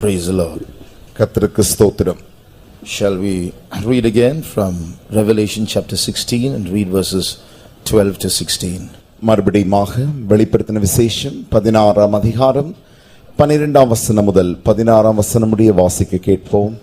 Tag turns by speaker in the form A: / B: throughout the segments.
A: Praise the Lord. கர்த்தருக்கு ஸ்தோத்திரம். Shall we read again from Revelation chapter 16 and read verses 12 to 16?
B: மறுபடியுமாக வெளிப்படுத்தின விசேஷம் 16ஆம் அதிகாரம் 12ஆம் வசனம் முதல் 16ஆம் வசனம் முடிய வாசிக்க கேட்போம்.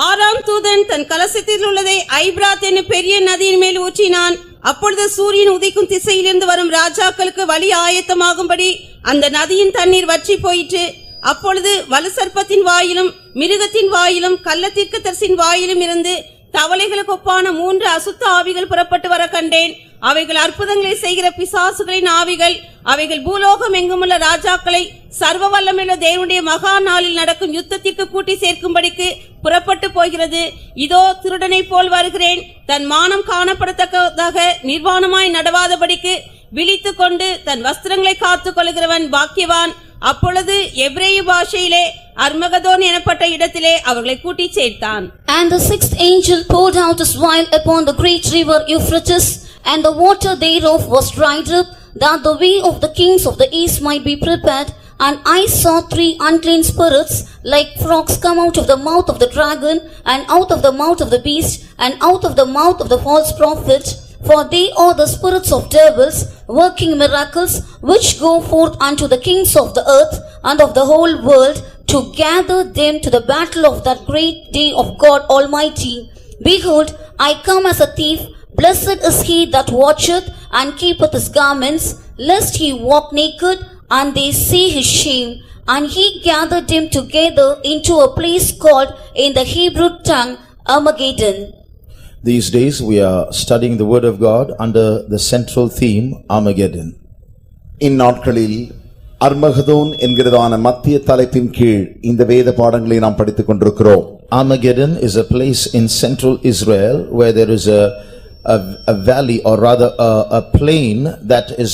C: ஆறாம் தூதன் தன் கலசத்தில் உள்ளதை ஐபிராத் என்னும் பெரிய நதியின் மேல் ஊற்றினான். அப்பொழுது சூரியன் உதிக்கும் திசையிலிருந்து வரும் ராஜாக்களுக்கு வழி ஆயத்தமாகும்படி அந்த நதியின் தண்ணீர் வற்றி போயிற்று. அப்பொழுது வலுசர்ப்பத்தின் வாயிலும் மிருகத்தின் வாயிலும் கள்ளத்தீர்க்கதரிசியின் வாயிலும் இருந்து தவளைகளுக்கு ஒப்பான 3 அசுத்த ஆவிகள் புறப்பட்டு வர கண்டேன். அவைகள் அற்புதங்களை செய்கிற பிசாசுகளின் ஆவிகள். அவைகள் பூலோகம் எங்குமுள்ள ராஜாக்களை சர்வ வல்லமையுள்ள தேவனுடைய மகா நாளில் நடக்கும் யுத்தத்திற்கு கூட்டி சேர்க்கும்படிக்கு புறப்பட்டு போகிறது. இதோ திருடனை போல் வருகிறேன். தன் மானம் காணப்படத்தக்கதாக நிர்வாணமாய் நடவாதபடிக்கு விழித்துக் கொண்டு தன் வஸ்திரங்களை காத்துக் கொள்கிறவன் பாக்கியவான். அப்பொழுது எபிரேய பாஷையிலே அர்மகதோன் எனப்பட்ட இடத்திலே அவர்களை கூட்டி சேர்த்தான்.
D: And the sixth angel poured out his vial upon the great river Euphrates, and the water thereof was dried up, that the way of the kings of the east might be prepared. And I saw 3 unclean spirits like frogs come out of the mouth of the dragon, and out of the mouth of the beast, and out of the mouth of the false prophet. For they are the spirits of devils, working miracles, which go forth unto the kings of the earth and of the whole world, to gather them to the battle of that great day of God Almighty. Behold, I come as a thief. Blessed is he that watcheth and keepeth his garments, lest he walk naked, and they see his shame. And he gathered them together into a place called in the Hebrew tongue Armageddon.
A: These days we are studying the word of God under the central theme Armageddon.
B: இந்நாட்களில் அர்மகதோன் என்கிறதான மத்திய தலைப்பின் கீழ் இந்த வேத பாடங்களை நாம் படித்துக் கொண்டிருக்கிறோம்.
A: Armageddon is a place in central Israel where there is a valley, or rather a plain that is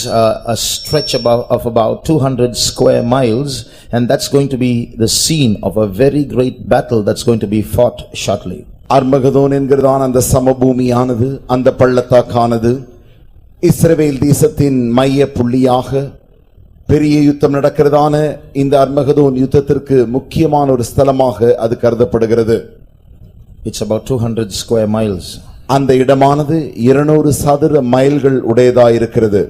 A: a stretch of about 200 square miles, and that's going to be the scene of a very great battle that's going to be fought shortly.
B: Armageddon என்கிறதான அந்த சமபூமியானது, அந்த பள்ளத்தாக்கானது இஸ்ரவேல் தேசத்தின் மைய புள்ளியாக பெரிய யுத்தம் நடக்கிறதான இந்த அர்மகதோன் யுத்தத்திற்கு முக்கியமான ஒரு ஸ்தலமாக அது கருதப்படுகிறது.
A: It's about 200 square miles.
B: அந்த இடமானது 200 சதுர மைல்கள் உடையதாயிருக்கிறது.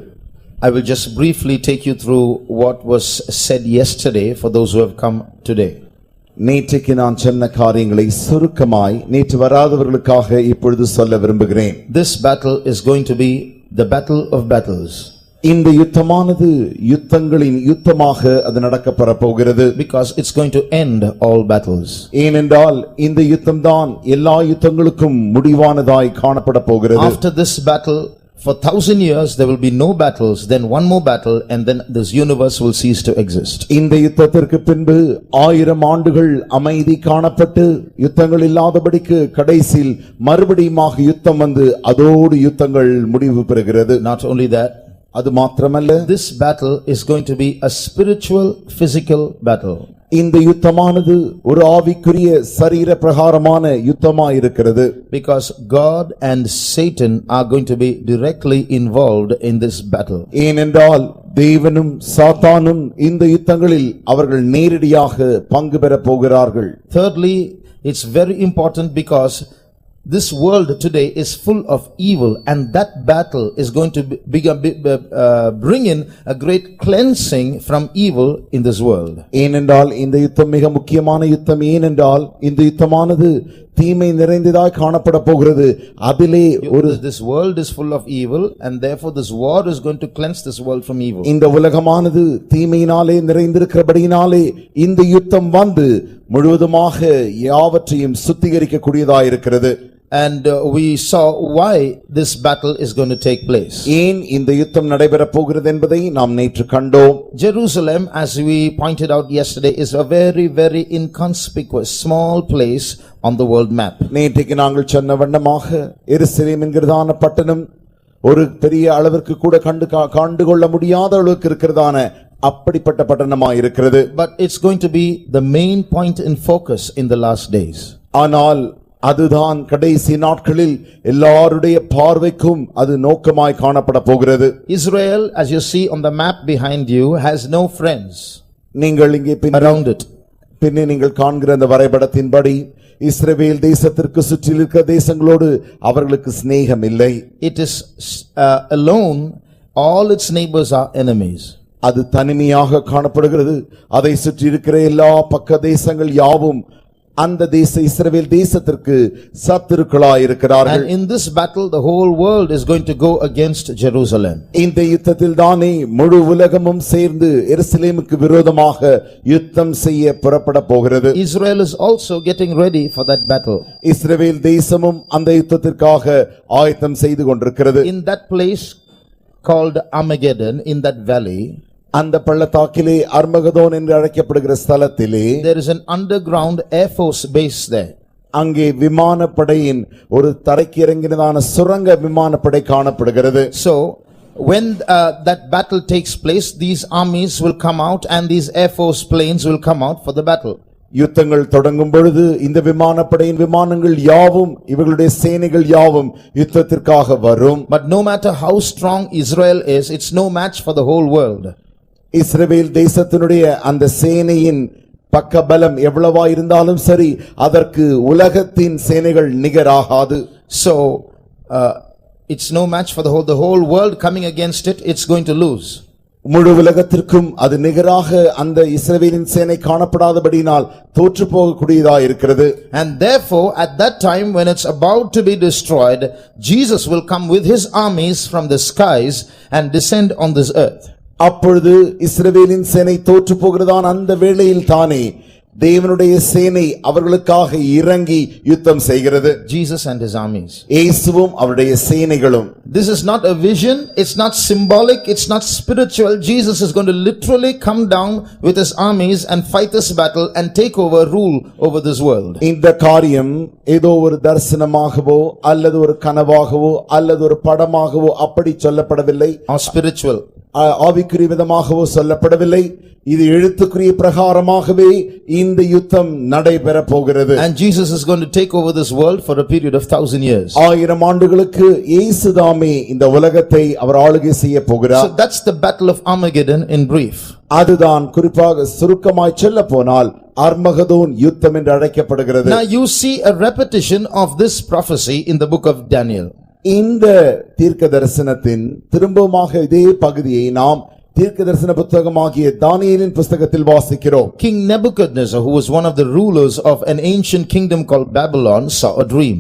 A: I will just briefly take you through what was said yesterday for those who have come today.
B: நேற்றுக்கு நான் சொன்ன காரியங்களை சுருக்கமாய் நேற்று வராதவர்களுக்காக இப்பொழுது சொல்ல விரும்புகிறேன்.
A: This battle is going to be the battle of battles.
B: இந்த யுத்தமானது யுத்தங்களின் யுத்தமாக அது நடக்கப்பெற போகிறது.
A: Because it's going to end all battles.
B: ஏனென்றால் இந்த யுத்தம்தான் எல்லா யுத்தங்களுக்கும் முடிவானதாய் காணப்பட போகிறது.
A: After this battle, for 1000 years there will be no battles, then one more battle, and then this universe will cease to exist.
B: இந்த யுத்தத்திற்கு பின்பு 1000 ஆண்டுகள் அமைதி காணப்பட்டு யுத்தங்கள் இல்லாதபடிக்கு கடைசியில் மறுபடியுமாக யுத்தம் வந்து அதோடு யுத்தங்கள் முடிவு பெறுகிறது.
A: Not only that,
B: அது மாத்திரமல்ல,
A: this battle is going to be a spiritual physical battle.
B: இந்த யுத்தமானது ஒரு ஆவிக்குரிய சரீர பிரகாரமான யுத்தமாய் இருக்கிறது.
A: Because God and Satan are going to be directly involved in this battle.
B: ஏனென்றால் தேவனும் சாத்தானும் இந்த யுத்தங்களில் அவர்கள் நேரடியாக பங்கு பெற போகிறார்கள்.
A: Thirdly, it's very important because this world today is full of evil, and that battle is going to bring in a great cleansing from evil in this world.
B: ஏனென்றால் இந்த யுத்தம் மிக முக்கியமான யுத்தம். ஏனென்றால் இந்த யுத்தமானது தீமை நிறைந்ததாய் காணப்பட போகிறது. அதிலே ஒரு
A: this world is full of evil, and therefore this war is going to cleanse this world from evil.
B: இந்த உலகமானது தீமையினாலே நிறைந்திருக்கிறபடியினாலே இந்த யுத்தம் வந்து முழுவதுமாக யாவற்றையும் சுத்திகரிக்க கூடியதாய் இருக்கிறது.
A: And we saw why this battle is going to take place.
B: ஏன் இந்த யுத்தம் நடைபெற போகிறது என்பதை நாம் நேற்று கண்டோம்.
A: Jerusalem, as we pointed out yesterday, is a very, very inconspicuous small place on the world map.
B: நேற்றுக்கு நாங்கள் சொன்ன வண்ணமாக எருசலேம் என்கிறதான பட்டணம் ஒரு பெரிய அளவிற்கு கூட கண்டுகொள்ள முடியாத அளவுக்கு இருக்கிறதான அப்படிப்பட்ட பட்டணமாய் இருக்கிறது.
A: But it's going to be the main point in focus in the last days.
B: ஆனால் அதுதான் கடைசி நாட்களில் எல்லாருடைய பார்வைக்கும் அது நோக்கமாய் காணப்பட போகிறது.
A: Israel, as you see on the map behind you, has no friends
B: நீங்கள் இங்கே
A: around it.
B: பின்னே நீங்கள் காண்கிற அந்த வரைபடத்தின்படி இஸ்ரவேல் தேசத்திற்கு சுற்றில் இருக்கிற தேசங்களோடு அவர்களுக்கு சிநேகம் இல்லை.
A: It is alone, all its neighbors are enemies.
B: அது தனிமையாக காணப்படுகிறது. அதை சுற்றி இருக்கிற எல்லா பக்க தேசங்கள் யாவும் அந்த இஸ்ரவேல் தேசத்திற்கு சத்துருக்களாய் இருக்கிறார்கள்.
A: And in this battle the whole world is going to go against Jerusalem.
B: இந்த யுத்தத்தில் தானே முழு உலகமும் சேர்ந்து எருசலேமுக்கு விரோதமாக யுத்தம் செய்ய புறப்பட போகிறது.
A: Israel is also getting ready for that battle.
B: இஸ்ரவேல் தேசமும் அந்த யுத்தத்திற்காக ஆயத்தம் செய்து கொண்டிருக்கிறது.
A: In that place called Armageddon, in that valley,
B: அந்த பள்ளத்தாக்கிலே அர்மகதோன் என்று அழைக்கப்படுகிற ஸ்தலத்திலே
A: there is an underground air force base there.
B: அங்கே விமானப்படையின் ஒரு தரைக்கு இறங்கினதான சுரங்க விமானப்படை காணப்படுகிறது.
A: So when that battle takes place, these armies will come out and these air force planes will come out for the battle.
B: யுத்தங்கள் தொடங்கும் பொழுது இந்த விமானப்படையின் விமானங்கள் யாவும் இவர்களுடைய சேனைகள் யாவும் யுத்தத்திற்காக வரும்.
A: But no matter how strong Israel is, it's no match for the whole world.
B: இஸ்ரவேல் தேசத்தினுடைய அந்த சேனையின் பக்கபலம் எவ்வளவா இருந்தாலும் சரி அதற்கு உலகத்தின் சேனைகள் நிகராகாது.
A: So it's no match for the whole world coming against it, it's going to lose.
B: முழு உலகத்திற்கும் அது நிகராக அந்த இஸ்ரவேலின் சேனை காணப்படாதபடியினால் தோற்று போகக்கூடியதா இருக்கிறது.
A: And therefore at that time when it's about to be destroyed, Jesus will come with his armies from the skies and descend on this earth.
B: அப்பொழுது இஸ்ரவேலின் சேனை தோற்று போகிறதான அந்த வேளையில் தானே தேவனுடைய சேனை அவர்களுக்காக இறங்கி யுத்தம் செய்கிறது.
A: Jesus and his armies.
B: இயேசுவும் அவருடைய சேனைகளும்.
A: This is not a vision, it's not symbolic, it's not spiritual. Jesus is going to literally come down with his armies and fight this battle and take over rule over this world.
B: இந்த காரியம் ஏதோ ஒரு தரிசனமாகவோ அல்லது ஒரு கனவாகவோ அல்லது ஒரு படமாகவோ அப்படி சொல்லப்படவில்லை.
A: Or spiritual.
B: ஆவிக்குரிய விதமாகவோ சொல்லப்படவில்லை. இது எழுத்துக்குரிய பிரகாரமாகவே இந்த யுத்தம் நடைபெற போகிறது.
A: And Jesus is going to take over this world for a period of 1000 years.
B: 1000 ஆண்டுகளுக்கு இயேசுதாமே இந்த உலகத்தை அவர் ஆளுகை செய்ய போகிறார்.
A: So that's the battle of Armageddon in brief.
B: அதுதான் குறிப்பாக சுருக்கமாய் சொல்ல போனால் அர்மகதோன் யுத்தம் என்று அழைக்கப்படுகிறது.
A: Now you see a repetition of this prophecy in the book of Daniel.
B: இந்த தீர்க்க தரிசனத்தின் திரும்பமாக இதே பகுதியை நாம் தீர்க்க தரிசன புத்தகமாகிய தானியேலின் புத்தகத்தில் வாசிக்கிறோம்.
A: King Nebuchadnezzar, who was one of the rulers of an ancient kingdom called Babylon, saw a dream.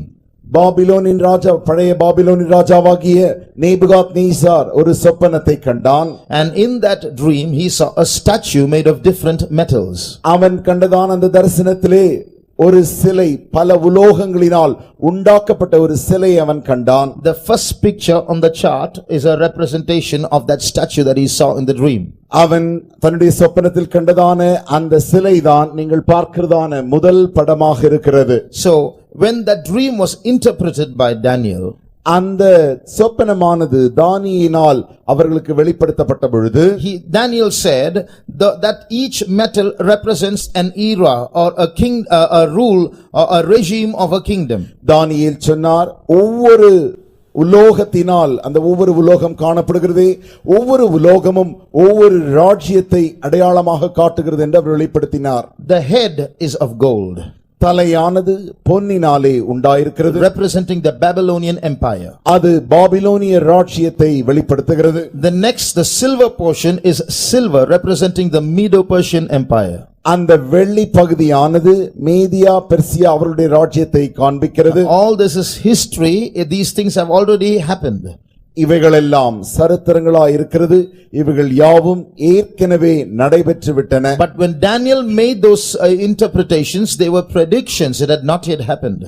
B: பாபிலோனின் ராஜா பழைய பாபிலோனின் ராஜாவாகிய நேபுகாத்நேசார் ஒரு சொப்பனத்தை கண்டான்.
A: And in that dream he saw a statue made of different metals.
B: அவன் கண்டதான அந்த தரிசனத்திலே ஒரு சிலை பல உலோகங்களினால் உண்டாக்கப்பட்ட ஒரு சிலை அவன் கண்டான்.
A: The first picture on the chart is a representation of that statue that he saw in the dream.
B: அவன் தன்னுடைய சொப்பனத்தில் கண்டதான அந்த சிலைதான் நீங்கள் பார்க்கிறதான முதல் படமாக இருக்கிறது.
A: So when that dream was interpreted by Daniel,
B: அந்த சொப்பனமானது தானியேலினால் அவர்களுக்கு வெளிப்படுத்தப்பட்ட பொழுது
A: Daniel said that each metal represents an era or a king, a rule or a regime of a kingdom.
B: தானியேல் சொன்னார் ஒவ்வொரு உலோகத்தினால் அந்த ஒவ்வொரு உலோகம் காணப்படுகிறதே ஒவ்வொரு உலோகமும் ஒவ்வொரு ராஜ்யத்தை அடையாளமாக காட்டுகிறது என்று அவர் வெளிப்படுத்தினார்.
A: The head is of gold,
B: தலையானது பொன்னினாலே உண்டாயிருக்கிறது,
A: representing the Babylonian empire.
B: அது பாபிலோனிய ராஜ்யத்தை வெளிப்படுத்துகிறது.
A: The next, the silver portion is silver, representing the Medo-Persian empire.
B: அந்த வெள்ளி பகுதியானது மேதியா பெர்சியா அவருடைய ராஜ்யத்தை காண்பிக்கிறது.
A: All this is history, these things have already happened.
B: இவைகளெல்லாம் சரித்திரங்களாய் இருக்கிறது. இவைகள் யாவும் ஏற்கனவே நடைபெற்று விட்டன.
A: But when Daniel made those interpretations, they were predictions, it had not yet happened.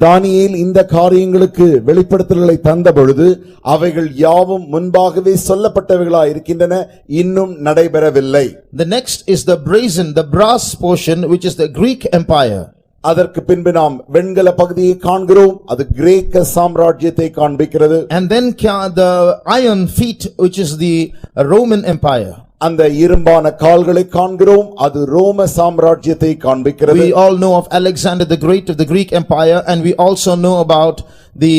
B: தானியேல் இந்த காரியங்களுக்கு வெளிப்படுத்தல்களை தந்த பொழுது அவைகள் யாவும் முன்பாகவே சொல்லப்பட்டவைகளாய் இருக்கின்றன, இன்னும் நடைபெறவில்லை.
A: The next is the brazen, the brass portion, which is the Greek empire.
B: அதற்கு பின்பு நாம் வெண்கல பகுதியை காண்கிறோம், அது கிரேக்க சாம்ராஜ்யத்தை காண்பிக்கிறது.
A: And then the iron feet, which is the Roman empire.
B: அந்த இரும்பான கால்களை காண்கிறோம். அது ரோம சாம்ராஜ்யத்தை காண்பிக்கிறது.
A: We all know of Alexander the Great of the Greek Empire, and we also know about the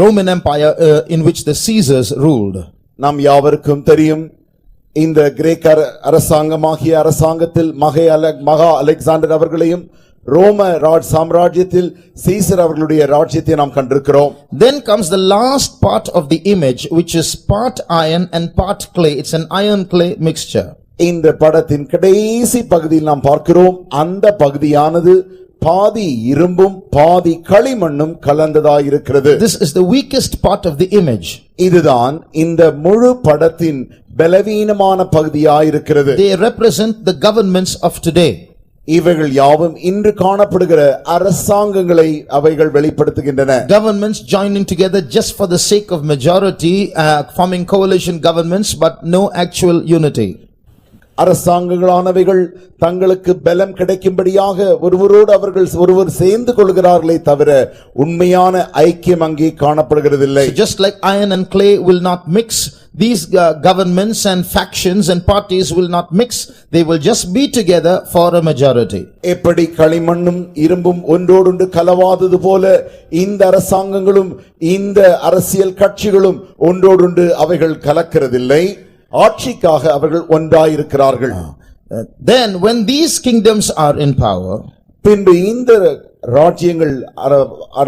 A: Roman Empire in which the Caesars ruled.
B: நாம் யாவருக்கும் தெரியும், இந்த கிரேக்க அரசாங்கமாகிய அரசாங்கத்தில் மகா அலெக்சாண்டர் அவர்களையும் ரோம சாம்ராஜ்யத்தில் சீசர் அவர்களுடைய ராஜ்யத்தை நாம் கண்டிருக்கிறோம்.
A: Then comes the last part of the image, which is part iron and part clay. It's an iron clay mixture.
B: இந்த படத்தின் கடைசி பகுதியில் நாம் பார்க்கிறோம், அந்த பகுதியானது பாதி இரும்பும் பாதி களிமண்ணும் கலந்ததாயிருக்கிறது.
A: This is the weakest part of the image.
B: இதுதான் இந்த முழு படத்தின் பலவீனமான பகுதியாயிருக்கிறது.
A: They represent the governments of today.
B: இவைகள் யாவும் இன்று காணப்படுகிற அரசாங்கங்களை அவைகள் வெளிப்படுத்துகின்றன.
A: Governments joining together just for the sake of majority, forming coalition governments, but no actual unity.
B: அரசாங்கங்களானவைகள் தங்களுக்கு பலம் கிடைக்கும்படியாக ஒருவரோடு அவர்கள் ஒருவர் சேர்ந்து கொள்கிறார்களே தவிர உண்மையான ஐக்கியம் அங்கே காணப்படுகிறதில்லை.
A: So just like iron and clay will not mix, these governments and factions and parties will not mix. They will just be together for a majority.
B: எப்படி களிமண்ணும் இரும்பும் ஒன்றோடொன்று கலவாதது போல இந்த அரசாங்கங்களும் இந்த அரசியல் கட்சிகளும் ஒன்றோடொன்று அவைகள் கலக்கிறதில்லை. ஆட்சிக்காக அவர்கள் ஒன்றாயிருக்கிறார்கள்.
A: Then when these kingdoms are in power,
B: பின்பு இந்த ராஜ்யங்கள்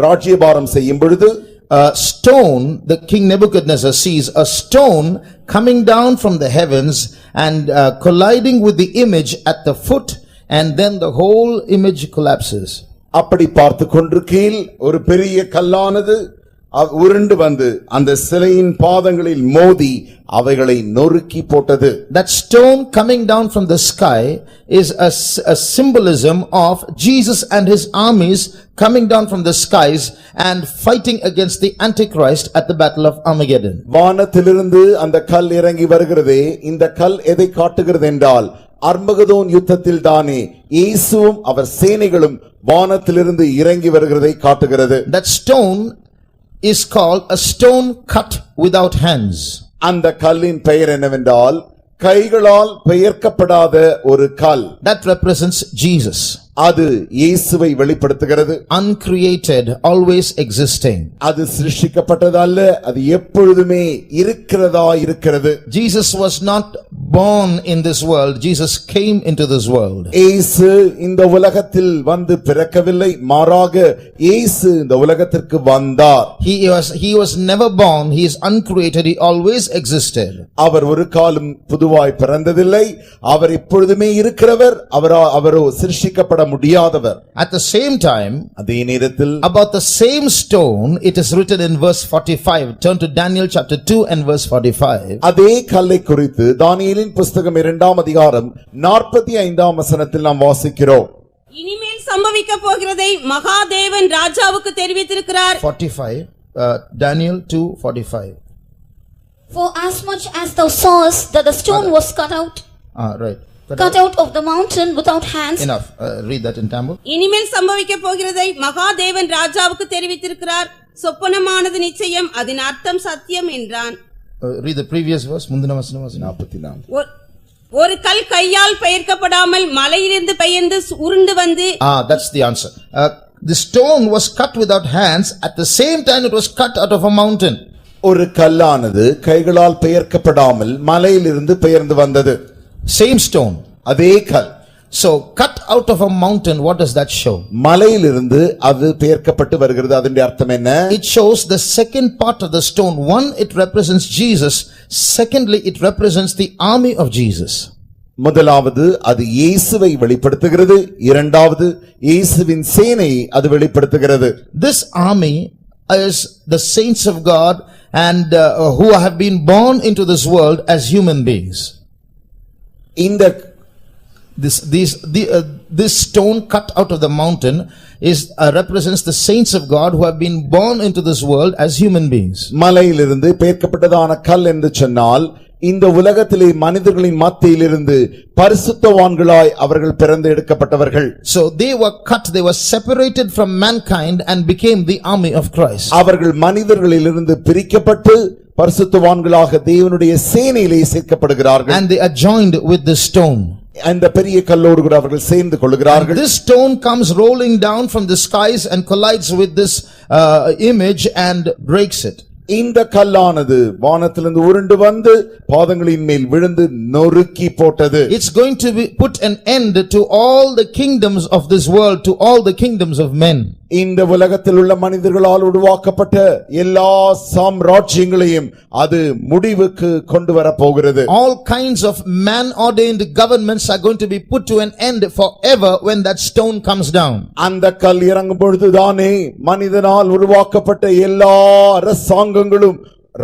B: ராஜ்யபாரம் செய்யும் பொழுது,
A: a stone, the king Nebuchadnezzar sees a stone coming down from the heavens and colliding with the image at the foot, and then the whole image collapses.
B: அப்படி பார்த்து கொண்டிருக்கையில் ஒரு பெரிய கல்லானது உருண்டு வந்து அந்த சிலையின் பாதங்களில் மோதி அவைகளை நொறுக்கி போட்டது.
A: That stone coming down from the sky is a symbolism of Jesus and his armies coming down from the skies and fighting against the Antichrist at the battle of Armageddon.
B: வானத்திலிருந்து அந்த கல் இறங்கி வருகிறதே, இந்த கல் எதை காட்டுகிறது என்றால் அர்மகதோன் யுத்தத்தில் தானே இயேசுவும் அவர் சேனைகளும் வானத்திலிருந்து இறங்கி வருகிறதை காட்டுகிறது.
A: That stone is called a stone cut without hands.
B: அந்த கல்லின் பெயர் என்னவென்றால் கைகளால் பெயர்க்கப்படாத ஒரு கல்.
A: That represents Jesus.
B: அது இயேசுவை வெளிப்படுத்துகிறது.
A: Uncreated, always existing.
B: அது சிருஷ்டிக்கப்பட்டது அல்ல, அது எப்பொழுதுமே இருக்கிறதா இருக்கிறது.
A: Jesus was not born in this world, Jesus came into this world.
B: இயேசு இந்த உலகத்தில் வந்து பிறக்கவில்லை, மாறாக இயேசு இந்த உலகத்திற்கு வந்தார்.
A: He was never born, he is uncreated, he always existed.
B: அவர் ஒரு காலம் புதுவாய் பிறந்ததில்லை, அவர் எப்பொழுதுமே இருக்கிறவர், அவரோ சிருஷ்டிக்கப்பட முடியாதவர்.
A: At the same time,
B: அதே நேரத்தில்
A: about the same stone, it is written in verse 45. Turn to Daniel chapter 2 and verse 45.
B: அதே கல்லை குறித்து தானியேலின் புஸ்தகம் 2ஆம் அதிகாரம் 45ஆம் வசனத்தில் நாம் வாசிக்கிறோம்.
C: இனிமேல் சம்பவிக்க போகிறதை மகாதேவன் ராஜாவுக்கு தெரிவித்திருக்கிறார்.
A: 45, Daniel 2:45.
D: For as much as thou sawest that the stone was cut out of the mountain without hands.
A: Enough. Read that in Tamil.
C: இனிமேல் சம்பவிக்க போகிறதை மகாதேவன் ராஜாவுக்கு தெரிவித்திருக்கிறார். சொப்பனமானது நிச்சயம், அதன் அர்த்தம் சத்தியம் என்றான்.
A: Read the previous verse. முந்தின வசனம் 44.
C: ஒரு கல் கையால் பெயர்க்கப்படாமல் மலையிலிருந்து பெயர்ந்து உருண்டு வந்து.
A: That's the answer. The stone was cut without hands, at the same time it was cut out of a mountain.
B: ஒரு கல்லானது கைகளால் பெயர்க்கப்படாமல் மலையிலிருந்து பெயர்ந்து வந்தது.
A: Same stone.
B: அதே கல்.
A: So cut out of a mountain, what does that show?
B: மலையிலிருந்து அது பெயர்க்கப்பட்டு வருகிறது. அதனுடைய அர்த்தம் என்ன?
A: It shows the second part of the stone. One, it represents Jesus. Secondly, it represents the army of Jesus.
B: முதலாவது அது இயேசுவை வெளிப்படுத்துகிறது, இரண்டாவது இயேசுவின் சேனையை அது வெளிப்படுத்துகிறது.
A: This army is the saints of God and who have been born into this world as human beings. This stone cut out of the mountain represents the saints of God who have been born into this world as human beings.
B: மலையிலிருந்து பெயர்க்கப்பட்டதான கல் என்று சொன்னால் இந்த உலகத்திலே மனிதர்களின் மத்தியிலிருந்து பரிசுத்தவான்களாய் அவர்கள் பிறந்து எடுக்கப்பட்டவர்கள்.
A: So they were cut, they were separated from mankind and became the army of Christ.
B: அவர்கள் மனிதர்களிலிருந்து பிரிக்கப்பட்டு பரிசுத்தவான்களாக தேவனுடைய சேனையிலே சேர்க்கப்படுகிறார்கள்.
A: and they are joined with the stone.
B: அந்த பெரிய கல்லோடு கூட அவர்கள் சேர்ந்து கொள்கிறார்கள்.
A: This stone comes rolling down from the skies and collides with this image and breaks it.
B: இந்த கல்லானது வானத்திலிருந்து உருண்டு வந்து பாதங்களின் மேல் விழுந்து நொறுக்கி போட்டது.
A: It's going to put an end to all the kingdoms of this world, to all the kingdoms of men.
B: இந்த உலகத்தில் உள்ள மனிதர்களால் உருவாக்கப்பட்ட எல்லா சாம்ராஜ்யங்களையும் அது முடிவுக்கு கொண்டு வர போகிறது.
A: All kinds of man ordained governments are going to be put to an end forever when that stone comes down.
B: அந்த கல் இறங்கும் பொழுதுதானே மனிதனால் உருவாக்கப்பட்ட எல்லா அரசாங்கங்களும்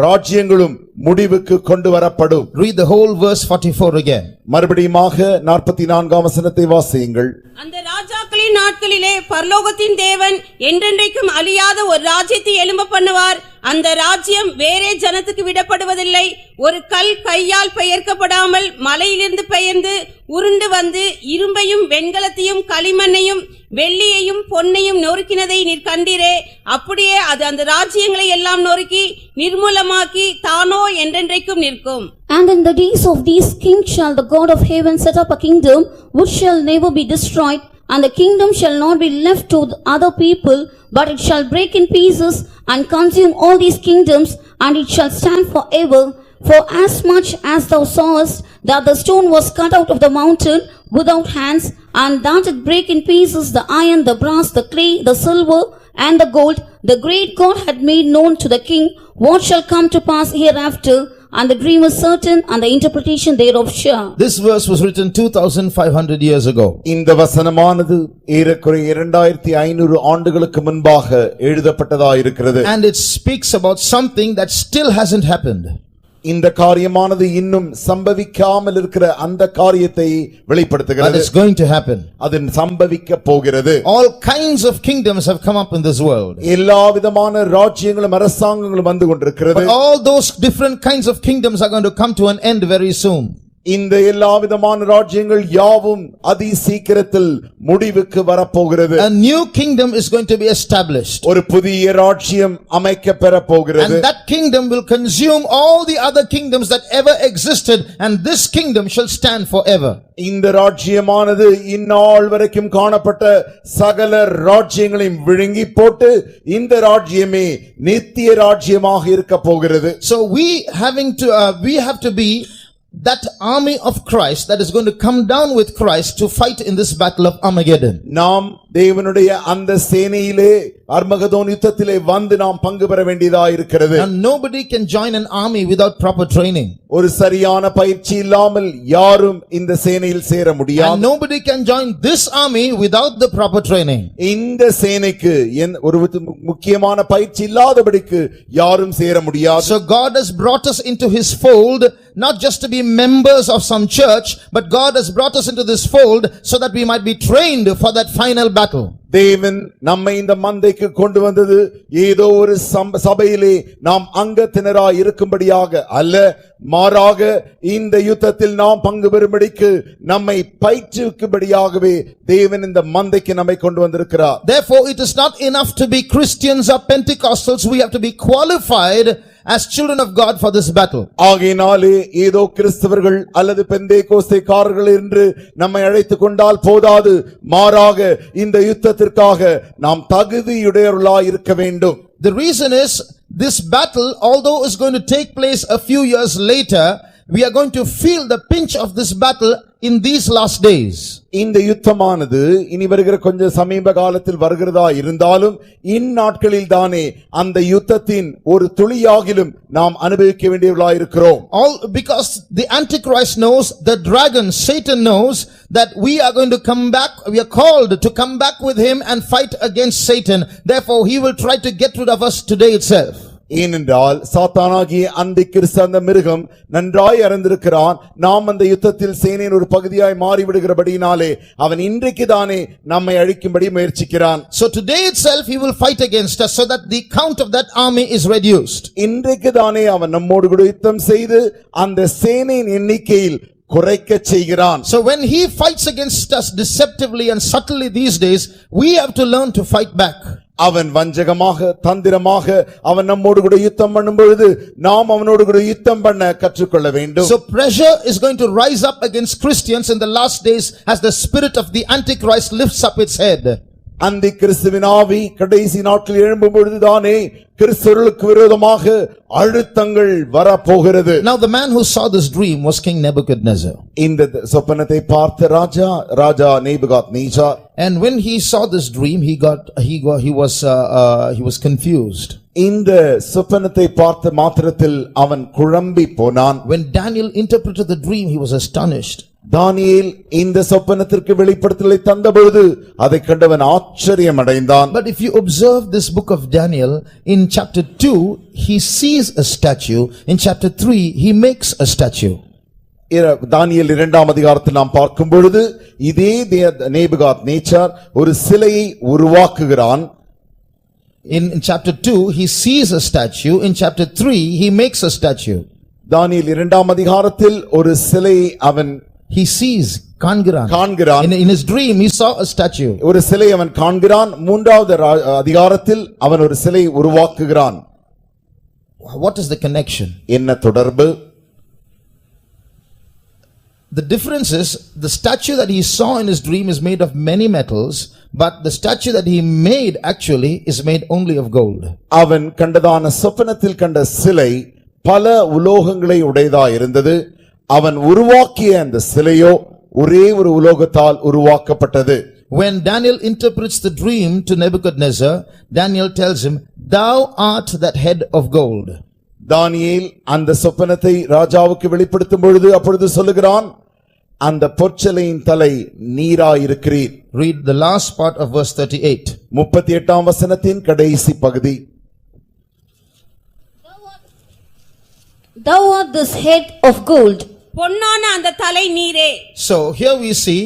B: ராஜ்யங்களும் முடிவுக்கு கொண்டு வரப்படும்.
A: Read the whole verse 44 again.
B: மறுபடியுமாக 44ஆம் வசனத்தை வாசியுங்கள்.
C: அந்த ராஜாக்களின் நாட்களிலே பரலோகத்தின் தேவன் என்றென்றைக்கும் அழியாத ஒரு ராஜ்யத்தை எழும்ப பண்ணுவார். அந்த ராஜ்யம் வேறே ஜனத்துக்கு விடப்படுவதில்லை. ஒரு கல் கையால் பெயர்க்கப்படாமல் மலையிலிருந்து பெயர்ந்து உருண்டு வந்து இரும்பையும் வெண்கலத்தையும் களிமண்ணையும் வெள்ளியையும் பொன்னையும் நொறுக்கினதை நீர் கண்டீரே. அப்படியே அது அந்த ராஜ்யங்களை எல்லாம் நொறுக்கி நிர்மூலமாக்கி தானோ என்றென்றைக்கும் நிற்கும்.
D: And in the days of these kings shall the God of heaven set up a kingdom which shall never be destroyed, and the kingdom shall not be left to other people, but it shall break in pieces and consume all these kingdoms, and it shall stand forever. For as much as thou sawest that the stone was cut out of the mountain without hands, and that it brake in pieces the iron, the brass, the clay, the silver, and the gold, the great God had made known to the king what shall come to pass hereafter, and the dream is certain, and the interpretation thereof sure.
A: This verse was written 2500 years ago.
B: இந்த வசனமானது ஏறக்குறைய 2500 ஆண்டுகளுக்கு முன்பாக எழுதப்பட்டதாயிருக்கிறது.
A: And it speaks about something that still hasn't happened.
B: இந்த காரியமானது இன்னும் சம்பவிக்காமல் இருக்கிற அந்த காரியத்தை
A: But
B: வெளிப்படுத்துகிறது.
A: it's going to happen.
B: அது சம்பவிக்க போகிறது.
A: All kinds of kingdoms have come up in this world.
B: எல்லா விதமான ராஜ்யங்களும் அரசாங்கங்களும் வந்து கொண்டிருக்கிறது.
A: But all those different kinds of kingdoms are going to come to an end very soon.
B: இந்த எல்லா விதமான ராஜ்யங்கள் யாவும் அதி சீக்கிரத்தில் முடிவுக்கு வரப்போகிறது.
A: A new kingdom is going to be established.
B: ஒரு புதிய ராஜ்யம் அமைக்கப்பெற போகிறது.
A: And that kingdom will consume all the other kingdoms that ever existed, and this kingdom shall stand forever.
B: இந்த ராஜ்யமானது இந்நாள் வரைக்கும் காணப்பட்ட சகல ராஜ்யங்களையும் விழுங்கி போட்டு இந்த ராஜ்யமே நித்திய ராஜ்யமாக இருக்க போகிறது.
A: So we have to be that army of Christ that is going to come down with Christ to fight in this battle of Armageddon.
B: நாம் தேவனுடைய அந்த சேனையிலே அர்மகதோன் யுத்தத்திலே வந்து நாம் பங்கு பெற வேண்டியதாக இருக்கிறது.
A: And nobody can join an army without proper training.
B: ஒரு சரியான பயிற்சி இல்லாமல் யாரும் இந்த சேனையில் சேர முடியாது.
A: And nobody can join this army without the proper training.
B: இந்த சேனைக்கு ஒரு முக்கியமான பயிற்சி இல்லாதபடிக்கு யாரும் சேர முடியாது.
A: So God has brought us into his fold, not just to be members of some church, but God has brought us into this fold so that we might be trained for that final battle.
B: தேவன் நம்மை இந்த மந்தைக்கு கொண்டு வந்தது ஏதோ ஒரு சபையிலே நாம் அங்கத்தினராய் இருக்கும்படியாக அல்ல, மாறாக இந்த யுத்தத்தில் நாம் பங்கு பெறும்படிக்கு நம்மை பயிற்றுவிக்கும்படியாகவே தேவன் இந்த மந்தைக்கு நம்மை கொண்டு வந்திருக்கிறார்.
A: Therefore it is not enough to be Christians or Pentecostals, we have to be qualified as children of God for this battle.
B: ஆகையினாலே ஏதோ கிறிஸ்தவர்கள் அல்லது பெந்தேகோஸ்தேக்காரர்கள் என்று நம்மை அழைத்துக் கொண்டால் போதாது, மாறாக இந்த யுத்தத்திற்காக நாம் தகுதியுடையவர்களாய் இருக்க வேண்டும்.
A: The reason is this battle, although is going to take place a few years later, we are going to feel the pinch of this battle in these last days.
B: இந்த யுத்தமானது இனி வருகிற கொஞ்சம் சமீப காலத்தில் வருகிறதா இருந்தாலும் இந்நாட்களில் தானே அந்த யுத்தத்தின் ஒரு துளியாகிலும் நாம் அனுபவிக்க வேண்டியவர்களாய் இருக்கிறோம்.
A: All because the Antichrist knows, the dragon Satan knows that we are going to come back, we are called to come back with him and fight against Satan. Therefore he will try to get rid of us today itself.
B: ஏனென்றால் சாத்தானாகிய அந்த கிறிஸ்து அந்த மிருகம் நன்றாய் அறிந்திருக்கிறான், நாம் அந்த யுத்தத்தில் சேனையின் ஒரு பகுதியாய் மாறிவிடுகிறபடினாலே அவன் இன்றைக்கு தானே நம்மை அழிக்கும்படி முயற்சிக்கிறான்.
A: So today itself he will fight against us so that the count of that army is reduced.
B: இன்றைக்கு தானே அவன் நம்மோடு கூட யுத்தம் செய்து அந்த சேனையின் எண்ணிக்கையில் குறைக்க செய்கிறான்.
A: So when he fights against us deceptively and subtly these days, we have to learn to fight back.
B: அவன் வஞ்சகமாக தந்திரமாக அவன் நம்மோடு கூட யுத்தம் பண்ணும் பொழுது நாம் அவனோடு கூட யுத்தம் பண்ண கற்றுக்கொள்ள வேண்டும்.
A: So pressure is going to rise up against Christians in the last days as the spirit of the Antichrist lifts up its head.
B: அந்தி கிறிஸ்துவின் ஆவி கடைசி நாட்களில் எழும்பும் பொழுதுதானே கிறிஸ்தவர்களுக்கு விரோதமாக அழுத்தங்கள் வரப்போகிறது.
A: Now the man who saw this dream was King Nebuchadnezzar.
B: இந்த சொப்பனத்தை பார்த்த ராஜா Nebuchadnezzar.
A: And when he saw this dream, he was confused.
B: இந்த சொப்பனத்தை பார்த்த மாத்திரத்தில் அவன் குழம்பி போனான்.
A: When Daniel interpreted the dream, he was astonished.
B: தானியேல் இந்த சொப்பனத்திற்கு வெளிப்படுத்தலை தந்தபொழுது அதை கண்டவன் ஆச்சரியம் அடைந்தான்.
A: But if you observe this book of Daniel, in chapter 2, he sees a statue. In chapter 3, he makes a statue.
B: தானியேல் 2ஆம் அதிகாரத்தில் நாம் பார்க்கும் பொழுது இதே நேபுகாத்நேச்சார் ஒரு சிலையை உருவாக்குகிறான்.
A: In chapter 2, he sees a statue. In chapter 3, he makes a statue.
B: தானியேல் 2ஆம் அதிகாரத்தில் ஒரு சிலையை அவன்
A: காண்கிறான். In his dream, he saw a statue.
B: ஒரு சிலை அவன் காண்கிறான். 3வது அதிகாரத்தில் அவன் ஒரு சிலை உருவாக்குகிறான்.
A: What is the connection?
B: என்ன தொடர்பு?
A: The difference is, the statue that he saw in his dream is made of many metals, but the statue that he made actually is made only of gold.
B: அவன் கண்டதான சொப்பனத்தில் கண்ட சிலை பல உலோகங்களை உடையதா இருந்தது. அவன் உருவாக்கிய அந்த சிலையோ ஒரே ஒரு உலோகத்தால் உருவாக்கப்பட்டது.
A: When Daniel interprets the dream to Nebuchadnezzar, Daniel tells him, "Thou art that head of gold."
B: தானியேல் அந்த சொப்பனத்தை ராஜாவுக்கு வெளிப்படுத்தும் பொழுது அப்பொழுது சொல்லுகிறான், அந்த பொற்சிலையின் தலை நீராயிருக்கிறீர்.
A: Read the last part of verse 38.
B: 38ஆம் வசனத்தின் கடைசி பகுதி.
D: Thou art this head of gold.
C: பொன்னான அந்த தலை நீரே.
A: So here we see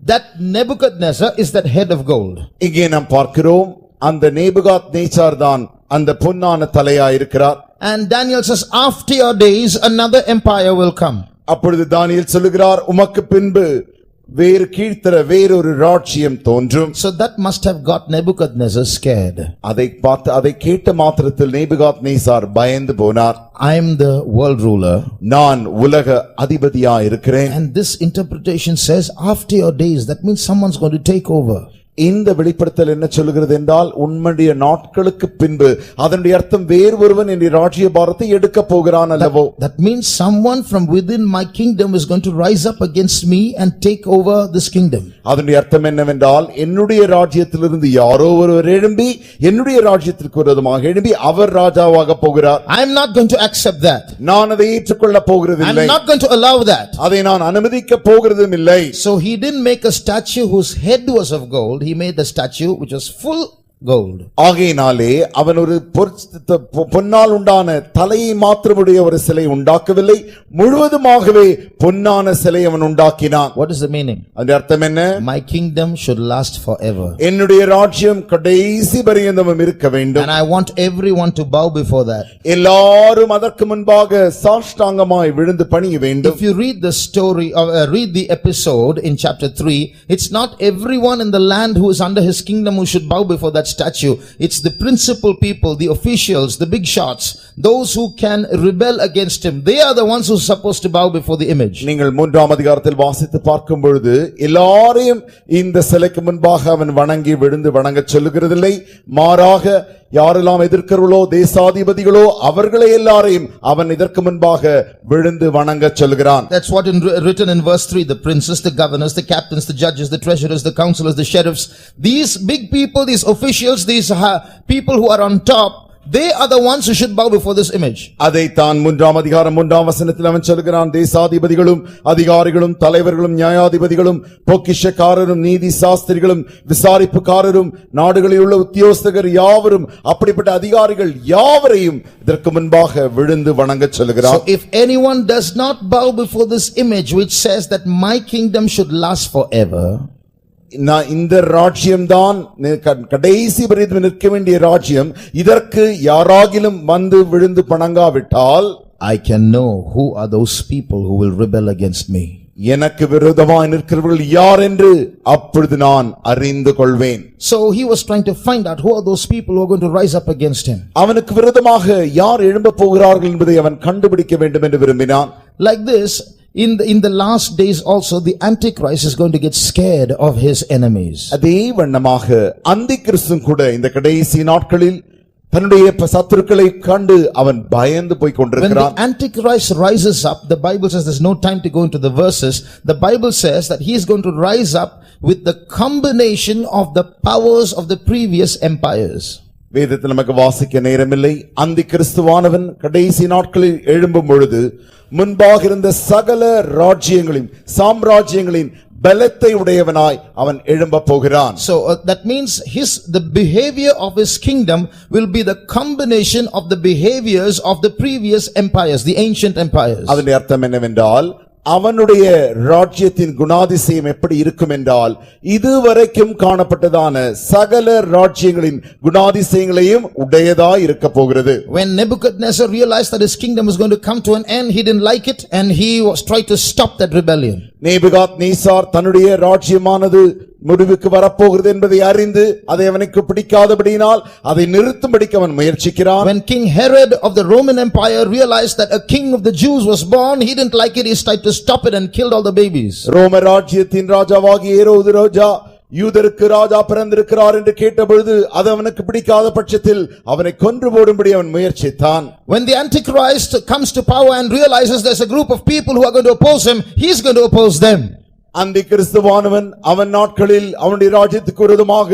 A: that Nebuchadnezzar is that head of gold.
B: இங்கே நாம் பார்க்கிறோம் அந்த நேபுகாத்நேச்சார் தான் அந்த பொன்னான தலையாயிருக்கிறார்.
A: And Daniel says, after your days another empire will come.
B: அப்பொழுது தானியேல் சொல்லுகிறார், உமக்கு பின்பு வேறு கீழ்த்தர வேறொரு ராஜ்யம் தோன்றும்.
A: So that must have got Nebuchadnezzar scared.
B: அதை கேட்ட மாத்திரத்தில் நேபுகாத்நேச்சார் பயந்து போனார்.
A: I am the world ruler.
B: நான் உலக அதிபதியா இருக்கிறேன்.
A: And this interpretation says, after your days, that means someone's going to take over.
B: இந்த வெளிப்படுத்தல் என்ன சொல்கிறது என்றால், உம்முடைய நாட்களுக்கு பின்பு, அதனுடைய அர்த்தம் வேறு ஒருவன் இந்த ராஜ்யபாரத்தை எடுக்க போகிறான் அல்லவோ.
A: That means someone from within my kingdom is going to rise up against me and take over this kingdom.
B: அதனுடைய அர்த்தம் என்னவென்றால், என்னுடைய ராஜ்யத்திலிருந்து யாரோ ஒருவர் எழும்பி என்னுடைய ராஜ்யத்திற்கு விரோதமாக எழும்பி அவர் ராஜாவாக போகிறார்.
A: I am not going to accept that.
B: நான் அதை ஏற்றுக்கொள்ள போகிறதில்லை.
A: I am not going to allow that.
B: அதை நான் அனுமதிக்க போகிறதும் இல்லை.
A: So he didn't make a statue whose head was of gold. He made the statue which was full gold.
B: ஆகையினாலே அவன் ஒரு பொன்னால் உண்டான தலையை மாத்திரமுடைய ஒரு சிலை உண்டாக்கவில்லை, முழுவதுமாகவே பொன்னான சிலை அவன் உண்டாக்கினான்.
A: What is the meaning?
B: அந்த அர்த்தம் என்ன?
A: My kingdom should last forever.
B: என்னுடைய ராஜ்யம் கடைசி பரியந்தமும் இருக்க வேண்டும்.
A: And I want everyone to bow before that.
B: எல்லாரும் அதற்கு முன்பாக சாஷ்டாங்கமாய் விழுந்து பணிய வேண்டும்.
A: If you read the story or read the episode in chapter 3, it's not everyone in the land who is under his kingdom who should bow before that statue. It's the principal people, the officials, the big shots, those who can rebel against him. They are the ones who are supposed to bow before the image.
B: நீங்கள் 3ஆம் அதிகாரத்தில் வாசித்து பார்க்கும் பொழுது எல்லாரையும் இந்த சிலைக்கு முன்பாக அவன் வணங்கி விழுந்து வணங்கச் சொல்லுகிறதில்லை. மாறாக யாரெல்லாம் எதிர்க்கிறவர்களோ தேசாதிபதிகளோ அவர்களை எல்லாரையும் அவன் இதற்கு முன்பாக விழுந்து வணங்கச் சொல்கிறான்.
A: That's what written in verse 3. The princes, the governors, the captains, the judges, the treasurers, the counselors, the sheriffs, these big people, these officials, these people who are on top, they are the ones who should bow before this image.
B: அதை தான் 3ஆம் அதிகாரம் 3ஆம் வசனத்தில் அவன் சொல்கிறான், தேசாதிபதிகளும் அதிகாரிகளும் தலைவர்களும் நியாயாதிபதிகளும் பொக்கிஷக்காரரும் நீதி சாஸ்திரிகளும் விசாரிப்புக்காரரும் நாடுகளில் உள்ள உத்தியோகஸ்தர் யாவரும் அப்படிப்பட்ட அதிகாரிகள் யாவரையும் இதற்கு முன்பாக விழுந்து வணங்கச் சொல்கிறான்.
A: So if anyone does not bow before this image which says that my kingdom should last forever,
B: இந்த ராஜ்யம் தான் கடைசி பரியந்தம் நிற்க வேண்டிய ராஜ்யம், இதற்கு யாராகிலும் வந்து விழுந்து பணங்காவிட்டால்
A: I can know who are those people who will rebel against me.
B: எனக்கு விரோதமாய் நிற்கிறவர்கள் யார் என்று அப்பொழுது நான் அறிந்து கொள்வேன்.
A: So he was trying to find out who are those people who are going to rise up against him.
B: அவனுக்கு விரோதமாக யார் எழும்பப் போகிறார்கள் என்பதை அவன் கண்டுபிடிக்க வேண்டும் என்று விரும்பினான்.
A: Like this, in the last days also, the Antichrist is going to get scared of his enemies.
B: அதே வண்ணமாக அந்திக்கிறிஸ்து கூட இந்த கடைசி நாட்களில் தன்னுடைய சத்துருக்களை கண்டு அவன் பயந்து போய்
A: When
B: கொண்டிருக்கிறான்.
A: the Antichrist rises up, the Bible says, there's no time to go into the verses, the Bible says that he is going to rise up with the combination of the powers of the previous empires.
B: வேதத்தில் நமக்கு வாசிக்க நேரமில்லை. அந்திக்கிறிஸ்துவானவன் கடைசி நாட்களில் எழும்பும் பொழுது முன்பாக இருந்த சகல ராஜ்யங்களையும் சாம்ராஜ்யங்களின் பலத்தை உடையவனாய் அவன் எழும்பப் போகிறான்.
A: So that means the behavior of his kingdom will be the combination of the behaviors of the previous empires, the ancient empires.
B: அதன் அர்த்தம் என்னவென்றால் அவனுடைய ராஜ்யத்தின் குணாதிசயம் எப்படி இருக்கும் என்றால் இதுவரைக்கும் காணப்பட்டதான சகல ராஜ்யங்களின் குணாதிசயங்களையும் உடையதாய் இருக்க போகிறது.
A: When Nebuchadnezzar realized that his kingdom was going to come to an end, he didn't like it and he was trying to stop that rebellion.
B: நேபுகாத்நேசார் தன்னுடைய ராஜ்யமானது முடிவுக்கு வரப்போகிறது என்பதை அறிந்து அதை அவனுக்கு பிடிக்காதபடியினால் அதை நிறுத்தும்படிக்கு அவன் முயற்சிக்கிறான்.
A: When King Herod of the Roman Empire realized that a king of the Jews was born, he didn't like it, he tried to stop it and killed all the babies.
B: ரோம ராஜ்யத்தின் ராஜாவாகிய ஏரோது ராஜா யூதருக்கு ராஜா பிறந்திருக்கிறார் என்று கேட்டபொழுது அது அவனுக்கு பிடிக்காத பட்சத்தில் அவனை கொன்று போடும்படி அவன் முயற்சித்தான்.
A: When the Antichrist comes to power and realizes there's a group of people who are going to oppose him, he's going to oppose them.
B: அந்திக்கிறிஸ்துவானவன் அவன் நாட்களில் அவனுடைய ராஜ்யத்துக்கு விரோதமாக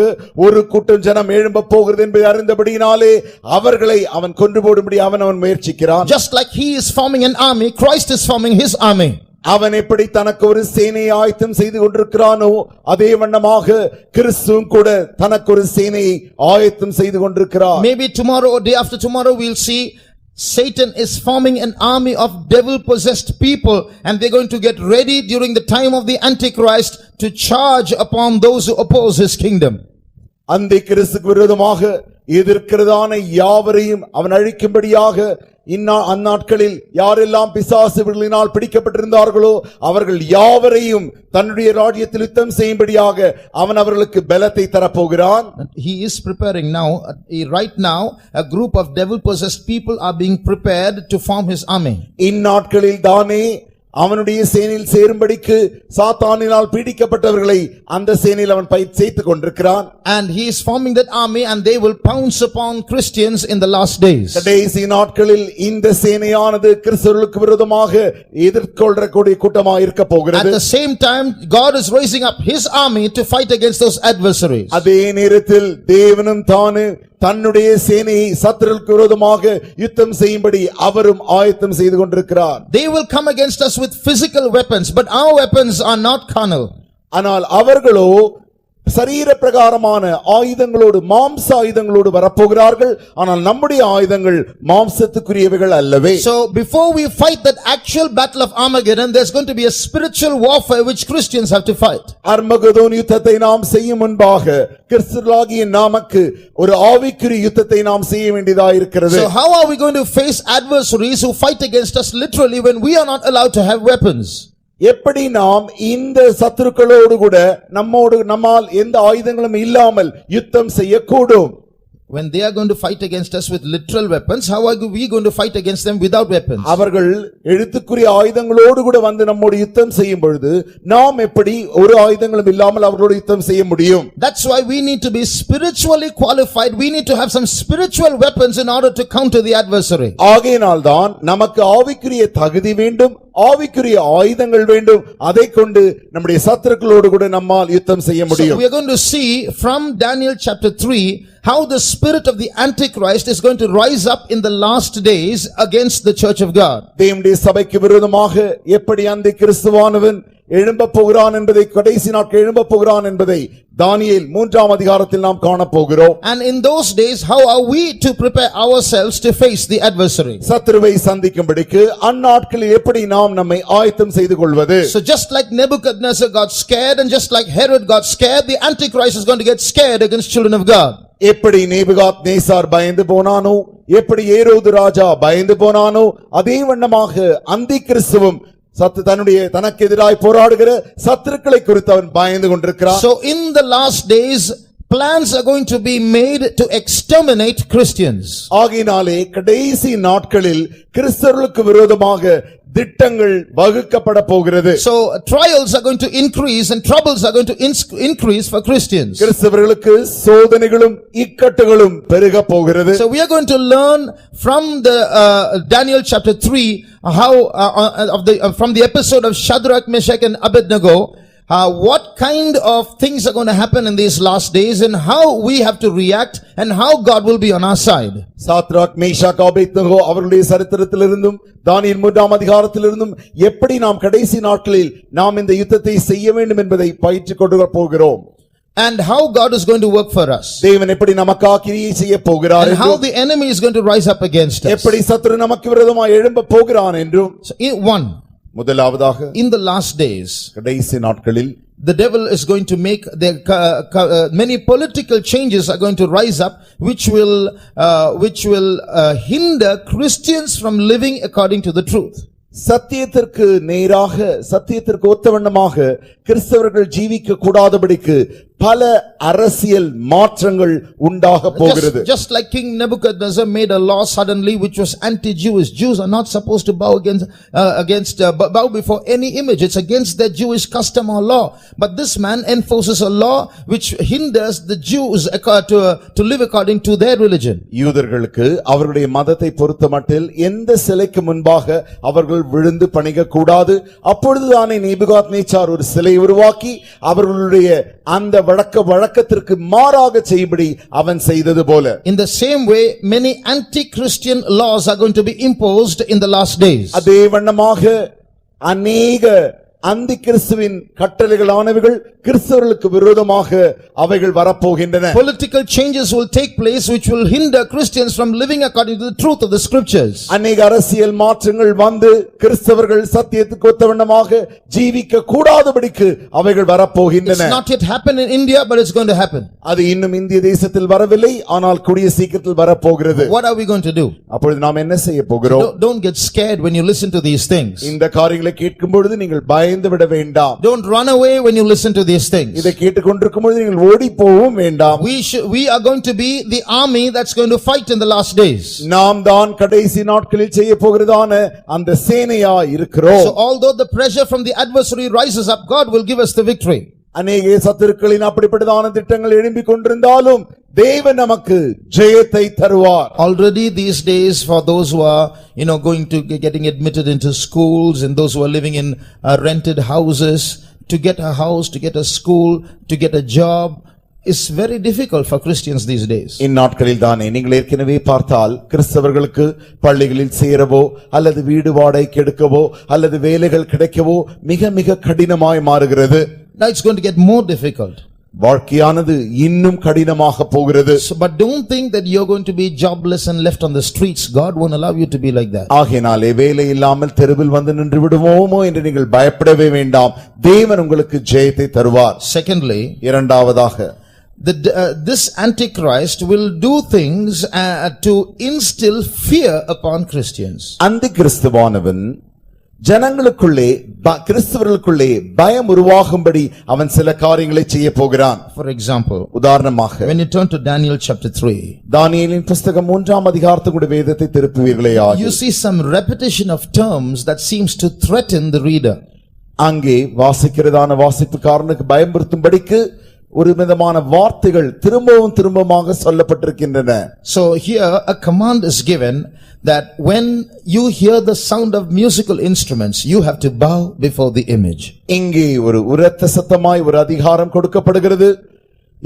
B: ஒரு கூட்டம் ஜனம் எழும்பப் போகிறது என்பதை அறிந்தபடியினாலே அவர்களை அவன் கொன்று போடும்படி அவன் முயற்சிக்கிறான்.
A: Just like he is forming an army, Christ is forming his army.
B: அவன் எப்படி தனக்கு ஒரு சேனையை ஆயத்தம் செய்து கொண்டிருக்கிறானோ அதே வண்ணமாக கிறிஸ்துவும் கூட தனக்கு ஒரு சேனையை ஆயத்தம் செய்து கொண்டிருக்கிறார்.
A: Maybe tomorrow or day after tomorrow we'll see Satan is forming an army of devil-possessed people and they're going to get ready during the time of the Antichrist to charge upon those who oppose his kingdom.
B: அந்திக்கிறிஸ்துக்கு விரோதமாக எதிர்க்கிறதான யாவரையும் அவன் அழிக்கும்படியாக அந்நாட்களில் யாரெல்லாம் பிசாசுகளினால் பிடிக்கப்பட்டிருந்தார்களோ அவர்கள் யாவரையும் தன்னுடைய ராஜ்யத்தில் யுத்தம் செய்யும்படியாக அவன் அவர்களுக்கு பலத்தை தரப்போகிறான்.
A: He is preparing now, right now a group of devil-possessed people are being prepared to form his army.
B: இந்நாட்களில் தானே அவனுடைய சேனையில் சேரும்படிக்கு சாத்தானினால் பீடிக்கப்பட்டவர்களை அந்த சேனையில் அவன் சேர்த்துக் கொண்டிருக்கிறான்.
A: And he is forming that army and they will pounce upon Christians in the last days.
B: கடைசி நாட்களில் இந்த சேனையானது கிறிஸ்தவர்களுக்கு விரோதமாக எதிர்கொள்ளக்கூடிய கூட்டமாக இருக்க போகிறது.
A: At the same time God is raising up his army to fight against those adversaries.
B: அதே நேரத்தில் தேவனும் தானே தன்னுடைய சேனையை சத்துருவுக்கு விரோதமாக யுத்தம் செய்யும்படி அவரும் ஆயத்தம் செய்து கொண்டிருக்கிறார்.
A: They will come against us with physical weapons, but our weapons are not carnal.
B: ஆனால் அவர்களோ சரீர பிரகாரமான ஆயுதங்களோடு மாம்ச ஆயுதங்களோடு வரப்போகிறார்கள். ஆனால் நம்முடைய ஆயுதங்கள் மாம்சத்துக்குரியவைகள் அல்லவே.
A: So before we fight that actual battle of Armageddon, there's going to be a spiritual warfare which Christians have to fight.
B: Armageddon யுத்தத்தை நாம் செய்யும் முன்பாக கிறிஸ்தவர்களாகிய நமக்கு ஒரு ஆவிக்குரிய யுத்தத்தை நாம் செய்ய வேண்டியதாக இருக்கிறது.
A: So how are we going to face adversaries who fight against us literally when we are not allowed to have weapons?
B: எப்படி நாம் இந்த சத்துருக்களோடு கூட நம்மால் எந்த ஆயுதங்களும் இல்லாமல் யுத்தம் செய்யக்கூடும்?
A: When they are going to fight against us with literal weapons, how are we going to fight against them without weapons?
B: அவர்கள் எழுத்துக்குரிய ஆயுதங்களோடு கூட வந்து நம்மோடு யுத்தம் செய்யும் பொழுது நாம் எப்படி ஒரு ஆயுதங்களும் இல்லாமல் அவர்களோடு யுத்தம் செய்ய முடியும்?
A: That's why we need to be spiritually qualified. We need to have some spiritual weapons in order to counter the adversary.
B: ஆகையினால்தான் நமக்கு ஆவிக்குரிய தகுதி வேண்டும், ஆவிக்குரிய ஆயுதங்கள் வேண்டும். அதை கொண்டு நம்முடைய சத்துருக்களோடு கூட நம்மால் யுத்தம் செய்ய முடியும்.
A: So we are going to see from Daniel chapter 3 how the spirit of the Antichrist is going to rise up in the last days against the church of God.
B: தேவனுடைய சபைக்கு விரோதமாக எப்படி அந்திக்கிறிஸ்துவானவன் எழும்பப் போகிறான் என்பதை கடைசி நாட்கள் எழும்பப் போகிறான் என்பதை தானியேல் 3ஆம் அதிகாரத்தில் நாம் காணப்போகிறோம்.
A: And in those days how are we to prepare ourselves to face the adversary?
B: சத்துருவை சந்திக்கும்படிக்கு அந்நாட்களில் எப்படி நாம் நம்மை ஆயத்தம் செய்து கொள்வது?
A: So just like Nebuchadnezzar got scared and just like Herod got scared, the Antichrist is going to get scared against children of God.
B: எப்படி நேபுகாத்நேசார் பயந்து போனானோ, எப்படி ஏரோது ராஜா பயந்து போனானோ, அதே வண்ணமாக அந்திக்கிறிஸ்துவும் தனக்கு எதிராய் போராடுகிற சத்துருக்களை குறித்து அவன் பயந்து கொண்டிருக்கிறான்.
A: So in the last days, plans are going to be made to exterminate Christians.
B: ஆகையினாலே கடைசி நாட்களில் கிறிஸ்தவர்களுக்கு விரோதமாக திட்டங்கள் வகுக்கப்பட போகிறது.
A: So trials are going to increase and troubles are going to increase for Christians.
B: கிறிஸ்தவர்களுக்கு சோதனைகளும் இக்கட்டுகளும் பெருக போகிறது.
A: So we are going to learn from the Daniel chapter 3 how from the episode of Shadrach, Meshach and Abednego, what kind of things are going to happen in these last days and how we have to react and how God will be on our side.
B: Shadrach Meshach Abednego அவர்களுடைய சரித்திரத்திலிருந்தும் தானியேல் 3ஆம் அதிகாரத்திலிருந்தும் எப்படி நாம் கடைசி நாட்களில் நாம் இந்த யுத்தத்தை செய்ய வேண்டும் என்பதை பயிற்றுக் கொண்டு போகிறோம்.
A: And how God is going to work for us.
B: தேவன் எப்படி நமக்காக கிரியை செய்ய போகிறார்
A: And how the enemy is going to rise up against us.
B: எப்படி சத்துரு நமக்கு விரோதமாய் எழும்ப போகிறான் என்றும்.
A: One,
B: முதலாவதாக
A: in the last days,
B: கடைசி நாட்களில்
A: the devil is going to make many political changes are going to rise up which will hinder Christians from living according to the truth.
B: சத்தியத்திற்கு நேராக சத்தியத்திற்கு ஒத்தவண்ணமாக கிறிஸ்தவர்கள் ஜீவிக்க கூடாதபடிக்கு பல அரசியல் மாற்றங்கள் உண்டாக போகிறது.
A: Just like King Nebuchadnezzar made a law suddenly which was anti-Jewish. Jews are not supposed to bow before any image. It's against their Jewish custom or law. But this man enforces a law which hinders the Jews to live according to their religion.
B: யூதர்களுக்கு அவர்களுடைய மதத்தை பொறுத்தமட்டில் எந்த சிலைக்கு முன்பாக அவர்கள் விழுந்து பணிக கூடாது. அப்பொழுதுதானே நேபுகாத்நேச்சார் ஒரு சிலை உருவாக்கி அவர்களுடைய அந்த வழக்கத்திற்கு மாறாக செய்யும்படி அவன் செய்தது போல.
A: In the same way, many anti-Christian laws are going to be imposed in the last days.
B: அதே வண்ணமாக அநேக அந்தி கிறிஸ்துவின் கட்டளைகளானவைகள் கிறிஸ்தவர்களுக்கு விரோதமாக அவைகள் வரப்போகின்றன.
A: Political changes will take place which will hinder Christians from living according to the truth of the scriptures.
B: அநேக அரசியல் மாற்றங்கள் வந்து கிறிஸ்தவர்கள் சத்தியத்துக்கு ஒத்தவண்ணமாக ஜீவிக்க கூடாதபடிக்கு அவைகள் வரப்போகின்றன.
A: It's not yet happened in India, but it's going to happen.
B: அது இன்னும் இந்திய தேசத்தில் வரவில்லை, ஆனால் கூடிய சீக்கிரத்தில் வரப்போகிறது.
A: What are we going to do?
B: அப்பொழுது நாம் என்ன செய்ய போகிறோம்?
A: Don't get scared when you listen to these things.
B: இந்த காரியங்களை கேட்கும் பொழுது நீங்கள் பயந்து விட வேண்டாம்.
A: Don't run away when you listen to these things.
B: இதை கேட்டுக்கொண்டிருக்கும் பொழுது நீங்கள் ஓடி போகவும் வேண்டாம்.
A: We are going to be the army that's going to fight in the last days.
B: நாம் தான் கடைசி நாட்களில் செய்ய போகிறதான அந்த சேனையா இருக்கிறோம்.
A: So although the pressure from the adversary rises up, God will give us the victory.
B: அநேக சத்துருக்களின் அப்படிப்பட்டதான திட்டங்கள் எழும்பிக் கொண்டிருந்தாலும் தேவன் நமக்கு ஜெயத்தை தருவார்.
A: Already these days, for those who are going to getting admitted into schools and those who are living in rented houses, to get a house, to get a school, to get a job is very difficult for Christians these days.
B: இந்நாட்களில் தானே நீங்கள் ஏற்கனவே பார்த்தால் கிறிஸ்தவர்களுக்கு பள்ளிகளில் சேரவோ அல்லது வீடு வாடகைக்கு எடுக்கவோ அல்லது வேலைகள் கிடைக்கவோ மிக மிக கடினமாய் மாறுகிறது.
A: Now it's going to get more difficult.
B: வாழ்க்கையானது இன்னும் கடினமாக போகிறது.
A: But don't think that you're going to be jobless and left on the streets. God won't allow you to be like that.
B: ஆகையாலே வேலை இல்லாமல் தெருவில் வந்து நின்று விடுவோமோ என்று நீங்கள் பயப்படவே வேண்டாம். தேவன் உங்களுக்கு ஜெயத்தை தருவார்.
A: Secondly,
B: இரண்டாவதாக
A: this antichrist will do things to instill fear upon Christians.
B: அந்தி கிறிஸ்துவானவன் ஜனங்களுக்குள்ளே கிறிஸ்தவர்களுக்குள்ளே பயம் உருவாகும்படி அவன் சில காரியங்களை செய்ய போகிறான்.
A: For example,
B: உதாரணமாக
A: when you turn to Daniel chapter 3,
B: தானியேலின் புத்தகம் 3ஆம் அதிகாரத்துடைய வேதத்தை திருப்புவீர்களேயாகில்
A: you see some repetition of terms that seems to threaten the reader.
B: அங்கே வாசிக்கிறதான வாசிப்புக்காரனுக்கு பயமுறுத்தும்படிக்கு ஒரு விதமான வார்த்தைகள் திரும்பமாக சொல்லப்பட்டிருக்கின்றன.
A: So here a command is given that when you hear the sound of musical instruments, you have to bow before the image.
B: இங்கே ஒரு உரத்த சத்தமாய் ஒரு அதிகாரம் கொடுக்கப்படுகிறது.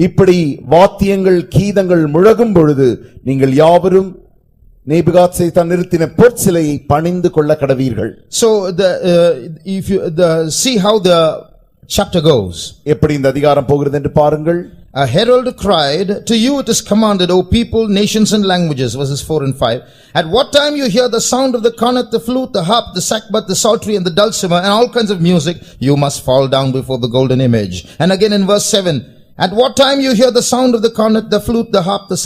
B: இப்படி வாத்தியங்கள் கீதங்கள் முழகும் பொழுது நீங்கள் யாவரும் நேபுகாத்நேச்சார் நிறுத்தின பொற்சிலையை பணிந்து கொள்ள கடவீர்கள்.
A: So if you see how the chapter goes.
B: எப்படி இந்த அதிகாரம் போகிறது என்று பாருங்கள்.
A: A herald cried, "To you it is commanded, O people, nations and languages," verses 4 and 5. "At what time you hear the sound of the cornet, the flute, the harp, the sackbut, the psaltery and the dulcimer and all kinds of music, you must fall down before the golden image." And again in verse 7, At what time you hear the sound of the cornet, the flute, the harp, the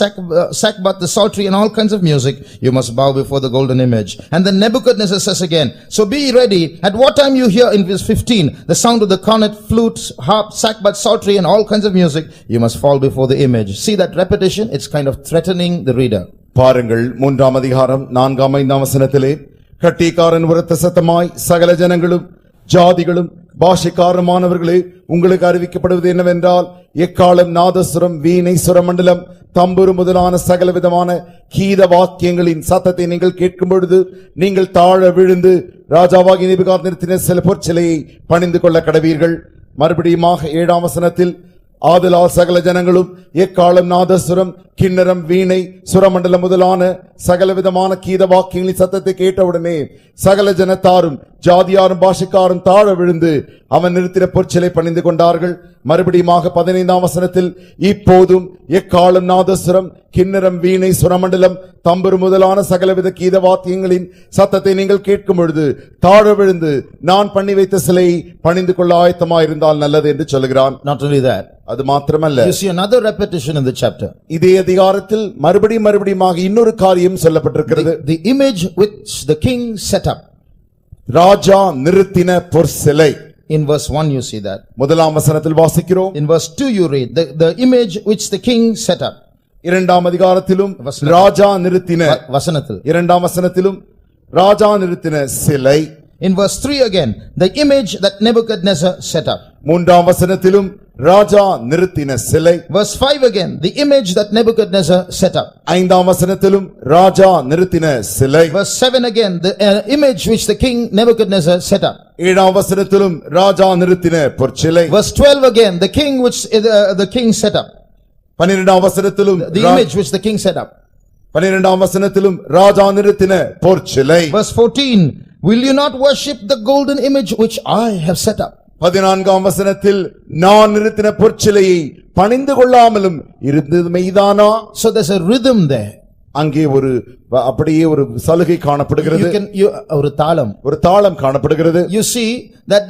A: sackbut, the psaltery and all kinds of music, you must bow before the golden image. And then Nebuchadnezzar says again, so be ready. At what time you hear in verse 15, the sound of the cornet, flute, harp, sackbut, psaltery and all kinds of music, you must fall before the image. See that repetition? It's kind of threatening the reader.
B: பாருங்கள் 3ஆம் அதிகாரம் 4ஆம் 5ஆம் வசனத்திலே கட்டிக்காரன் உரத்த சத்தமாய் சகல ஜனங்களும் ஜாதிகளும் பாஷைக்காரமானவர்களே உங்களுக்கு அறிவிக்கப்படுவது என்னவென்றால் எக்காலம் நாதசுரம் வீணை சுரமண்டலம் தம்புரு முதலான சகல விதமான கீத வாக்கியங்களின் சத்தத்தை நீங்கள் கேட்கும் பொழுது நீங்கள் தாழ விழுந்து ராஜாவாகி நேபுகாத்நேச்சரின் சில பொற்சிலையை பணிந்து கொள்ள கடவீர்கள். மறுபடியுமாக 7ஆம் வசனத்தில் ஆதலால் சகல ஜனங்களும் எக்காலம் நாதசுரம் கிண்ணரம் வீணை சுரமண்டலம் முதலான சகலவிதமான கீத வாக்கியங்களின் சத்தத்தை கேட்டவுடனே சகல ஜனத்தாரும் ஜாதியாரும் பாஷைக்காரும் தாழ விழுந்து அவன் நிறுத்தின பொற்சிலை பணிந்து கொண்டார்கள். மறுபடியுமாக 15ஆம் வசனத்தில் இப்போதும் எக்காலம் நாதசுரம் கிண்ணரம் வீணை சுரமண்டலம் தம்புரு முதலான சகலவித கீத வாக்கியங்களின் சத்தத்தை நீங்கள் கேட்கும் பொழுது தாழ விழுந்து நான் பண்ணி வைத்த சிலையை பணிந்து கொள்ள ஆயத்தமாயிருந்தால் நல்லது என்று சொல்கிறான்.
A: Not only that,
B: அது மாத்திரமல்ல,
A: you see another repetition in the chapter.
B: இதே அதிகாரத்தில் மறுபடியும் இன்னொரு காரியம் சொல்லப்பட்டிருக்கிறது.
A: The image which the king set up.
B: ராஜா நிறுத்தின பொற்சிலை.
A: In verse 1 you see that.
B: முதலாம் வசனத்தில் வாசிக்கிறோம்.
A: In verse 2 you read the image which the king set up.
B: இரண்டாம் அதிகாரத்திலும் ராஜா நிறுத்தின
A: வசனத்தில்.
B: இரண்டாம் வசனத்திலும் ராஜா நிறுத்தின சிலை.
A: In verse 3 again, the image that Nebuchadnezzar set up.
B: மூன்றாம் வசனத்திலும் ராஜா நிறுத்தின சிலை.
A: Verse 5 again, the image that Nebuchadnezzar set up.
B: ஐந்தாம் வசனத்திலும் ராஜா நிறுத்தின சிலை.
A: Verse 7 again, the image which the king Nebuchadnezzar set up.
B: ஏழாம் வசனத்திலும் ராஜா நிறுத்தின பொற்சிலை.
A: Verse 12 again, the king which the king set up.
B: 12ஆம் வசனத்திலும்
A: The image which the king set up.
B: 12ஆம் வசனத்திலும் ராஜா நிறுத்தின பொற்சிலை.
A: Verse 14, will you not worship the golden image which I have set up?
B: 14ஆம் வசனத்தில் நான் நிறுத்தின பொற்சிலையை பணிந்து கொள்ளாமலும் இருந்தது மெய்தானா?
A: So there's a rhythm there.
B: அங்கே அப்படியே ஒரு சலுகை காணப்படுகிறது.
A: ஒரு
B: தாளம் காணப்படுகிறது.
A: You see that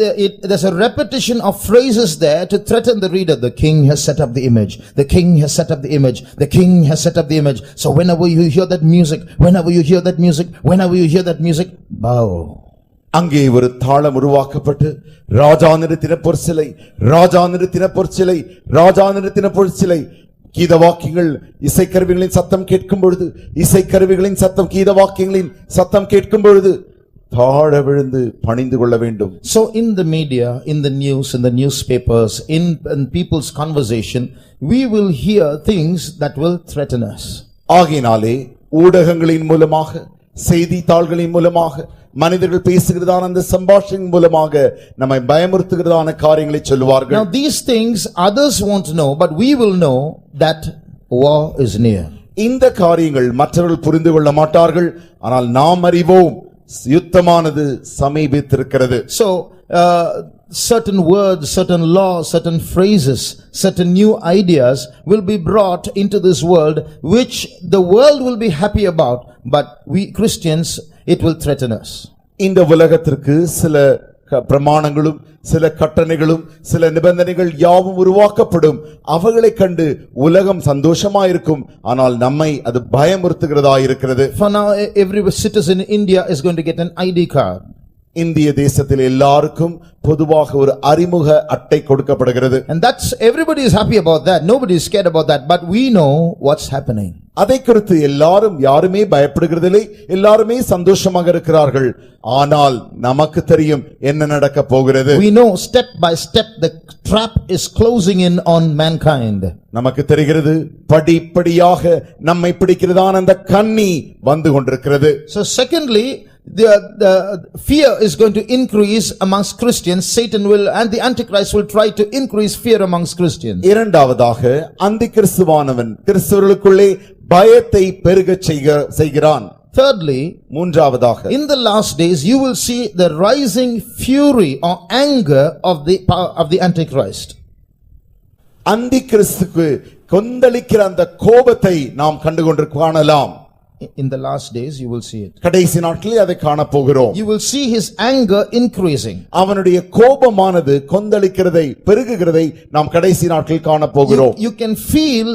A: there's a repetition of phrases there to threaten the reader. The king has set up the image. The king has set up the image. The king has set up the image. So whenever you hear that music, bow.
B: அங்கே ஒரு தாளம் உருவாக்கப்பட்டு ராஜா நிறுத்தின பொற்சிலை, ராஜா நிறுத்தின பொற்சிலை, ராஜா நிறுத்தின பொற்சிலை. கீத வாக்கியங்கள் இசைக்கருவிகளின் சத்தம் கேட்கும் பொழுது, இசைக்கருவிகளின் சத்தம் கீத வாக்கியங்களின் சத்தம் கேட்கும் பொழுது தாழ விழுந்து பணிந்து கொள்ள வேண்டும்.
A: So in the media, in the news, in the newspapers, in people's conversation, we will hear things that will threaten us.
B: ஆகையினாலே ஊடகங்களின் மூலமாக, செய்தித்தாள்களின் மூலமாக, மனிதர்கள் பேசுகிறதான அந்த சம்பாஷணையின் மூலமாக நம்மை பயமுறுத்துகிறதான காரியங்களை சொல்வார்கள்.
A: Now these things others won't know, but we will know that war is near.
B: இந்த காரியங்கள் மற்றவர்கள் புரிந்து கொள்ள மாட்டார்கள், ஆனால் நாம் அறிவோம் யுத்தமானது சமீபித்திருக்கிறது.
A: So certain words, certain laws, certain phrases, certain new ideas will be brought into this world which the world will be happy about, but we Christians, it will threaten us.
B: இந்த உலகத்திற்கு சில பிரமாணங்களும் சில கட்டளைகளும் சில நிபந்தனைகள் யாவும் உருவாக்கப்படும். அவைகளை கண்டு உலகம் சந்தோஷமாயிருக்கும், ஆனால் நம்மை அது பயமுறுத்துகிறதாயிருக்கிறது.
A: For now every citizen in India is going to get an ID card.
B: இந்திய தேசத்தில் எல்லாருக்கும் பொதுவாக ஒரு அறிமுக அட்டை கொடுக்கப்படுகிறது.
A: And that's everybody is happy about that, nobody is scared about that, but we know what's happening.
B: அதை குறித்து யாருமே பயப்படுகிறதில்லை, எல்லாருமே சந்தோஷமாக இருக்கிறார்கள். ஆனால் நமக்கு தெரியும் என்ன நடக்க போகிறது.
A: We know step by step the trap is closing in on mankind.
B: நமக்கு தெரிகிறது படிப்படியாக நம்மை பிடிக்கிறதான அந்த கண்ணி வந்து கொண்டிருக்கிறது.
A: So secondly, the fear is going to increase amongst Christians. Satan will and the Antichrist will try to increase fear amongst Christians.
B: இரண்டாவதாக அந்தி கிறிஸ்துவானவன் கிறிஸ்தவர்களுக்குள்ளே பயத்தை பெருகச் செய்கிறான்.
A: Thirdly,
B: மூன்றாவதாக
A: in the last days you will see the rising fury or anger of the Antichrist.
B: அந்தி கிறிஸ்துக்கு கொந்தளிக்கிற அந்த கோபத்தை நாம் கண்டுகொண்டு காணலாம்.
A: In the last days, you will see it.
B: கடைசி நாட்களில் அதை காணப்போகிறோம்.
A: You will see his anger increasing.
B: அவனுடைய கோபமானது கொந்தளிக்கிறதை பெருகுகிறதை நாம் கடைசி நாட்களில் காணப்போகிறோம்.
A: You can feel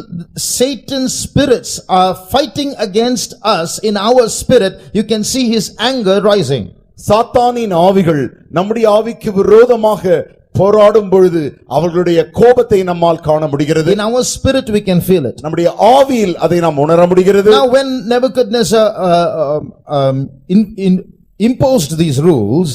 A: Satan's spirits are fighting against us in our spirit. You can see his anger rising.
B: சாத்தானின் ஆவிகள் நம்முடைய ஆவிக்கு விரோதமாக போராடும் பொழுது அவர்களுடைய கோபத்தை நம்மால் காண முடிகிறது.
A: In our spirit we can feel it.
B: நம்முடைய ஆவியில் அதை நாம் உணர முடிகிறது.
A: Now when Nebuchadnezzar imposed these rules,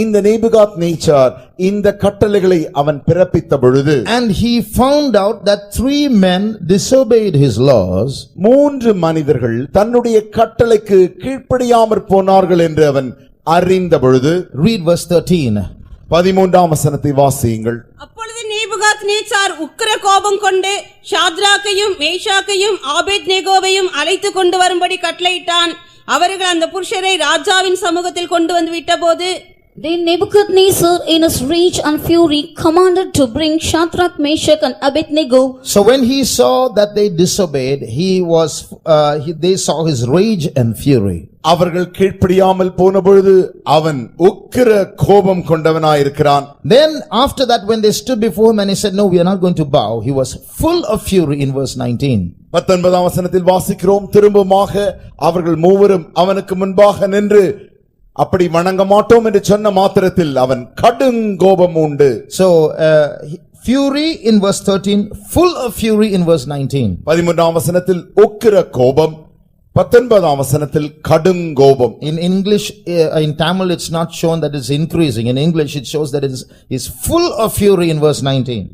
B: இந்த நேபுகாத்நேச்சார் இந்த கட்டளைகளை அவன் பிறப்பித்த பொழுது,
A: and he found out that 3 men disobeyed his laws,
B: 3 மனிதர்கள் தன்னுடைய கட்டளைக்கு கீழ்ப்படியாமற் போனார்கள் என்று அவன் அறிந்த பொழுது,
A: read verse 13.
B: 13ஆம் வசனத்தை வாசியுங்கள்.
C: அப்பொழுது நேபுகாத்நேச்சார் உக்கிர கோபம் கொண்டு ஷாத்ராக்கையும் மேஷாக்கையும் ஆபேத்நேகோவையும் அழைத்து கொண்டு வரும்படி கட்டளையிட்டான். அவர்கள் அந்த புருஷரை ராஜாவின் சமூகத்தில் கொண்டு வந்து விட்டபோது,
D: Then Nebuchadnezzar in his rage and fury commanded to bring Shadrach, Meshach and Abednego.
A: So when he saw that they disobeyed, they saw his rage and fury.
B: அவர்கள் கீழ்ப்படியாமல் போன பொழுது அவன் உக்கிர கோபம் கொண்டவனாயிருக்கிறான்.
A: Then after that when they stood before him and he said, no, we are not going to bow, he was full of fury in verse 19.
B: 19ஆம் வசனத்தில் வாசிக்கிறோம், திரும்பமாக அவர்கள் மூவரும் அவனுக்கு முன்பாக நின்று அப்படி வணங்க மாட்டோம் என்று சொன்ன மாத்திரத்தில் அவன் கடுங்கோபம் உண்டு.
A: So fury in verse 13, full of fury in verse 19.
B: 13ஆம் வசனத்தில் உக்கிர கோபம், 19ஆம் வசனத்தில் கடுங்கோபம்.
A: In English, in Tamil it's not shown that it's increasing. In English it shows that it is full of fury in verse 19.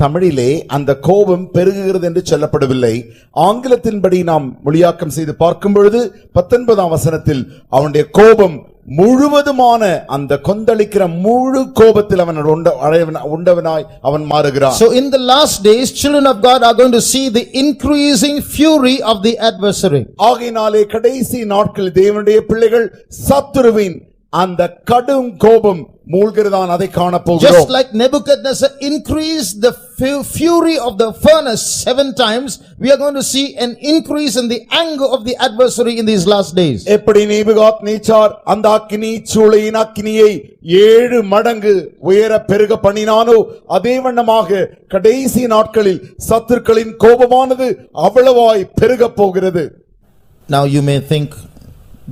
B: தமிழிலே அந்த கோபம் பெருகுகிறது என்று சொல்லப்படவில்லை. ஆங்கிலத்தின்படி நாம் மொழியாக்கம் செய்து பார்க்கும் பொழுது 19ஆம் வசனத்தில் அவனுடைய கோபம் முழுவதுமான அந்த கொந்தளிக்கிற முழு கோபத்தில் அவன் உண்டவனாய் அவன் மாறுகிறான்.
A: So in the last days, children of God are going to see the increasing fury of the adversary.
B: ஆகையினாலே கடைசி நாட்களில் தேவனுடைய பிள்ளைகள் சத்துருவின் அந்த கடும் கோபம் மூழ்கிறதான் அதை காணப்போகிறோம்.
A: Just like Nebuchadnezzar increased the fury of the furnace 7 times, we are going to see an increase in the anger of the adversary in these last days.
B: எப்படி நேபுகாத்நேச்சார் அந்த அக்கினி சூளையின் அக்கினியை 7 மடங்கு உயர பெருக பண்ணினானோ, அதே வண்ணமாக கடைசி நாட்களில் சத்துருக்களின் கோபமானது அவ்வளவாய் பெருக போகிறது.
A: Now you may think,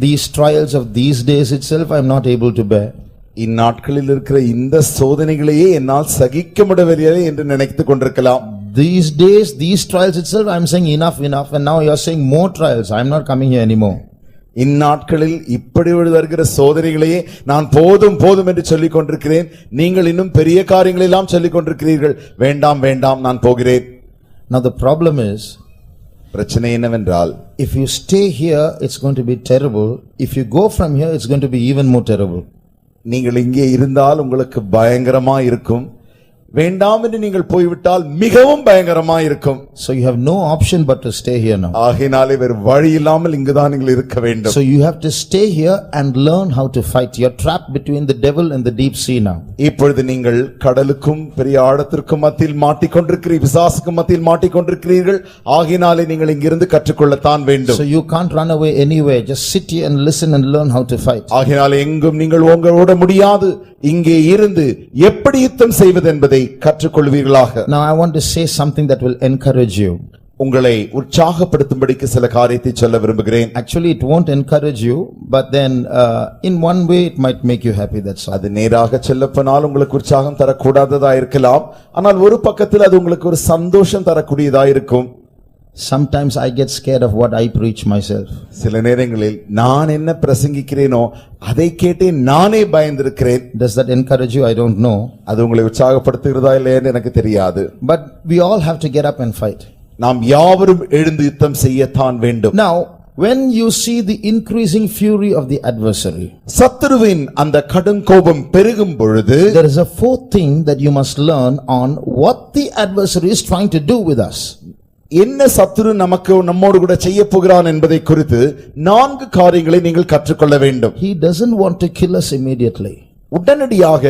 A: these trials of these days itself I am not able to bear.
B: இந்நாட்களில் இருக்கிற இந்த சோதனைகளையே என்னால் சகிக்க முடியவில்லை என்று நினைத்துக் கொண்டிருக்கலாம்.
A: These days, these trials itself I am saying enough, and now you are saying more trials. I am not coming here anymore.
B: இந்நாட்களில் இப்படி வருகிற சோதனைகளையே நான் போதும் போதும் என்று சொல்லிக் கொண்டிருக்கிறேன். நீங்கள் இன்னும் பெரிய காரியங்களை எல்லாம் சொல்லிக் கொண்டிருக்கிறீர்கள். வேண்டாம் வேண்டாம், நான் போகிறேன்.
A: Now the problem is,
B: பிரச்சனை என்னவென்றால்,
A: if you stay here it's going to be terrible. If you go from here it's going to be even more terrible.
B: நீங்கள் இங்கே இருந்தால் உங்களுக்கு பயங்கரமா இருக்கும். வேண்டாம் என்று நீங்கள் போய்விட்டால் மிகவும் பயங்கரமா இருக்கும்.
A: So you have no option but to stay here now.
B: ஆகையினாலே வேறு வழி இல்லாமல் இங்குதான் நீங்கள் இருக்க வேண்டும்.
A: So you have to stay here and learn how to fight. You are trapped between the devil and the deep sea now.
B: இப்பொழுது நீங்கள் கடலுக்கும் பெரிய ஆழத்திற்கும் மத்தியில் மாட்டிக்கொண்டிருக்கிறீர்கள், பிசாசுக்கும் மத்தியில் மாட்டிக்கொண்டிருக்கிறீர்கள். ஆகையினாலே நீங்கள் இங்கிருந்து கற்றுக்கொள்ளத்தான் வேண்டும்.
A: So you can't run away anywhere. Just sit here and listen and learn how to fight.
B: ஆகையினாலே எங்கும் நீங்கள் ஓட முடியாது. இங்கே இருந்து எப்படி யுத்தம் செய்வது என்பதை கற்றுக்கொள்வீர்களாக.
A: Now I want to say something that will encourage you.
B: உங்களை உற்சாகப்படுத்தும்படிக்கு சில காரியத்தை சொல்ல விரும்புகிறேன்.
A: Actually it won't encourage you, but then in one way it might make you happy, that's all.
B: அது நேராக சொல்லப்போனால் உங்களுக்கு உற்சாகம் தரக்கூடாததா இருக்கலாம், ஆனால் ஒரு பக்கத்தில் அது உங்களுக்கு ஒரு சந்தோஷம் தரக்கூடியதா இருக்கும்.
A: Sometimes I get scared of what I preach myself.
B: சில நேரங்களில் நான் என்ன பிரசங்கிக்கிறேனோ அதை கேட்டே நானே பயந்திருக்கிறேன்.
A: Does that encourage you? I don't know.
B: அது உங்களை உற்சாகப்படுத்துகிறதா இல்லையான்னு எனக்கு தெரியாது.
A: But we all have to get up and fight.
B: நாம் யாவரும் எழுந்து யுத்தம் செய்யத்தான் வேண்டும்.
A: Now when you see the increasing fury of the adversary,
B: சத்துருவின் அந்த கடும் கோபம் பெருகும் பொழுது,
A: there is a fourth thing that you must learn on what the adversary is trying to do with us.
B: என்ன சத்துரு நம்மோடு கூட செய்ய போகிறான் என்பதை குறித்து 4 காரியங்களை நீங்கள் கற்றுக்கொள்ள வேண்டும்.
A: He doesn't want to kill us immediately.
B: உடனடியாக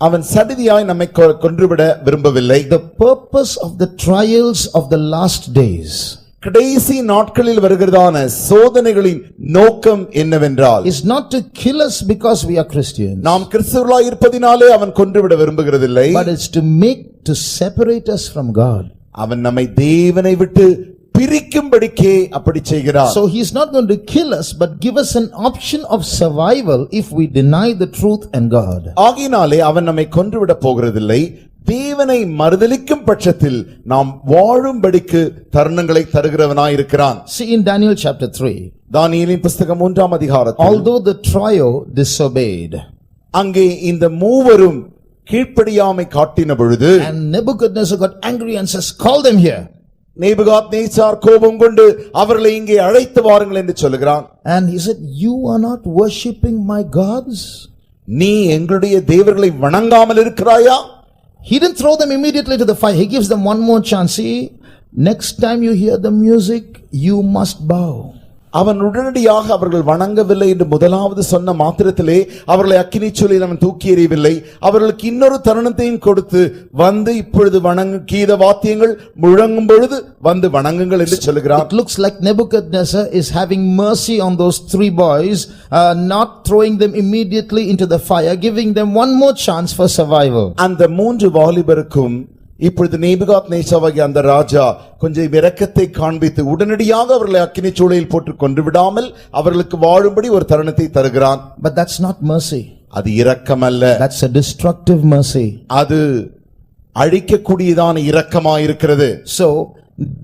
B: அவன் சடிதியாய் நம்மை கொன்றுவிட விரும்பவில்லை.
A: The purpose of the trials of the last days,
B: கடைசி நாட்களில் வருகிறதான சோதனைகளின் நோக்கம் என்னவென்றால்
A: is not to kill us because we are Christians,
B: நாம் கிறிஸ்தவர்களாய் இருப்பதினாலே அவன் கொன்றுவிட விரும்புகிறதில்லை.
A: but it's to separate us from God.
B: அவன் நம்மை தேவனை விட்டு பிரிக்கும்படிக்கே அப்படி செய்கிறார்.
A: So he's not going to kill us, but give us an option of survival if we deny the truth and God.
B: ஆகினாலே அவன் நம்மை கொன்றுவிட போகிறதில்லை. தேவனை மறுதலிக்கும் பட்சத்தில் நாம் வாழும்படிக்கு தருணங்களை தருகிறவனாயிருக்கிறான்.
A: See in Daniel chapter 3,
B: தானியேலின் புஸ்தகம் 1ஆம் அதிகாரத்தில்
A: although the trio disobeyed
B: அங்கே இந்த மூவரும் கீழ்ப்படியாமை காட்டின பொழுது
A: and Nebuchadnezzar got angry and says, call them here.
B: Nebuchadnezzar கோபம் கொண்டு அவர்களை இங்கே அழைத்து வாருங்கள் என்று சொல்லுகிறான்.
A: And he said, you are not worshipping my gods.
B: நீ எங்களுடைய தேவர்களை வணங்காமல் இருக்கிறாயா?
A: He didn't throw them immediately to the fire. He gives them one more chance. See, next time you hear the music, you must bow.
B: அவன் உடனடியாக அவர்கள் வணங்கவில்லை என்று முதலாவது சொன்ன மாத்திரத்திலே அவர்களை அக்கினிச் சூளையில் அவன் தூக்கி எறியவில்லை. அவர்களுக்கு இன்னொரு தருணத்தையும் கொடுத்து வந்து இப்பொழுது கீத வாத்தியங்கள் முழங்கும் பொழுது வந்து வணங்குங்கள் என்று சொல்லுகிறார்.
A: It looks like Nebuchadnezzar is having mercy on those three boys, not throwing them immediately into the fire, giving them one more chance for survival.
B: அந்த மூன்று வாலிபருக்கும் இப்பொழுது நேபுகாத்நேச்சாராகிய அந்த ராஜா கொஞ்சம் இரக்கத்தை காண்பித்து உடனடியாக அவர்களை அக்கினிச் சூளையில் போட்டு கொன்று விடாமல் அவர்களுக்கு வாழும்படி ஒரு தருணத்தை தருகிறான்.
A: But that's not mercy.
B: அது இரக்கம் அல்ல.
A: That's a destructive mercy.
B: அது அழிக்கக்கூடியதான இரக்கமாயிருக்கிறது.
A: So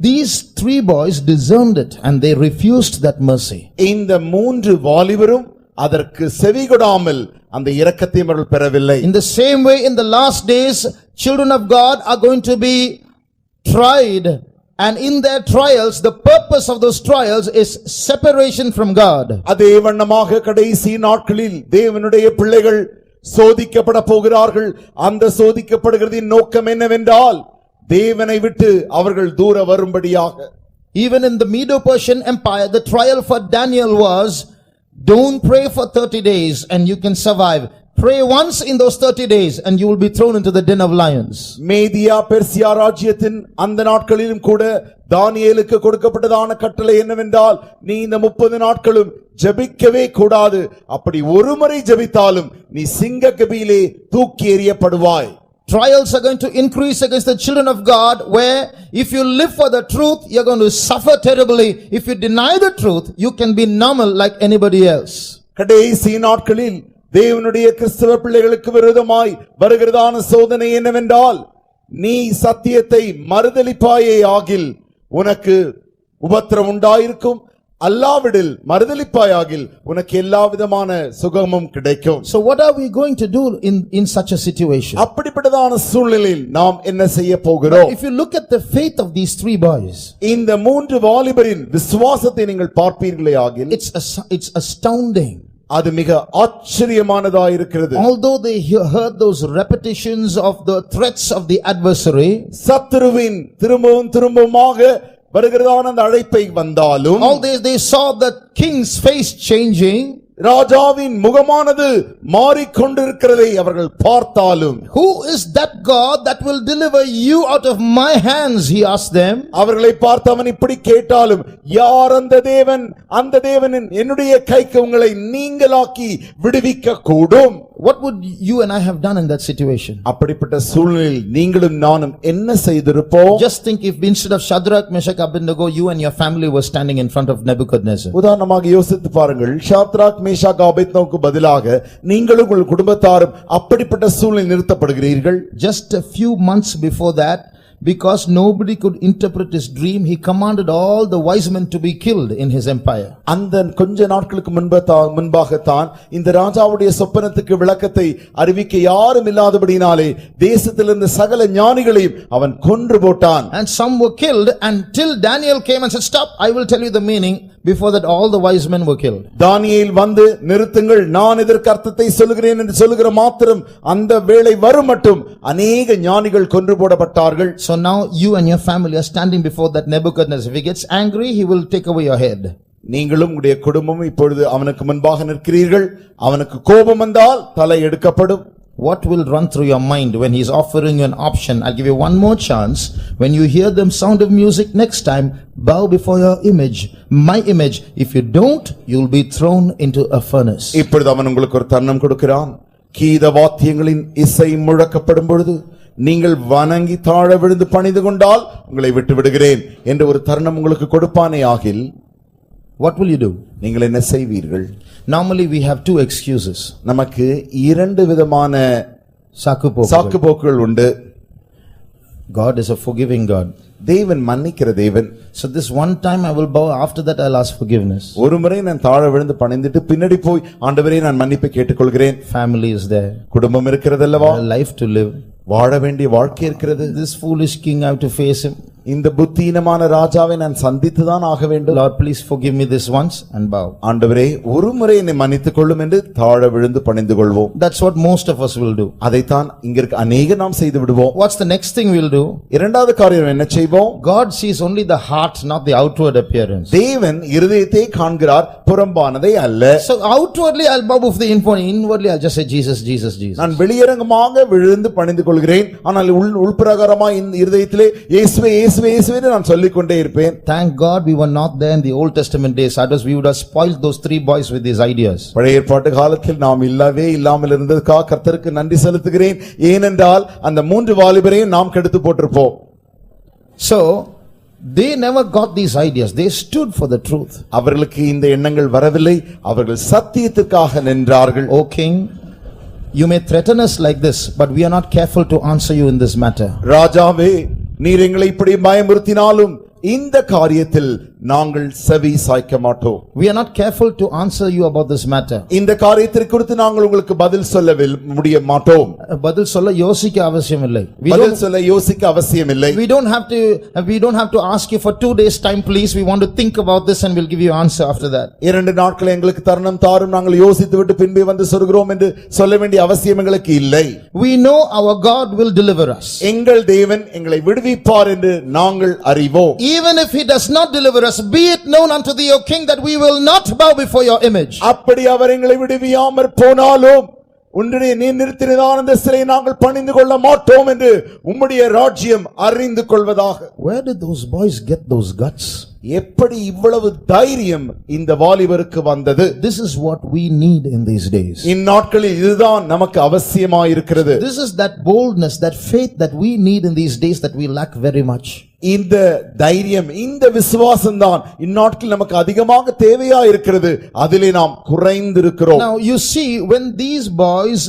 A: these three boys discerned it and they refused that mercy.
B: இந்த மூன்று வாலிபரும் அதற்கு செவிகொடாமல் அந்த இரக்கத்தை அவர்கள் பெறவில்லை.
A: In the same way, in the last days, children of God are going to be tried, and in their trials, the purpose of those trials is separation from God.
B: அதே வண்ணமாக கடைசி நாட்களில் தேவனுடைய பிள்ளைகள் சோதிக்கப்பட போகிறார்கள். அந்த சோதிக்கப்படுகிறதின் நோக்கம் என்னவென்றால் தேவனை விட்டு அவர்கள் தூர வரும்படியாக.
A: Even in the Medo-Persian Empire, the trial for Daniel was, don't pray for 30 days and you can survive. Pray once in those 30 days and you will be thrown into the den of lions.
B: Media Persia ராஜ்யத்தின் அந்த நாட்களிலும் கூட தானியேலுக்கு கொடுக்கப்பட்டதான கட்டளை என்னவென்றால் நீ இந்த 30 நாட்களும் ஜெபிக்கவே கூடாது. அப்படி ஒரு முறை ஜெபித்தாலும் நீ சிங்க கபியிலே தூக்கி எறியப்படுவாய்.
A: Trials are going to increase against the children of God, where if you live for the truth, you're going to suffer terribly. If you deny the truth, you can be normal like anybody else.
B: கடைசி நாட்களில் தேவனுடைய கிறிஸ்தவ பிள்ளைகளுக்கு விரோதமாய் வருகிறதான சோதனை என்னவென்றால் நீ சத்தியத்தை மறுதலிப்பாயே ஆகில் உனக்கு உபத்திரம் உண்டாயிருக்கும். அல்லாவிடில் மறுதலிப்பாயாகில் உனக்கு எல்லா விதமான சுகமும் கிடைக்கும்.
A: So what are we going to do in such a situation?
B: அப்படிப்பட்டதான சூழ்நிலையில் நாம் என்ன செய்ய போகிறோம்?
A: If you look at the faith of these three boys,
B: இந்த மூன்று வாலிபரின் விசுவாசத்தை நீங்கள் பார்ப்பீர்களே ஆகில்
A: it's astounding.
B: அது மிக ஆச்சரியமானதாயிருக்கிறது.
A: Although they heard those repetitions of the threats of the adversary,
B: சத்துருவின் திரும்பவுமாக வருகிறதான அந்த அழைப்பை வந்தாலும்
A: all they saw the king's face changing,
B: ராஜாவின் முகமானது மாறிக்கொண்டிருக்கிறதை அவர்கள் பார்த்தாலும்
A: who is that God that will deliver you out of my hands, he asked them.
B: அவர்களை பார்த்து அவன் இப்படி கேட்டாலும் யார் அந்த தேவன் என்னுடைய கைக்கு உங்களை நீங்களாக்கி விடுவிக்க கூடும்?
A: What would you and I have done in that situation?
B: அப்படிப்பட்ட சூழ்நிலையில் நீங்களும் நானும் என்ன செய்திருப்போம்?
A: Just think if instead of Shadrach, Meshach, Abednego, you and your family were standing in front of Nebuchadnezzar.
B: உதாரணமாக யோசித்து பாருங்கள். ஷாத்ராக் மேஷாக் ஆபேத்நேகோவுக்கு பதிலாக நீங்களும் உங்கள் குடும்பத்தாரும் அப்படிப்பட்ட சூழ்நிலையில் நிறுத்தப்படுகிறீர்கள்.
A: Just a few months before that, because nobody could interpret his dream, he commanded all the wise men to be killed in his empire.
B: அந்த கொஞ்ச நாட்களுக்கு முன்பாகத்தான் இந்த ராஜாவுடைய சொப்பனத்துக்கு விளக்கத்தை அறிவிக்க யாரும் இல்லாதபடினாலே தேசத்திலிருந்து சகல ஞானிகளையும் அவன் கொன்று போட்டான்.
A: And some were killed until Daniel came and said, stop, I will tell you the meaning. Before that all the wise men were killed.
B: தானியேல் வந்து நிறுத்துங்கள், நான் இதற்கு அர்த்தத்தை சொல்லுகிறேன் என்று சொல்லுகிற மாத்திரம் அந்த வேளை வரும் மட்டும் அநேக ஞானிகள் கொன்று போடப்பட்டார்கள்.
A: So now you and your family are standing before that Nebuchadnezzar. If he gets angry, he will take away your head.
B: நீங்களும் உங்களுடைய குடும்பமும் இப்பொழுது அவனுக்கு முன்பாக நிற்கிறீர்கள். அவனுக்கு கோபம் வந்தால் தலை எடுக்கப்படும்.
A: what will run through your mind when he's offering you an option? I'll give you one more chance. When you hear the sound of music next time, bow before your image, my image. If you don't, you'll be thrown into a furnace.
B: இப்பொழுது அவன் உங்களுக்கு ஒரு தருணம் கொடுக்கிறான். கீத வாத்தியங்களின் இசை முழக்கப்படும் பொழுது நீங்கள் வணங்கி தாழ விழுந்து பணிந்து கொண்டால் உங்களை விட்டு விடுகிறேன் என்று ஒரு தருணம் உங்களுக்கு கொடுப்பானே ஆகில்
A: What will you do?
B: நீங்கள் என்ன செய்வீர்கள்?
A: Normally we have two excuses.
B: நமக்கு இரண்டு விதமான
A: சாக்கு
B: போக்குகள் உண்டு.
A: God is a forgiving God.
B: தேவன் மன்னிக்கிற தேவன்.
A: So this one time I will bow, after that I'll ask forgiveness.
B: ஒரு முறை நான் தாழ விழுந்து பணிந்துட்டு பின்னாடி போய் ஆண்டவரே நான் மன்னிப்பு கேட்டுக்கொள்கிறேன்.
A: Family is there.
B: குடும்பம் இருக்கிறதல்லவா?
A: Life to live.
B: வாழ வேண்டிய வாழ்க்கை இருக்கிறது.
A: This foolish king I have to face him.
B: இந்த புத்திஹீனமான ராஜாவை நான் சந்தித்துதான் ஆக வேண்டும்.
A: Lord, please forgive me this once and bow.
B: ஆண்டவரே ஒரு முறை என்னை மன்னித்துக் கொள்ளும் என்று தாழ விழுந்து பணிந்து கொள்வோம்.
A: That's what most of us will do.
B: அதைத்தான் இங்க இருக்க அநேகர் நாம் செய்து விடுவோம்.
A: What's the next thing we'll do?
B: இரண்டாவது காரியம் என்ன செய்வோம்?
A: God sees only the heart, not the outward appearance.
B: தேவன் இருதயத்தை காண்கிறார், புறம்பானதை அல்ல.
A: So outwardly I'll bow before the inwardly I'll just say Jesus, Jesus, Jesus.
B: நான் வெளியரங்கமாக விழுந்து பணிந்து கொள்கிறேன், ஆனால் உள்பிரகாரமாக இந்த இருதயத்திலே இயேசுவே இயேசுவே இயேசுவே நான் சொல்லிக் கொண்டே இருப்பேன்.
A: Thank God we were not there in the Old Testament days. Otherwise we would have spoiled those three boys with these ideas.
B: பழைய ஏற்பாட்டு காலத்தில் நாம் இல்லாமல் இருந்ததற்காக கர்த்தருக்கு நன்றி செலுத்துகிறேன். ஏனென்றால் அந்த மூன்று வாலிபரையும் நாம் கெடுத்து போட்டிருப்போம்.
A: So they never got these ideas. They stood for the truth.
B: அவர்களுக்கு இந்த எண்ணங்கள் வரவில்லை, அவர்கள் சத்தியத்திற்காக நின்றார்கள்.
A: O king, you may threaten us like this, but we are not careful to answer you in this matter.
B: ராஜாவே, நீர் எங்களை இப்படி பயமுறுத்தினாலும் இந்த காரியத்தில் நாங்கள் செவி சாய்க்க மாட்டோம்.
A: We are not careful to answer you about this matter.
B: இந்த காரியத்திற்கு குறித்து நாங்கள் உங்களுக்கு பதில் சொல்ல முடிய மாட்டோம்.
A: பதில் சொல்ல யோசிக்க அவசியம் இல்லை.
B: பதில் சொல்ல யோசிக்க அவசியம் இல்லை.
A: We don't have to ask you for 2 days time please. We want to think about this and we'll give you answer after that.
B: 2 நாட்கள் எங்களுக்கு தருணம் தாரும், நாங்கள் யோசித்துவிட்டு பின்பே வந்து சொல்கிறோம் என்று சொல்ல வேண்டிய அவசியம் எங்களுக்கு இல்லை.
A: We know our God will deliver us.
B: எங்கள் தேவன் எங்களை விடுவிப்பார் என்று நாங்கள் அறிவோம்.
A: Even if he does not deliver us, be it known unto thee, O king, that we will not bow before your image.
B: அப்படி அவர் எங்களை விடுவியாமற் போனாலும் உன்னுடைய நீ நிறுத்தினதான இந்த சிலையை நாங்கள் பணிந்து கொள்ள மாட்டோம் என்று உம்முடைய ராஜ்யம் அறிந்து கொள்வதாக.
A: Where did those boys get those guts?
B: எப்படி இவ்வளவு தைரியம் இந்த வாலிபருக்கு வந்தது?
A: This is what we need in these days.
B: இந்நாட்களில் இதுதான் நமக்கு அவசியமாயிருக்கிறது.
A: This is that boldness, that faith that we need in these days that we lack very much.
B: இந்த தைரியம், இந்த விசுவாசம் தான் இந்நாட்களில் நமக்கு அதிகமாக தேவையா இருக்கிறது. அதிலே நாம் குறைந்திருக்கிறோம்.
A: Now you see, when these boys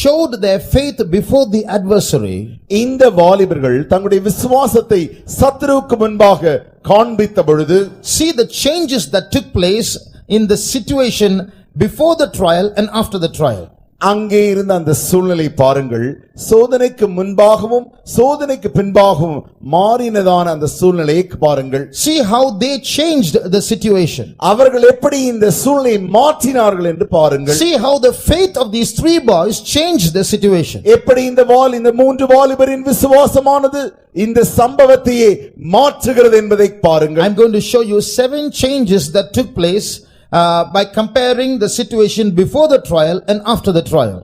A: showed their faith before the adversary,
B: இந்த வாலிபர்கள் தங்களுடைய விசுவாசத்தை சத்துருவுக்கு முன்பாக காண்பித்த பொழுது,
A: see the changes that took place in the situation before the trial and after the trial.
B: அங்கே இருந்த அந்த சூழ்நிலை பாருங்கள். சோதனைக்கு முன்பாகவும் சோதனைக்கு பின்பாகவும் மாறினதான அந்த சூழ்நிலையை பாருங்கள்.
A: See how they changed the situation.
B: அவர்கள் எப்படி இந்த சூழ்நிலையை மாற்றினார்கள் என்று பாருங்கள்.
A: See how the faith of these 3 boys changed the situation.
B: எப்படி இந்த மூன்று வாலிபரின் விசுவாசமானது இந்த சம்பவத்தையே மாற்றுகிறது என்பதை பாருங்கள்.
A: I'm going to show you 7 changes that took place by comparing the situation before the trial and after the trial.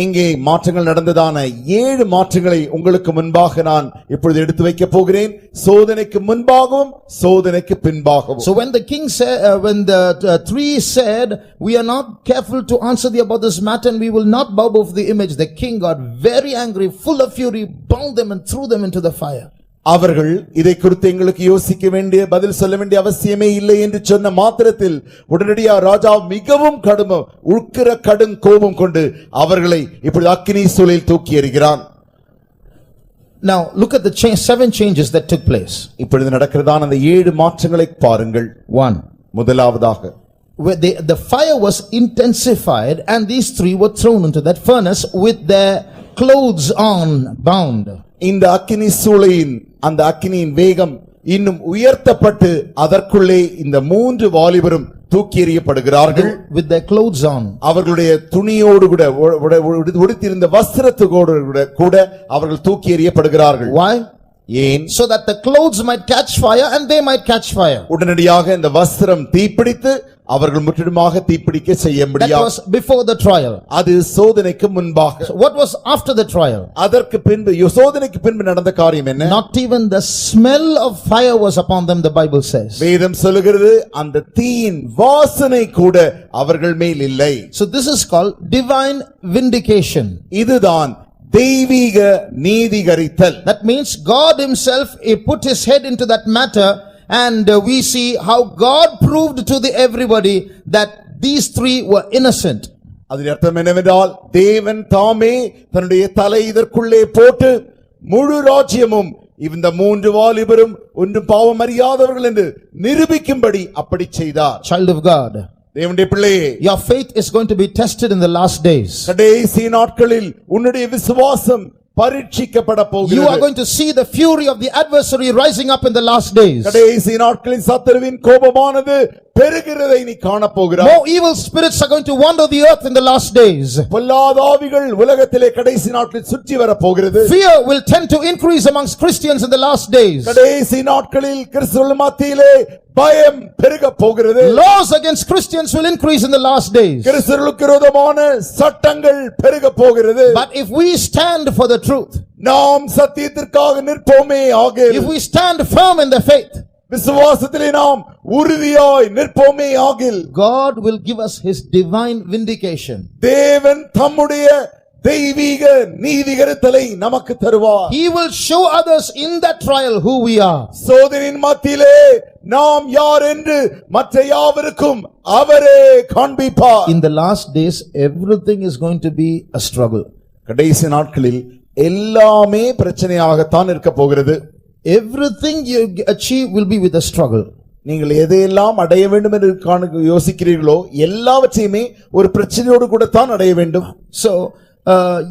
B: இங்கே மாற்றங்கள் நடந்ததான 7 மாற்றங்களை உங்களுக்கு முன்பாக நான் இப்பொழுது எடுத்து வைக்க போகிறேன். சோதனைக்கு முன்பாகவும் சோதனைக்கு பின்பாகவும்.
A: So when the king said, when the 3 said, we are not careful to answer thee about this matter and we will not bow before the image, the king got very angry, full of fury, bound them and threw them into the fire.
B: அவர்கள் இதை குறித்து எங்களுக்கு யோசிக்க வேண்டிய பதில் சொல்ல வேண்டிய அவசியமே இல்லை என்று சொன்ன மாத்திரத்தில் உடனடியாக ராஜா மிகவும் கடும் கோபம் கொண்டு அவர்களை இப்படி அக்கினி சூளையில் தூக்கி எறிகிறான்.
A: Now look at the 7 changes that took place.
B: இப்பொழுது நடக்கிறதான அந்த 7 மாற்றங்களை பாருங்கள்.
A: 1.
B: முதலாவதாக,
A: where the fire was intensified and these 3 were thrown into that furnace with their clothes on, bound.
B: இந்த அக்கினி சூளையின் அந்த அக்கினியின் வேகம் இன்னும் உயர்த்தப்பட்டு அதற்குள்ளே இந்த 3 வாலிபரும் தூக்கி எறியப்படுகிறார்கள்.
A: With their clothes on.
B: அவர்களுடைய துணியோடு கூட உடுத்தியிருந்த வஸ்திரத்தோடு கூட அவர்கள் தூக்கி எறியப்படுகிறார்கள்.
A: Why?
B: ஏன்?
A: So that the clothes might catch fire and they might catch fire.
B: உடனடியாக இந்த வஸ்திரம் தீப்பிடித்து அவர்கள் முற்றிலுமாக தீப்பிடிக்க செய்ய
A: That
B: முடியாது.
A: was before the trial.
B: அது சோதனைக்கு முன்பாக.
A: So what was after the trial?
B: அதற்கு பின்பு சோதனைக்கு பின்பு நடந்த காரியம் என்ன?
A: Not even the smell of fire was upon them, the Bible says.
B: வேதம் சொல்லுகிறது அந்த தீயின் வாசனை கூட அவர்கள் மேல் இல்லை.
A: So this is called divine vindication.
B: இதுதான் தெய்வீக நீதிகரித்தல்.
A: That means God himself, he put his head into that matter, and we see how God proved to everybody that these three were innocent.
B: அதன் அர்த்தம் என்னவென்றால் தேவன் தாமே தன்னுடைய தலை இதற்குள்ளே போட்டு முழு ராஜ்யமும் இந்த மூன்று வாலிபரும் ஒன்றும் பாவம் அறியாதவர்கள் என்று நிரூபிக்கும்படி அப்படி செய்தார்.
A: Child of God,
B: தேவனுடைய பிள்ளையே,
A: your faith is going to be tested in the last days.
B: கடைசி நாட்களில் உன்னுடைய விசுவாசம் பரீட்சிக்கப்பட
A: You are
B: போகிறது.
A: going to see the fury of the adversary rising up in the last days.
B: கடைசி நாட்களில் சத்துருவின் கோபமானது பெருகிறதை நீ காணப்போகிறாய்.
A: More evil spirits are going to wander the earth in the last days.
B: பொல்லாத ஆவிகள் உலகத்திலே கடைசி நாட்களில் சுற்றி வர போகிறது.
A: Fear will tend to increase amongst Christians in the last days.
B: கடைசி நாட்களில் கிறிஸ்தவர்கள் மத்தியிலே பயம் பெருக போகிறது.
A: Laws against Christians will increase in the last days.
B: கிறிஸ்தவர்களுக்கு விரோதமான சட்டங்கள் பெருக போகிறது.
A: But if we stand for the truth,
B: நாம் சத்தியத்திற்காக நிற்போமே ஆக,
A: if we stand firm in the faith,
B: விசுவாசத்திலே நாம் உறுதியாய் நிற்போமே ஆகில்,
A: God will give us his divine vindication.
B: தேவன் தம்முடைய தெய்வீக நீதிகரித்தலை நமக்கு தருவார்.
A: He will show others in that trial who we are.
B: சோதனையின் மத்தியிலே நாம் யார் என்று மற்ற யாவருக்கும் அவரே காண்பிப்பார்.
A: In the last days, everything is going to be a struggle.
B: கடைசி நாட்களில் எல்லாமே பிரச்சனையாகத்தான் இருக்க போகிறது.
A: Everything you achieve will be with a struggle.
B: நீங்கள் எதையெல்லாம் அடைய வேண்டும் என்று யோசிக்கிறீர்களோ எல்லாவற்றையுமே ஒரு பிரச்சனையோடு கூட தான் அடைய வேண்டும்.
A: So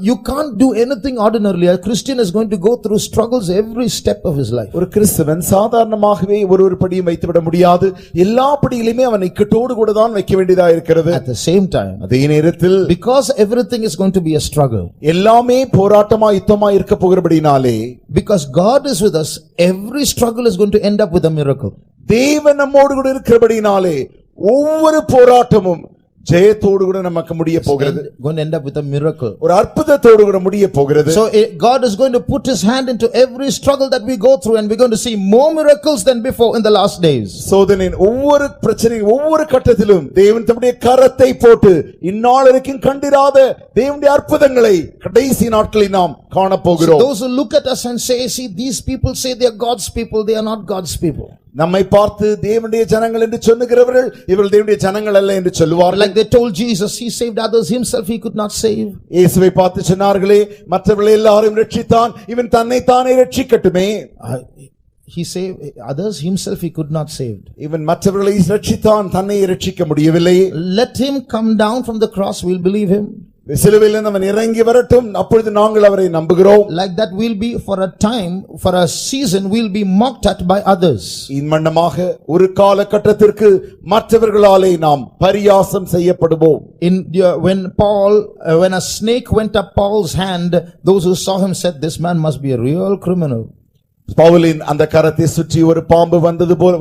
A: you can't do anything ordinarily. A Christian is going to go through struggles every step of his life.
B: ஒரு கிறிஸ்தவன் சாதாரணமாகவே ஒரு படியும் வைத்து விட முடியாது. எல்லா படியிலுமே அவன் இக்கட்டோடு கூட தான் வைக்க வேண்டியதா இருக்கிறது.
A: At the same time,
B: அதே நேரத்தில்
A: because everything is going to be a struggle,
B: எல்லாமே போராட்டமா யுத்தமா இருக்க போகிறபடினாலே,
A: because God is with us, every struggle is going to end up with a miracle.
B: தேவன் நம்மோடு கூட இருக்கிறபடினாலே ஒவ்வொரு போராட்டமும் ஜெயத்தோடு கூட நமக்கு முடிய போகிறது.
A: Going to end up with a miracle.
B: ஒரு அற்புதத்தோடு கூட முடிய போகிறது.
A: So God is going to put his hand into every struggle that we go through, and we're going to see more miracles than before in the last days.
B: சோதனையின் ஒவ்வொரு பிரச்சனை ஒவ்வொரு கட்டத்திலும் தேவன் தம்முடைய கரத்தை போட்டு இந்நாள் வரைக்கும் கண்டிராத தேவனுடைய அற்புதங்களை கடைசி நாட்களில் நாம் காண போகிறோம்.
A: Those who look at us and say, see, these people say they are God's people, they are not God's people.
B: நம்மை பார்த்து தேவனுடைய ஜனங்கள் என்று சொல்லுகிறவர்கள் இவர்கள் தேவனுடைய ஜனங்கள் அல்ல என்று சொல்லுவார்கள்.
A: Like they told Jesus, he saved others, himself he could not save.
B: இயேசுவை பார்த்து சொன்னார்களே, மற்றவர்களை எல்லாரையும் ரட்சித்தான், இவன் தன்னை தானே ரட்சிக்கட்டுமே.
A: He saved others, himself he could not save.
B: இவன் மற்றவர்களை ரட்சித்தான், தன்னை ரட்சிக்க முடியவில்லை.
A: Let him come down from the cross, we'll believe him.
B: சிலுவையில் அவன் இறங்கி வரட்டும், அப்பொழுது நாங்கள் அவரை நம்புகிறோம்.
A: Like that we'll be for a time, for a season, we'll be mocked at by others.
B: இன்மண்ணமாக ஒரு காலகட்டத்திற்கு மற்றவர்களாலே நாம் பரியாசம் செய்யப்படுவோம்.
A: When a snake went up Paul's hand, those who saw him said, this man must be a real criminal.
B: பவுலின் அந்த கரத்தை சுற்றி ஒரு பாம்பு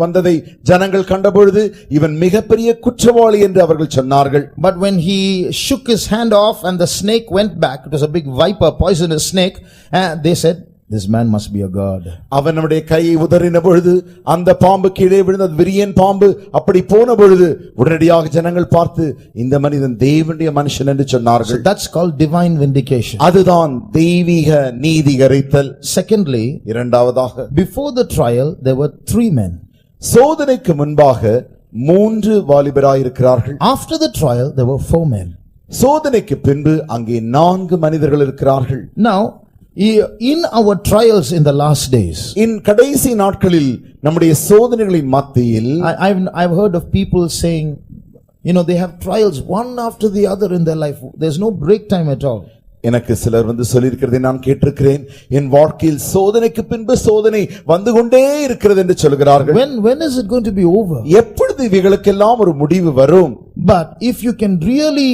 B: வந்ததை ஜனங்கள் கண்டபொழுது இவன் மிகப்பெரிய குற்றவாளி என்று அவர்கள் சொன்னார்கள்.
A: But when he shook his hand off and the snake went back, it was a big viper, poisonous snake, and they said, this man must be a god.
B: அவன் நம்முடைய கையை உதறின பொழுது அந்த பாம்பு கீழே விழுந்தது, விரியன் பாம்பு. அப்படி போன பொழுது உடனடியாக ஜனங்கள் பார்த்து இந்த மனிதன் தேவனுடைய மனுஷன் என்று சொன்னார்கள்.
A: That's called divine vindication.
B: அதுதான் தெய்வீக நீதிகரித்தல்.
A: Secondly,
B: இரண்டாவதாக,
A: before the trial there were 3 men.
B: சோதனைக்கு முன்பாக 3 வாலிபராய் இருக்கிறார்கள்.
A: After the trial there were 4 men.
B: சோதனைக்கு பின்பு அங்கே 4 மனிதர்கள் இருக்கிறார்கள்.
A: Now in our trials in the last days,
B: கடைசி நாட்களில் நம்முடைய சோதனைகளின் மத்தியில்
A: I've heard of people saying, they have trials one after the other in their life. There's no break time at all.
B: எனக்கு சிலர் சொல்லியிருக்கிறதை நான் கேட்டிருக்கிறேன். என் வாழ்க்கையில் சோதனைக்கு பின்பு சோதனை வந்து கொண்டே இருக்கிறது என்று சொல்கிறார்கள்.
A: When is it going to be over?
B: எப்பொழுது இவைகளுக்கெல்லாம் ஒரு முடிவு வரும்?
A: But if you can really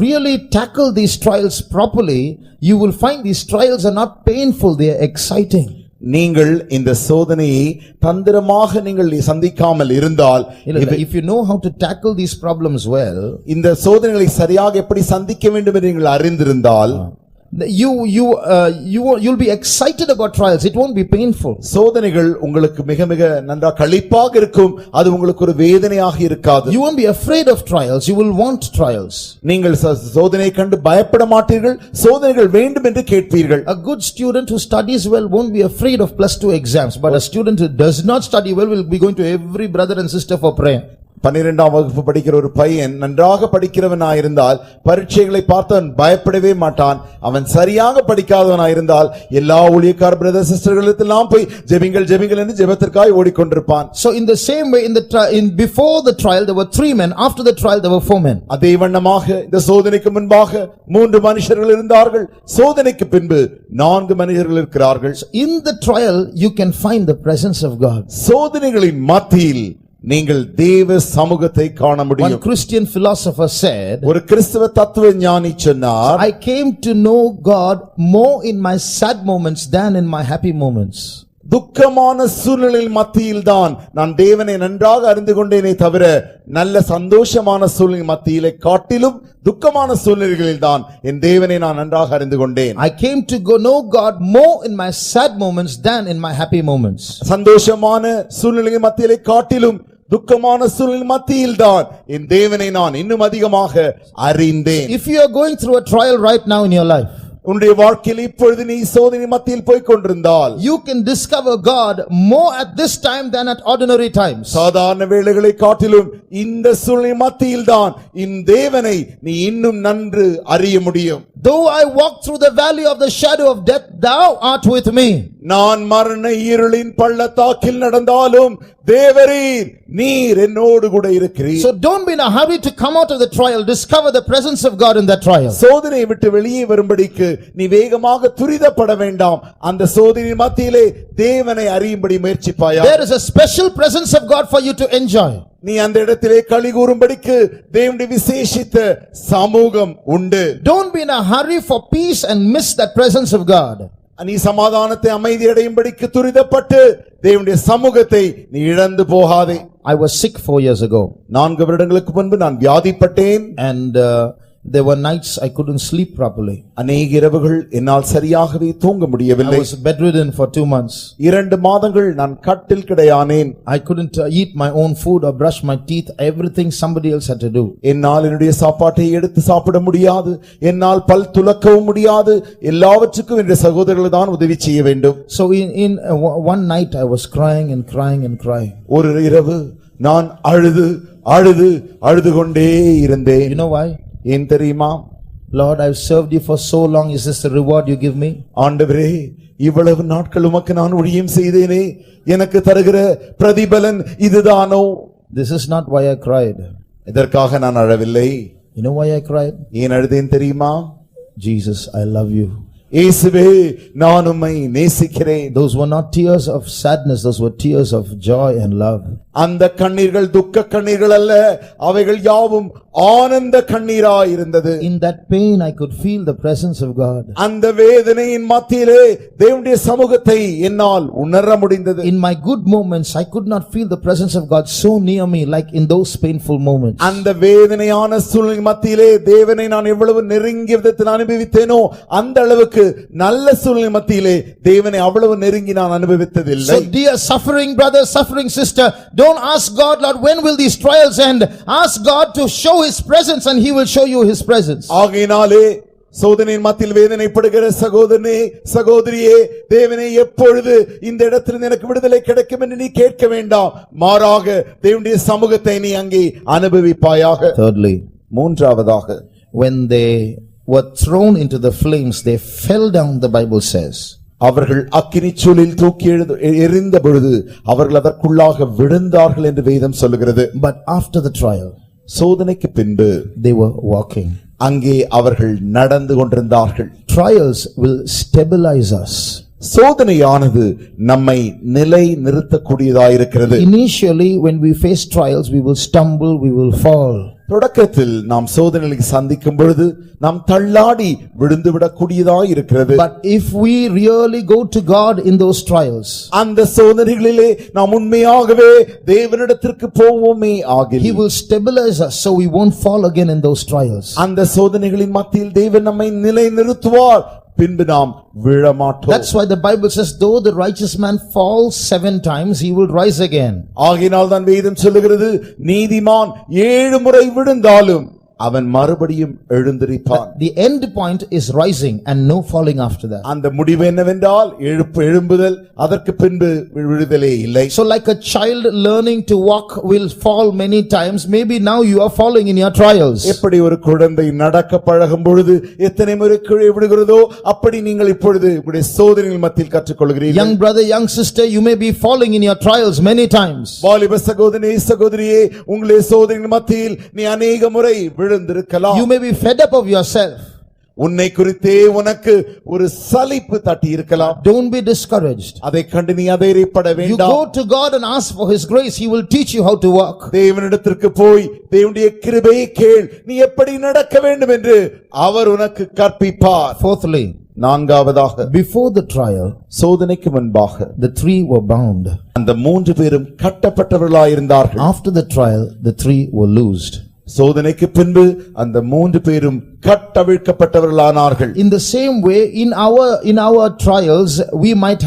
A: really tackle these trials properly, you will find these trials are not painful, they are exciting.
B: நீங்கள் இந்த சோதனையை தந்திரமாக நீங்கள் சந்திக்காமல் இருந்தால்,
A: If you know how to tackle these problems well,
B: இந்த சோதனைகளை சரியாக எப்படி சந்திக்க வேண்டும் என்று நீங்கள் அறிந்திருந்தால்,
A: you'll be excited about trials, it won't be painful.
B: சோதனைகள் உங்களுக்கு மிக மிக நன்றாக களிப்பாக இருக்கும், அது உங்களுக்கு ஒரு வேதனையாக இருக்காது.
A: You won't be afraid of trials, you will want trials.
B: நீங்கள் சோதனையை கண்டு பயப்பட மாட்டீர்கள், சோதனைகள் வேண்டும் என்று கேட்பீர்கள்.
A: A good student who studies well won't be afraid of +2 exams, but a student who does not study well will be going to every brother and sister for prayer.
B: 12ஆம் வகுப்பு படிக்கிற ஒரு பையன் நன்றாக படிக்கிறவனாயிருந்தால் பரீட்சைகளை பார்த்தவன் பயப்படவே மாட்டான். அவன் சரியாக படிக்காதவனாயிருந்தால் எல்லா ஊழியக்கார பிரதர் சிஸ்டர்களுக்கெல்லாம் போய் ஜெபிங்கள் ஜெபிங்கள் என்று ஜெபத்திற்காக ஓடிக்கொண்டிருப்பான்.
A: So in the same way, before the trial there were 3 men, after the trial there were 4 men.
B: அதே வண்ணமாக இந்த சோதனைக்கு முன்பாக 3 மனுஷர்கள் இருந்தார்கள், சோதனைக்கு பின்பு 4 மனிதர்கள் இருக்கிறார்கள்.
A: In the trial you can find the presence of God.
B: சோதனைகளின் மத்தியில் நீங்கள் தேவ சமூகத்தை காண
A: One
B: முடியும்.
A: Christian philosopher said,
B: ஒரு கிறிஸ்தவ தத்துவ ஞானி சொன்னார்,
A: I came to know God more in my sad moments than in my happy moments.
B: துக்கமான சூழ்நிலையில் மத்தியில் தான் நான் தேவனை நன்றாக அறிந்து கொண்டேனே தவிர நல்ல சந்தோஷமான சூழ்நிலை மத்தியிலே காட்டிலும் துக்கமான சூழ்நிலைகளில் தான் என் தேவனை நான் நன்றாக அறிந்து கொண்டேன்.
A: I came to know God more in my sad moments than in my happy moments.
B: சந்தோஷமான சூழ்நிலை மத்தியிலே காட்டிலும் துக்கமான சூழ்நிலை மத்தியில் தான் என் தேவனை நான் இன்னும் அதிகமாக அறிந்தேன்.
A: If you are going through a trial right now in your life,
B: உன்னுடைய வாழ்க்கையில் இப்பொழுது நீ சோதனை மத்தியில் போய் கொண்டிருந்தால்,
A: you can discover God more at this time than at ordinary times.
B: சாதாரண வேளைகளை காட்டிலும் இந்த சூழ்நிலை மத்தியில் தான் இந்த தேவனை நீ இன்னும் நன்கு அறிய முடியும்.
A: Though I walk through the valley of the shadow of death, thou art with me.
B: நான் மரண இருளின் பள்ளத்தாக்கில் நடந்தாலும் தேவரீர் நீர் என்னோடு கூட இருக்கிறீர்.
A: So don't be in a hurry to come out of the trial, discover the presence of God in that trial.
B: சோதனையை விட்டு வெளியே வரும்படிக்கு நீ வேகமாக துரிதப்பட வேண்டாம். அந்த சோதனை மத்தியிலே தேவனை அறியும்படி முயற்சிப்பாயா.
A: There is a special presence of God for you to enjoy.
B: நீ அந்த இடத்திலே களி கூறும்படிக்கு தேவனுடைய விசேஷித்த சமூகம் உண்டு.
A: Don't be in a hurry for peace and miss that presence of God.
B: நீ சமாதானத்தை அமைதி அடையும்படிக்கு துரிதப்பட்டு தேவனுடைய சமூகத்தை நீ இழந்து போகாதே.
A: I was sick 4 years ago.
B: 4 வருடங்களுக்கு முன்பு நான் வியாதிப்பட்டேன்.
A: And there were nights I couldn't sleep properly.
B: அநேக இரவுகள் என்னால் சரியாகவே தூங்க
A: I
B: முடியவில்லை.
A: was bedridden for 2 months.
B: 2 மாதங்கள் நான் கட்டில் கிடையானேன்.
A: I couldn't eat my own food or brush my teeth. Everything somebody else had to do.
B: என்னால் என்னுடைய சாப்பாட்டை எடுத்து சாப்பிட முடியாது, என்னால் பல் துலக்கவும் முடியாது. எல்லாவற்றுக்கும் என்னுடைய சகோதரர்கள் தான் உதவி செய்ய வேண்டும்.
A: So in one night I was crying and crying and crying.
B: ஒரு இரவு நான் அழுது கொண்டே இருந்தேன்.
A: You know why?
B: ஏன் தெரியுமா?
A: Lord, I've served you for so long. Is this the reward you give me?
B: ஆண்டவரே, இவ்வளவு நாட்கள் உமக்கு நான் ஊழியம் செய்தேனே, எனக்கு தருகிற பிரதிபலன் இதுதானோ?
A: This is not why I cried.
B: இதற்காக நான் அழவில்லை.
A: You know why I cried?
B: ஏன் அழுதேன் தெரியுமா?
A: Jesus, I love you.
B: இயேசுவே, நான் உம்மை நேசிக்கிறேன்.
A: Those were not tears of sadness, those were tears of joy and love.
B: அந்த கண்ணீர்கள் துக்க கண்ணீர்கள் அல்ல, அவைகள் யாவும் ஆனந்த கண்ணீராய் இருந்தது.
A: In that pain I could feel the presence of God.
B: அந்த வேதனையின் மத்தியிலே தேவனுடைய சமூகத்தை என்னால் உணர முடிந்தது.
A: In my good moments I could not feel the presence of God so near me like in those painful moments.
B: அந்த வேதனையான சூழ்நிலை மத்தியிலே தேவனை நான் எவ்வளவு நெருங்கிய விதத்தில் அனுபவித்தேனோ அந்த அளவுக்கு நல்ல சூழ்நிலை மத்தியிலே தேவனை அவ்வளவு நெருங்கி நான் அனுபவித்ததில்லை.
A: So dear suffering brother, suffering sister, don't ask God, Lord, when will these trials end? Ask God to show his presence and he will show you his presence.
B: ஆகையினாலே சோதனையின் மத்தியில் வேதனைப்படுகிற சகோதரனே சகோதரியே, தேவனே எப்பொழுது இந்த இடத்திலிருந்து எனக்கு விடுதலை கிடைக்கும் என்று நீ கேட்க வேண்டாம். மாறாக தேவனுடைய சமூகத்தை நீ அங்கே அனுபவிப்பாயாக.
A: Thirdly,
B: மூன்றாவதாக,
A: when they were thrown into the flames, they fell down, the Bible says.
B: அவர்கள் அக்கினிச்சூளில் தூக்கி எறிந்த பொழுது அவர்கள் அதற்குள்ளாக விழுந்தார்கள் என்று வேதம் சொல்லுகிறது.
A: But after the trial,
B: சோதனைக்கு பின்பு
A: they were walking.
B: அங்கே அவர்கள் நடந்து கொண்டிருந்தார்கள்.
A: Trials will stabilize us.
B: சோதனையானது நம்மை நிலை நிறுத்தக்கூடியதாயிருக்கிறது.
A: Initially, when we face trials, we will stumble, we will fall.
B: தொடக்கத்தில் நாம் சோதனைகளை சந்திக்கும் பொழுது நாம் தள்ளாடி விழுந்து விடக்கூடியதாயிருக்கிறது.
A: But if we really go to God in those trials,
B: அந்த சோதனைகளிலே நாம் உண்மையாகவே தேவனிடத்திற்கு போவோமே ஆகில்
A: He will stabilize us so we won't fall again in those trials.
B: அந்த சோதனைகளின் மத்தியில் தேவன் நம்மை நிலை நிறுத்துவார், பின்பு நாம் விழமாட்டோம்.
A: That's why the Bible says, though the righteous man falls 7 times, he will rise again.
B: ஆகையினால் தான் வேதம் சொல்லுகிறது, நீதிமான் 7 முறை விழுந்தாலும் அவன் மறுபடியும் எழுந்திருப்பான்.
A: The end point is rising and no falling after that.
B: அந்த முடிவு என்னவென்றால் எழும்புதல், அதற்கு பின்பு விழுதலே இல்லை.
A: So like a child learning to walk will fall many times, maybe now you are falling in your trials.
B: எப்படி ஒரு குழந்தை நடக்க பழகும் பொழுது எத்தனை முறை கீழே விழுகிறதோ அப்படி நீங்கள் இப்பொழுது உங்களுடைய சோதனைகள் மத்தியில் கற்றுக்கொள்கிறீர்கள்.
A: Young brother, young sister, you may be falling in your trials many times.
B: வாலிப சகோதரனே சகோதரியே, உங்களுடைய சோதனைகள் மத்தியில் நீ அநேக முறை விழுந்திருக்கலாம்.
A: You may be fed up of yourself.
B: உன்னை குறித்தே உனக்கு ஒரு சலிப்பு தட்டி இருக்கலாம்.
A: Don't be discouraged.
B: அதை கண்டு நீ அதைரியப்பட
A: You
B: வேண்டாம்.
A: go to God and ask for His grace. He will teach you how to walk.
B: தேவனிடத்திற்கு போய் தேவனுடைய கிருபையை கேள், நீ எப்படி நடக்க வேண்டும் என்று அவர் உனக்கு கற்பிப்பார்.
A: Fourthly,
B: நான்காவதாக,
A: before the trial,
B: சோதனைக்கு முன்பாக
A: the 3 were bound.
B: அந்த 3 பேரும் கட்டப்பட்டவர்களாயிருந்தார்கள்.
A: After the trial, the 3 were loosed.
B: சோதனைக்கு பின்பு அந்த 3 பேரும் கட்டவிழ்க்கப்பட்டவர்களானார்கள்.
A: In the same way, in our trials, we might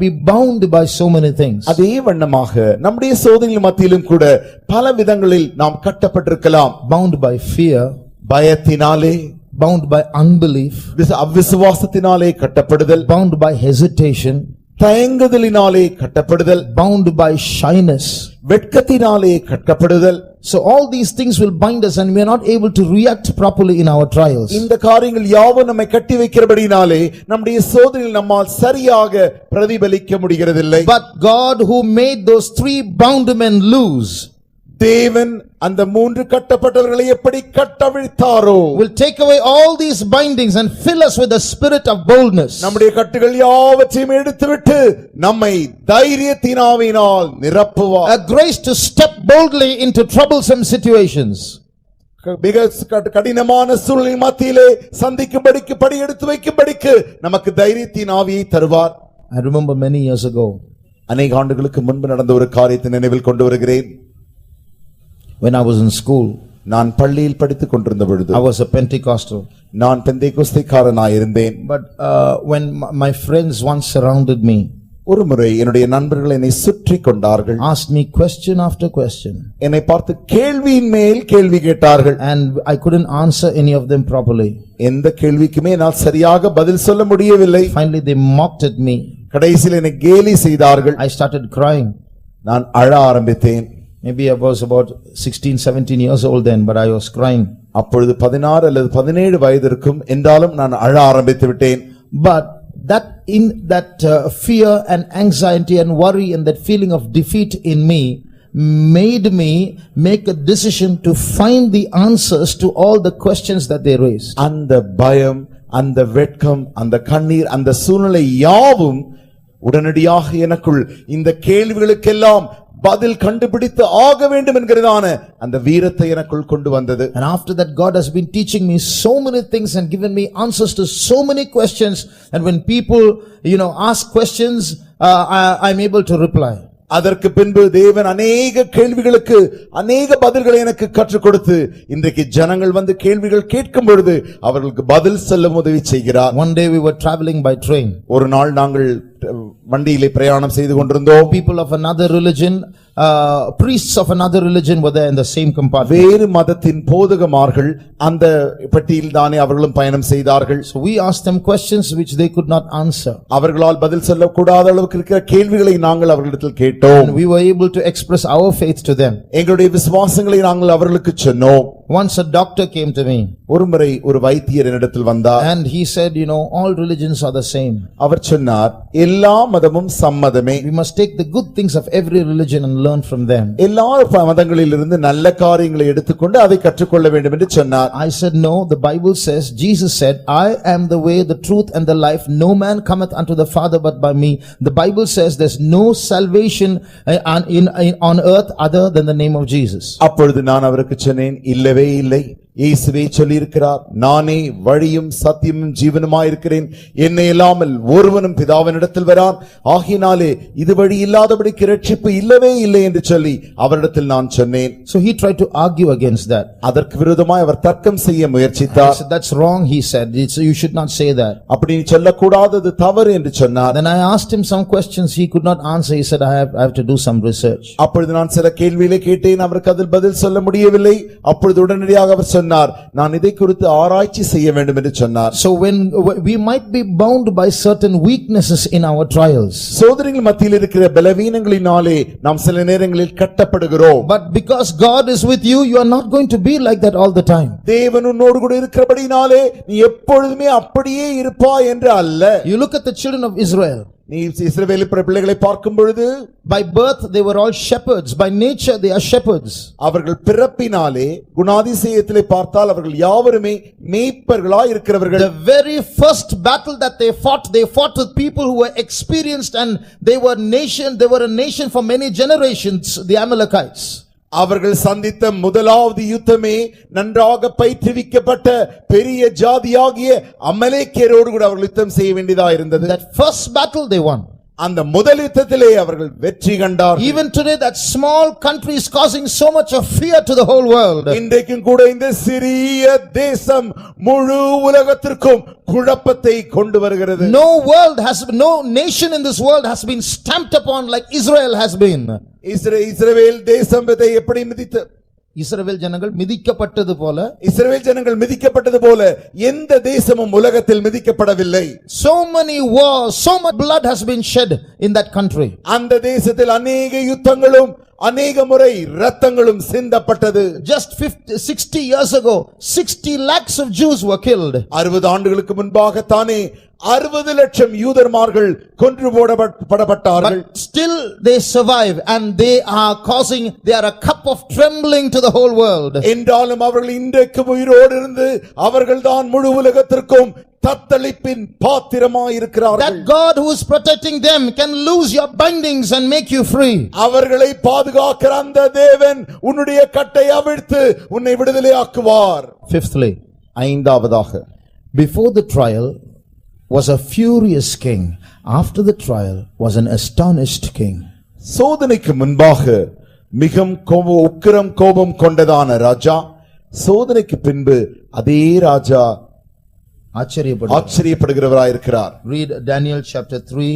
A: be bound by so many things.
B: அதே வண்ணமாக நம்முடைய சோதனைகள் மத்தியிலும் கூட பல விதங்களில் நாம் கட்டப்பட்டிருக்கலாம்.
A: Bound by fear,
B: பயத்தினாலே,
A: bound by unbelief,
B: அவிசுவாசத்தினாலே கட்டப்படுதல்,
A: bound by hesitation,
B: தயங்குதலினாலே கட்டப்படுதல்,
A: bound by shyness.
B: வெட்கத்தினாலே கட்டப்படுதல்.
A: So all these things will bind us and we are not able to react properly in our trials.
B: இந்த காரியங்கள் யாவும் நம்மை கட்டி வைக்கிறபடினாலே நம்முடைய சோதனையில் நம்மால் சரியாக பிரதிபலிக்க முடிகிறதில்லை.
A: But God who made those 3 bound men loose
B: தேவன் அந்த 3 கட்டப்பட்டவர்களை எப்படி கட்டவிழ்த்தாரோ
A: will take away all these bindings and fill us with the spirit of boldness.
B: நம்முடைய கட்டுகள் யாவற்றையும் எடுத்துவிட்டு நம்மை தைரியத்தினாவினால் நிரப்புவார்.
A: A grace to step boldly into troublesome situations.
B: மிக கடினமான சூழ்நிலை மத்தியிலே சந்திக்கும்படிக்கு படி எடுத்து வைக்கும்படிக்கு நமக்கு தைரியத்தின் ஆவியை தருவார்.
A: I remember many years ago,
B: அநேக ஆண்டுகளுக்கு முன்பு நடந்த ஒரு காரியத்தை நினைவில் கொண்டு வருகிறேன்.
A: when I was in school,
B: நான் பள்ளியில் படித்துக் கொண்டிருந்த பொழுது
A: I was a Pentecostal.
B: நான் பெந்தேகோஸ்தேக்காரனாயிருந்தேன்.
A: But when my friends once surrounded me,
B: ஒரு முறை என்னுடைய நண்பர்கள் என்னை சுற்றி கொண்டார்கள்.
A: asked me question after question,
B: என்னை பார்த்து கேள்வியின் மேல் கேள்வி கேட்டார்கள்.
A: and I couldn't answer any of them properly.
B: எந்த கேள்விக்குமே நான் சரியாக பதில் சொல்ல முடியவில்லை.
A: Finally they mocked at me.
B: கடைசியில் என்னை கேலி செய்தார்கள்.
A: I started crying.
B: நான் அழ ஆரம்பித்தேன்.
A: Maybe I was about 16-17 years old then, but I was crying.
B: அப்பொழுது 16 அல்லது 17 வயது இருக்கும், என்றாலும் நான் அழ ஆரம்பித்து விட்டேன்.
A: But that fear and anxiety and worry and that feeling of defeat in me made me make a decision to find the answers to all the questions that they raised.
B: அந்த பயம், அந்த வெட்கம், அந்த கண்ணீர், அந்த சூழ்நிலை யாவும் உடனடியாக எனக்குள் இந்த கேள்விகளுக்கெல்லாம் பதில் கண்டுபிடித்து ஆக வேண்டும் என்கிறதான அந்த வீரத்தை எனக்குள் கொண்டு வந்தது.
A: And after that, God has been teaching me so many things and given me answers to so many questions, and when people ask questions, I'm able to reply.
B: அதற்கு பின்பு தேவன் அநேக கேள்விகளுக்கு அநேக பதில்களை எனக்கு கற்றுக் கொடுத்து இன்றைக்கு ஜனங்கள் வந்து கேள்விகள் கேட்கும் பொழுது அவர்களுக்கு பதில் சொல்ல உதவி செய்கிறார்.
A: One day we were traveling by train.
B: ஒரு நாள் நாங்கள் வண்டியிலே பிரயாணம் செய்து கொண்டிருந்தோம்.
A: People of another religion, priests of another religion were there in the same compartment.
B: வேறு மதத்தின் போதகமார்கள் அந்த பெட்டியில் தானே அவர்களும் பயணம் செய்தார்கள்.
A: So we asked them questions which they could not answer.
B: அவர்களால் பதில் சொல்லக்கூடாத அளவுக்கு இருக்கிற கேள்விகளை நாங்கள் அவர்களிடத்தில் கேட்டோம்.
A: And we were able to express our faith to them.
B: எங்களுடைய விசுவாசங்களை நாங்கள் அவர்களுக்கு சொன்னோம்.
A: Once a doctor came to me
B: ஒருமுறை ஒரு வைத்தியர் என்னிடத்தில் வந்தார்.
A: and he said, all religions are the same.
B: அவர் சொன்னார், எல்லா மதமும் சம்மதமே.
A: We must take the good things of every religion and learn from them.
B: எல்லா மதங்களிலிருந்து நல்ல காரியங்களை எடுத்துக்கொண்டு அதை கற்றுக்கொள்ள வேண்டும் என்று சொன்னார்.
A: I said, no, the Bible says, Jesus said, I am the way, the truth and the life. No man cometh unto the Father but by me. The Bible says there's no salvation on earth other than the name of Jesus.
B: அப்பொழுது நான் அவருக்கு சொன்னேன், இல்லவே இல்லை, இயேசுவே சொல்லியிருக்கிறார், நானே வழியும் சத்தியமும் ஜீவனுமாயிருக்கிறேன், என்னை இல்லாமல் ஒருவனும் பிதாவினிடத்தில் வரான், ஆகினாலே இது வழி இல்லாதபடிக்கு இரட்சிப்பு இல்லவே இல்லை என்று சொல்லி அவரிடத்தில் நான் சொன்னேன்.
A: So he tried to argue against that.
B: அதற்கு விரோதமாய் அவர் தர்க்கம் செய்ய
A: I
B: முயற்சித்தார்.
A: said, that's wrong, he said. You should not say that.
B: அப்படி நீ சொல்லக்கூடாதது தவறு என்று சொன்னார்.
A: Then I asked him some questions he could not answer. He said, I have to do some research.
B: அப்பொழுது நான் சில கேள்விகளை கேட்டேன், அவருக்கு அதில் பதில் சொல்ல முடியவில்லை. அப்பொழுது உடனடியாக அவர் சொன்னார், நான் இதை குறித்து ஆராய்ச்சி செய்ய வேண்டும் என்று சொன்னார்.
A: So when we might be bound by certain weaknesses in our trials,
B: சோதனைகள் மத்தியில் இருக்கிற பலவீனங்களினாலே நாம் சில நேரங்களில் கட்டப்படுகிறோம்.
A: but because God is with you, you are not going to be like that all the time.
B: தேவன் உன்னோடு கூட இருக்கிறபடினாலே நீ எப்பொழுதுமே அப்படியே இருப்பாய் என்று அல்ல.
A: You look at the children of Israel.
B: நீ இஸ்ரவேலின் பிள்ளைகளை பார்க்கும் பொழுது,
A: By birth they were all shepherds. By nature they are shepherds.
B: அவர்கள் பிறப்பினாலே குணாதிசயத்திலே பார்த்தால் அவர்கள் யாவருமே மேய்ப்பர்களாய் இருக்கிறவர்கள்.
A: The very first battle that they fought with people who were experienced, and they were a nation for many generations, the Amalekites.
B: அவர்கள் சந்தித்த முதலாவது யுத்தமே நன்றாக பயிற்றுவிக்கப்பட்ட பெரிய ஜாதியாகிய அமலேக்கியரோடு கூட அவர்கள் யுத்தம் செய்ய வேண்டியதா இருந்தது.
A: That first battle they won.
B: அந்த முதல் யுத்தத்திலே அவர்கள் வெற்றி கண்டார்கள்.
A: Even today that small country is causing so much of fear to the whole world.
B: இன்றைக்கும் கூட இந்த சிறிய தேசம் முழு உலகத்திற்கும் குழப்பத்தை கொண்டு வருகிறது.
A: No nation in this world has been stamped upon like Israel has been.
B: இஸ்ரவேல் தேசம் எப்படி மிதித்து
A: இஸ்ரவேல் ஜனங்கள் மிதிக்கப்பட்டது போல,
B: இஸ்ரவேல் ஜனங்கள் மிதிக்கப்பட்டது போல எந்த தேசமும் உலகத்தில் மிதிக்கப்படவில்லை.
A: so many wars, so much blood has been shed in that country.
B: அந்த தேசத்தில் அநேக யுத்தங்களும் அநேக முறை இரத்தங்களும் சிந்தப்பட்டது.
A: Just 60 years ago 60 lakhs of Jews were killed.
B: 60 ஆண்டுகளுக்கு முன்பாக தானே 60 லட்சம் யூதர்மார்கள் கொன்று போடப்பட்டார்கள்.
A: But still they survive and they are a cup of trembling to the whole world.
B: என்றாலும் அவர்கள் இன்றைக்கு உயிரோடு இருந்து அவர்கள்தான் முழு உலகத்திற்கும் தத்தளிப்பின் பாத்திரமாய் இருக்கிறார்கள்.
A: That God who is protecting them can loose your bindings and make you free.
B: அவர்களை பாதுகாக்கிற அந்த தேவன் உன்னுடைய கட்டை அவிழ்த்து உன்னை விடுதலையாக்குவார்.
A: Fifthly,
B: ஐந்தாவதாக,
A: before the trial was a furious king, after the trial was an astonished king.
B: சோதனைக்கு முன்பாக மிகவும் உக்கிரம் கோபம் கொண்டதான ராஜா, சோதனைக்கு பின்பு அதே ராஜா ஆச்சரியப்படுகிறவராயிருக்கிறார்.
A: Read Daniel chapter 3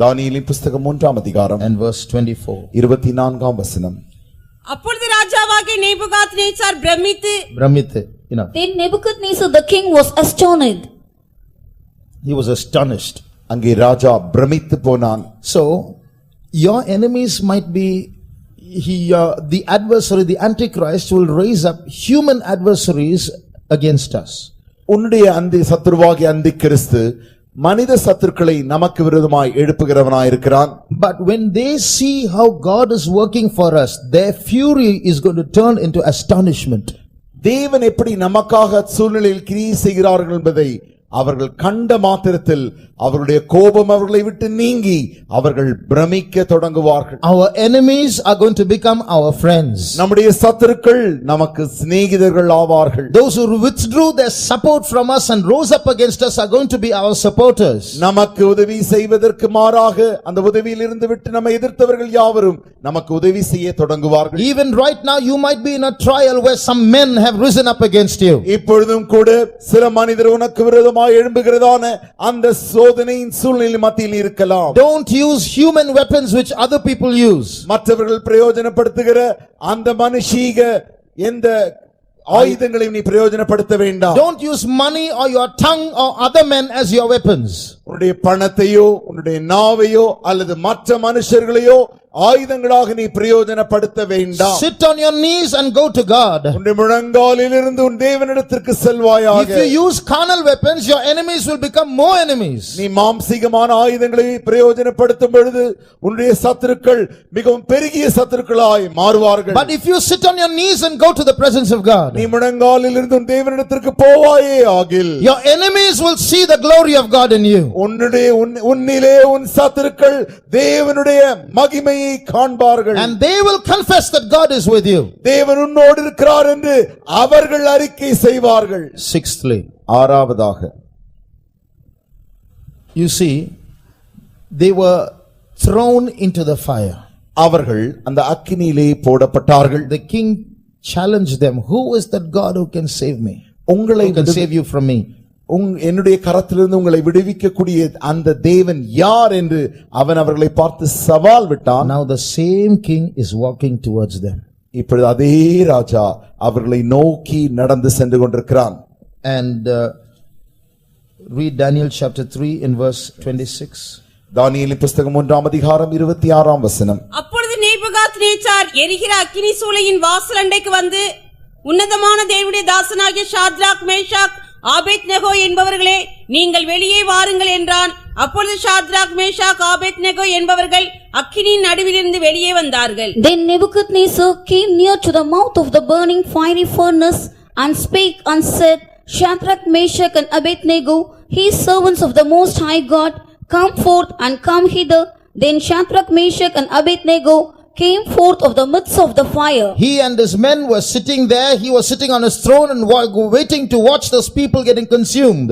B: தானியேலின் புத்தகம் 3ஆம் அதிகாரம்
A: and verse 24.
B: 24ஆம் வசனம்.
C: அப்பொழுது ராஜாவாகிய நேபுகாத்நேச்சார் பிரமித்து,
D: Then Nebuchadnezzar the king was astonished.
A: He was astonished.
B: அங்கே ராஜா பிரமித்து போனான்.
A: So your enemies might be the adversary, the antichrist will raise up human adversaries against us.
B: உன்னுடைய அந்த சத்துருவாகிய அந்தி கிறிஸ்து மனித சத்துருக்களை நமக்கு விரோதமாய் எழுப்புகிறவனாய் இருக்கிறான்.
A: But when they see how God is working for us, their fury is going to turn into astonishment.
B: தேவன் எப்படி நமக்காக சூழ்நிலையில் கிரியை செய்கிறார்கள் என்பதை அவர்கள் கண்ட மாத்திரத்தில் அவருடைய கோபம் அவர்களை விட்டு நீங்கி அவர்கள் பிரமிக்க தொடங்குவார்கள்.
A: Our enemies are going to become our friends.
B: நம்முடைய சத்துருக்கள் நமக்கு சிநேகிதர்கள் ஆவார்கள்.
A: Those who withdrew their support from us and rose up against us are going to be our supporters.
B: நமக்கு உதவி செய்வதற்கு மாறாக அந்த உதவியில் இருந்து விட்டு நம்மை எதிர்த்தவர்கள் யாவரும் நமக்கு உதவி செய்ய தொடங்குவார்கள்.
A: Even right now you might be in a trial where some men have risen up against you.
B: இப்பொழுதும் கூட சில மனிதர் உனக்கு விரோதமாக எழும்புகிறதான அந்த சோதனையின் சூழ்நிலை மத்தியில் இருக்கலாம்.
A: Don't use human weapons which other people use.
B: மற்றவர்கள் பிரயோஜனப்படுத்துகிற அந்த மனுஷீக எந்த ஆயுதங்களையும் நீ பிரயோஜனப்படுத்த வேண்டாம்.
A: Don't use money or your tongue or other men as your weapons.
B: உன்னுடைய பணத்தையோ உன்னுடைய நாவையோ அல்லது மற்ற மனுஷர்களையோ ஆயுதங்களாக நீ பிரயோஜனப்படுத்த வேண்டாம்.
A: Sit on your knees and go to God.
B: உன்னுடைய முழங்காலிலிருந்து உன் தேவனிடத்திற்கு செல்வாயாக.
A: If you use carnal weapons, your enemies will become more enemies.
B: நீ மாம்சீகமான ஆயுதங்களை பிரயோஜனப்படுத்தும் பொழுது உன்னுடைய சத்துருக்கள் மிகவும் பெருகிய சத்துருக்களாய் மாறுவார்கள்.
A: But if you sit on your knees and go to the presence of God,
B: நீ முழங்காலிலிருந்து உன் தேவனிடத்திற்கு போவாயே ஆகில்
A: your enemies will see the glory of God in you.
B: உன்னிலே உன் சத்துருக்கள் தேவனுடைய மகிமையை காண்பார்கள்.
A: And they will confess that God is with you.
B: தேவன் உன்னோடு இருக்கிறார் என்று அவர்கள் அறிக்கை செய்வார்கள்.
A: Sixthly,
B: ஆறாவதாக,
A: you see, they were thrown into the fire.
B: அவர்கள் அந்த அக்கினியிலே போடப்பட்டார்கள்.
A: The king challenged them, who is that God who can save me?
B: உங்களை
A: Who can save you from me?
B: என்னுடைய கரத்திலிருந்து உங்களை விடுவிக்கக்கூடிய அந்த தேவன் யார் என்று அவன் அவர்களை பார்த்து சவால் விட்டான்.
A: Now the same king is walking towards them.
B: இப்பொழுது அதே ராஜா அவர்களை நோக்கி நடந்து சென்று கொண்டிருக்கிறான்.
A: And read Daniel chapter 3 in verse 26.
B: தானியேலின் புத்தகம் 1ஆம் அதிகாரம் 26ஆம் வசனம்.
C: அப்பொழுது நேபுகாத்நேச்சார் எரிகிற அக்கினி சூளையின் வாசல் அண்டைக்கு வந்து, உன்னதமான தேவனுடைய தாசனாகிய ஷாத்ராக் மேஷாக் ஆபேத்நேகோ என்பவர்களே, நீங்கள் வெளியே வாருங்கள் என்றான். அப்பொழுது ஷாத்ராக் மேஷாக் ஆபேத்நேகோ என்பவர்கள் அக்கினியின் நடுவிலிருந்து வெளியே வந்தார்கள்.
D: Then Nebuchadnezzar came near to the mouth of the burning fiery furnace and spake and said, Shadrach, Meshach and Abednego, ye servants of the most high God, come forth and come hither. Then Shadrach, Meshach and Abednego came forth of the midst of the fire.
A: He and his men were sitting there. He was sitting on his throne and waiting to watch those people getting consumed.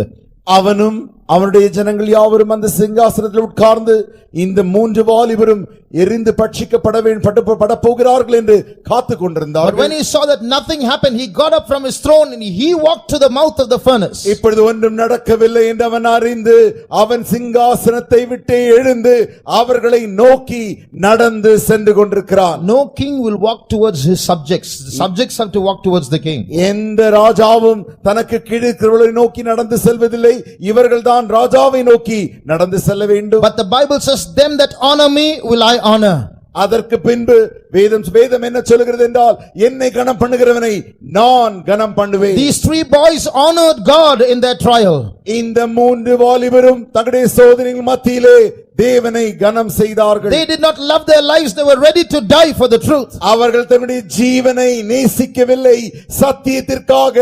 B: அவனும் அவனுடைய ஜனங்கள் யாவரும் அந்த சிங்காசனத்தில் உட்கார்ந்து இந்த மூன்று வாலிபரும் எரிந்து பட்சிக்கப்பட போகிறார்கள் என்று காத்து
A: But
B: கொண்டிருந்தார்கள்.
A: when he saw that nothing happened, he got up from his throne and he walked to the mouth of the furnace.
B: இப்பொழுது ஒன்றும் நடக்கவில்லை என்று அவன் அறிந்து அவன் சிங்காசனத்தை விட்டு எழுந்து அவர்களை நோக்கி நடந்து சென்று கொண்டிருக்கிறான்.
A: No king will walk towards his subjects. The subjects have to walk towards the king.
B: எந்த ராஜாவும் தனக்கு கீழிருக்கிறவர்களை நோக்கி நடந்து செல்வதில்லை. இவர்கள் தான் ராஜாவை நோக்கி நடந்து செல்ல வேண்டும்.
A: But the Bible says, them that honor me will I honor.
B: அதற்கு பின்பு வேதம் என்ன சொல்கிறது என்றால், என்னை கனம் பண்ணுகிறவனை நான் கனம் பண்ணுவேன்.
A: These three boys honored God in their trial.
B: இந்த மூன்று வாலிபரும் தங்களுடைய சோதனையின் மத்தியிலே தேவனை கனம் செய்தார்கள்.
A: They did not love their lives. They were ready to die for the truth.
B: அவர்கள் தங்களுடைய ஜீவனை நேசிக்கவில்லை, சத்தியத்திற்காக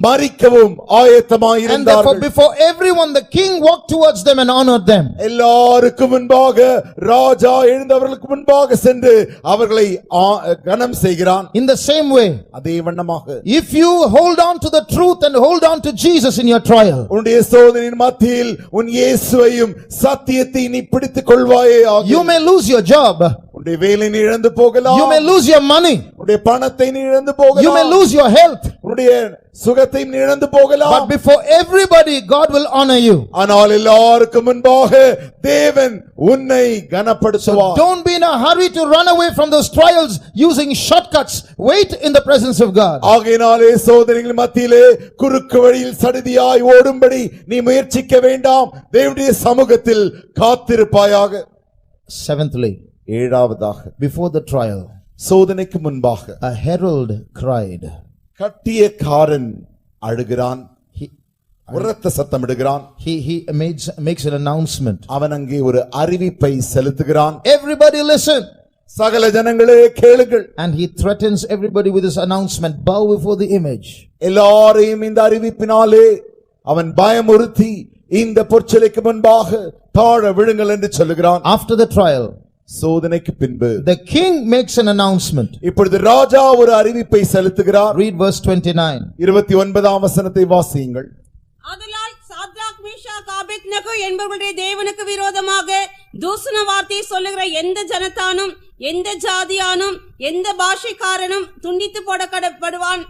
B: மரிக்கவும் ஆயத்தமாய்
A: And therefore
B: இருந்தார்கள்.
A: before everyone the king walked towards them and honored them.
B: எல்லாருக்கும் முன்பாக ராஜா எழுந்தவர்களுக்கு முன்பாக சென்று அவர்களை கனம் செய்கிறான்.
A: In the same way,
B: அதே வண்ணமாக
A: if you hold on to the truth and hold on to Jesus in your trial,
B: உன்னுடைய சோதனையின் மத்தியில் உன் இயேசுவையும் சத்தியத்தை நீ பிடித்துக் கொள்வாயே ஆகும்.
A: you may lose your job.
B: உன்னுடைய வேலை நீ இழந்து போகலாம்.
A: You may lose your money.
B: உன்னுடைய பணத்தை நீ இழந்து போகலாம்.
A: You may lose your health.
B: உன்னுடைய சுகத்தை நீ இழந்து போகலாம்.
A: But before everybody, God will honor you.
B: ஆனால் எல்லாருக்கும் முன்பாக தேவன் உன்னை கனப்படுத்துவார்.
A: Don't be in a hurry to run away from those trials using shortcuts. Wait in the presence of God.
B: ஆகையினாலே சோதனைகள் மத்தியிலே குறுக்கு வழியில் சடுதியாய் ஓடும்படி நீ முயற்சிக்க வேண்டாம். தேவனுடைய சமூகத்தில் காத்திருப்பாயாக.
A: Seventhly,
B: ஏழாவதாக,
A: before the trial,
B: சோதனைக்கு முன்பாக
A: a herald cried.
B: கட்டியக்காரன் அழுகிறான், உரத்த சத்தமிடுகிறான்.
A: He makes an announcement.
B: அவன் அங்கே ஒரு அறிவிப்பை செலுத்துகிறான்.
A: Everybody listen.
B: சகல ஜனங்களே கேளுங்கள்.
A: And he threatens everybody with his announcement. Bow before the image.
B: எல்லாரையும் இந்த அறிவிப்பினாலே அவன் பயமுறுத்தி இந்த பொற்சிலைக்கு முன்பாக தாழ விழுங்கள் என்று சொல்லுகிறான்.
A: After the trial,
B: சோதனைக்கு பின்பு
A: the king makes an announcement.
B: இப்பொழுது ராஜா ஒரு அறிவிப்பை செலுத்துகிறார்.
A: Read verse 29.
B: 29ஆம் வசனத்தை வாசியுங்கள்.
C: ஆதலால் சாத்ராக் மேஷாக் ஆபேத்நேகோ என்பவர்களுடைய தேவனுக்கு விரோதமாக தூஷண வார்த்தை சொல்லுகிற எந்த ஜனத்தானும் எந்த ஜாதியானும் எந்த பாஷைக்காரனும் துண்டித்து போடப்படுவான்.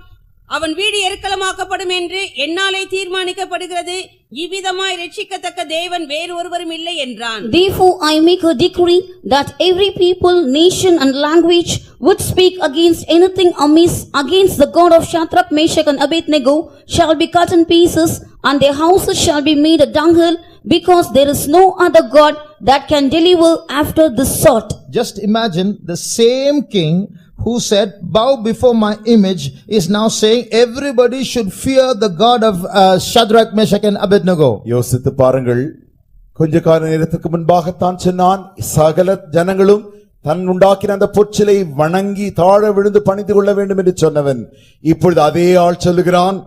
C: அவன் வீடு எருக்களமாக்கப்படும் என்று என்னாலே தீர்மானிக்கப்படுகிறது. இவ்விதமாய் ரட்சிக்கத்தக்க தேவன் வேறு ஒருவரும் இல்லை என்றான்.
D: Therefore I make a decree that every people, nation and language would speak against anything amiss against the God of Shadrach, Meshach and Abednego shall be cut in pieces, and their houses shall be made a dunghill, because there is no other God that can deliver after this sort.
A: just imagine the same king who said, bow before my image, is now saying everybody should fear the God of Shadrach, Meshach and Abednego.
B: யோசித்து பாருங்கள், கொஞ்ச கால நேரத்துக்கு முன்பாகத்தான் சொன்னான், சகல ஜனங்களும் தன் உண்டாக்கின அந்த பொச்சிலை வணங்கி தாழ விழுந்து பணிந்து கொள்ள வேண்டும் என்று சொன்னவன் இப்பொழுது அதே ஆள் சொல்லுகிறான்,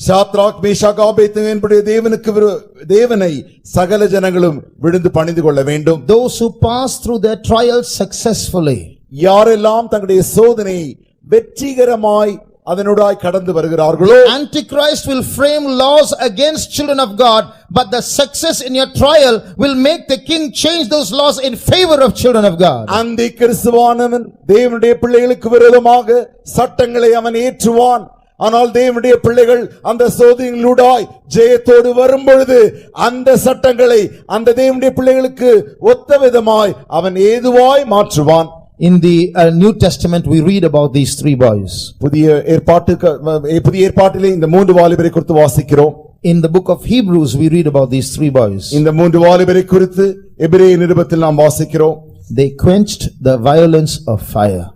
B: சாத்ராக் மேஷாக் ஆபேத்நேகோ என்புடைய தேவனை சகல ஜனங்களும் விழுந்து பணிந்து கொள்ள வேண்டும்.
A: Those who pass through their trials successfully,
B: யாரெல்லாம் தங்களுடைய சோதனை வெற்றிகரமாய் அதனூடாய் கடந்து வருகிறார்களோ,
A: Antichrist will frame laws against children of God, but the success in your trial will make the king change those laws in favor of children of God.
B: அந்த கிறிஸ்துவானவன் தேவனுடைய பிள்ளைகளுக்கு விரோதமாக சட்டங்களை அவன் ஏற்றுவான். ஆனால் தேவனுடைய பிள்ளைகள் அந்த சோதனைகளூடாய் ஜெயத்தோடு வரும்பொழுது அந்த சட்டங்களை அந்த தேவனுடைய பிள்ளைகளுக்கு ஒத்த விதமாய் அவன் ஏதுவாய் மாற்றுவான்.
A: In the New Testament we read about these three boys.
B: புதிய ஏற்பாட்டிலே இந்த மூன்று வாலிபரை குறித்து வாசிக்கிறோம்.
A: In the book of Hebrews we read about these three boys.
B: இந்த மூன்று வாலிபரை குறித்து எபிரேய நிருபத்தில் நாம் வாசிக்கிறோம்.
A: They quenched the violence of fire.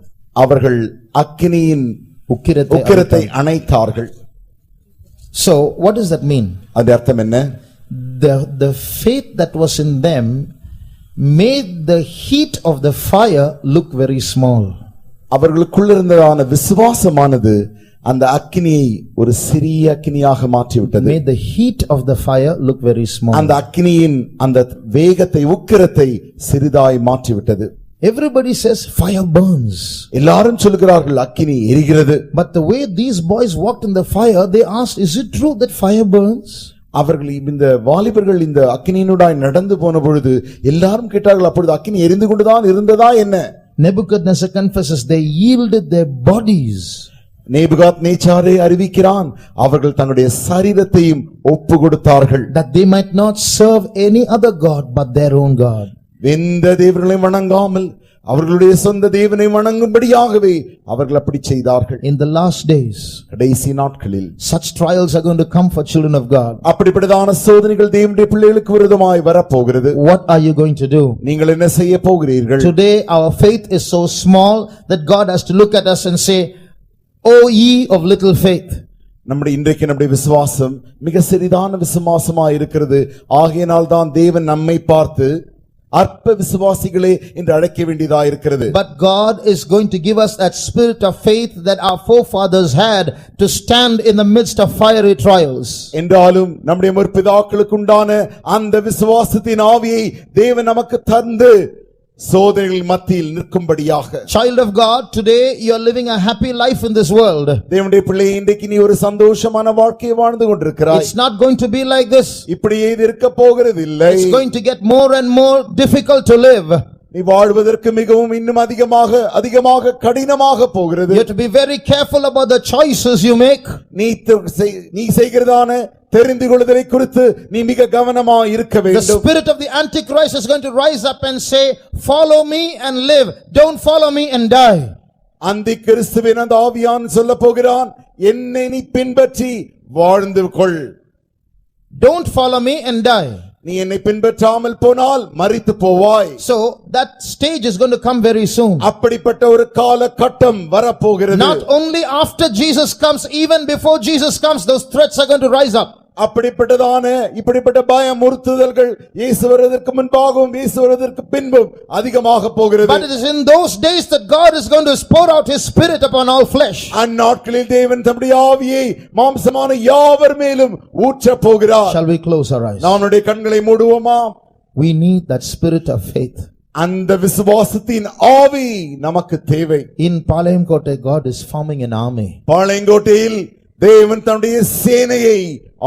B: அவர்கள் அக்கினியின் உக்கிரத்தை அணைத்தார்கள்.
A: So what does that mean?
B: அது அர்த்தம் என்ன?
A: The faith that was in them made the heat of the fire look very small.
B: அவர்களுக்குள்ள இருந்ததான விசுவாசமானது அந்த அக்கினியை ஒரு சிறிய அக்கினியாக மாற்றி விட்டது.
A: Made the heat of the fire look very small.
B: அந்த அக்கினியின் அந்த வேகத்தை உக்கிரத்தை சிறிதாய் மாற்றி விட்டது.
A: Everybody says fire burns.
B: எல்லாரும் சொல்கிறார்கள் அக்கினி எரிகிறது.
A: But the way these boys walked in the fire, they asked, is it true that fire burns?
B: அவர்கள் இந்த வாலிபர்கள் இந்த அக்கினியினுடாய் நடந்து போன பொழுது எல்லாரும் கேட்டார்கள், அப்பொழுது அக்கினி எரிந்து கொண்டுதான் இருந்ததா என்ன?
A: Nebuchadnezzar confesses they yielded their bodies.
B: நேபுகாத்நேச்சாரே அறிவிக்கிறான், அவர்கள் தங்களுடைய சரீரத்தையும் ஒப்பு கொடுத்தார்கள்.
A: That they might not serve any other god but their own God.
B: எந்த தேவர்களையும் வணங்காமல் அவர்களுடைய சொந்த தேவனை வணங்கும்படியாகவே அவர்கள் அப்படி செய்தார்கள்.
A: In the last days,
B: கடைசி நாட்களில்
A: such trials are going to come for children of God.
B: அப்படிப்பட்டதான சோதனைகள் தேவனுடைய பிள்ளைகளுக்கு விரோதமாய் வரப்போகிறது.
A: What are you going to do?
B: நீங்கள் என்ன செய்ய போகிறீர்கள்?
A: Today our faith is so small that God has to look at us and say, "O ye of little faith."
B: இன்றைக்கு நம்முடைய விசுவாசம் மிக சிறிதான விசுவாசமாய் இருக்கிறது. ஆகையினால் தான் தேவன் நம்மை பார்த்து அற்ப விசுவாசிகளே என்று அழைக்க வேண்டியதா இருக்கிறது.
A: But God is going to give us that spirit of faith that our forefathers had to stand in the midst of fiery trials.
B: என்றாலும் நம்முடைய முற்பிதாக்களுக்கு உண்டான அந்த விசுவாசத்தின் ஆவியை தேவன் நமக்கு தந்து சோதனைகள் மத்தியில் நிற்கும்படியாக.
A: Child of God, today you are living a happy life in this world.
B: தேவனுடைய பிள்ளை, இன்றைக்கு நீ ஒரு சந்தோஷமான வாழ்க்கையை வாழ்ந்து கொண்டிருக்கிறாய்.
A: It's not going to be like this.
B: இப்படியே இது இருக்க போகிறது இல்லை.
A: It's going to get more and more difficult to live.
B: நீ வாழ்வதற்கு மிகவும் இன்னும் அதிகமாக கடினமாக போகிறது.
A: You have to be very careful about the choices you make.
B: நீ செய்கிறதான தெரிந்து கொள்ளுதலை குறித்து நீ மிக கவனமாக இருக்க வேண்டும்.
A: The spirit of the Antichrist is going to rise up and say, follow me and live, don't follow me and die.
B: அந்தி கிறிஸ்துவின் அந்த ஆவியான் சொல்லப் போகிறான், என்னை நீ பின்பற்றி வாழ்ந்து கொள்.
A: Don't follow me and die.
B: நீ என்னை பின்பற்றாமல் போனால் மரித்து போவாய்.
A: So that stage is going to come very soon.
B: அப்படிப்பட்ட ஒரு கால கட்டம் வரப்போகிறது.
A: Not only after Jesus comes, even before Jesus comes, those threats are going to rise up.
B: இப்படிப்பட்ட பயமுறுத்துதல்கள் இயேசு வருவதற்கு முன்பாகவும் இயேசு வருவதற்கு பின்பும் அதிகமாக போகிறது.
A: But it is in those days that God is going to pour out his spirit upon all flesh.
B: அந்நாட்களில் தேவன் தம்முடைய ஆவியை மாம்சமான யாவர் மேலும் ஊற்றப் போகிறார்.
A: Shall we close our eyes?
B: நம்முடைய கண்களை மூடுவோமா?
A: We need that spirit of faith.
B: அந்த விசுவாசத்தின் ஆவி நமக்கு தேவை.
A: In Palayamkotte, God is forming an army.
B: பாளையங்கோட்டையில் தேவன் தன்னுடைய சேனையை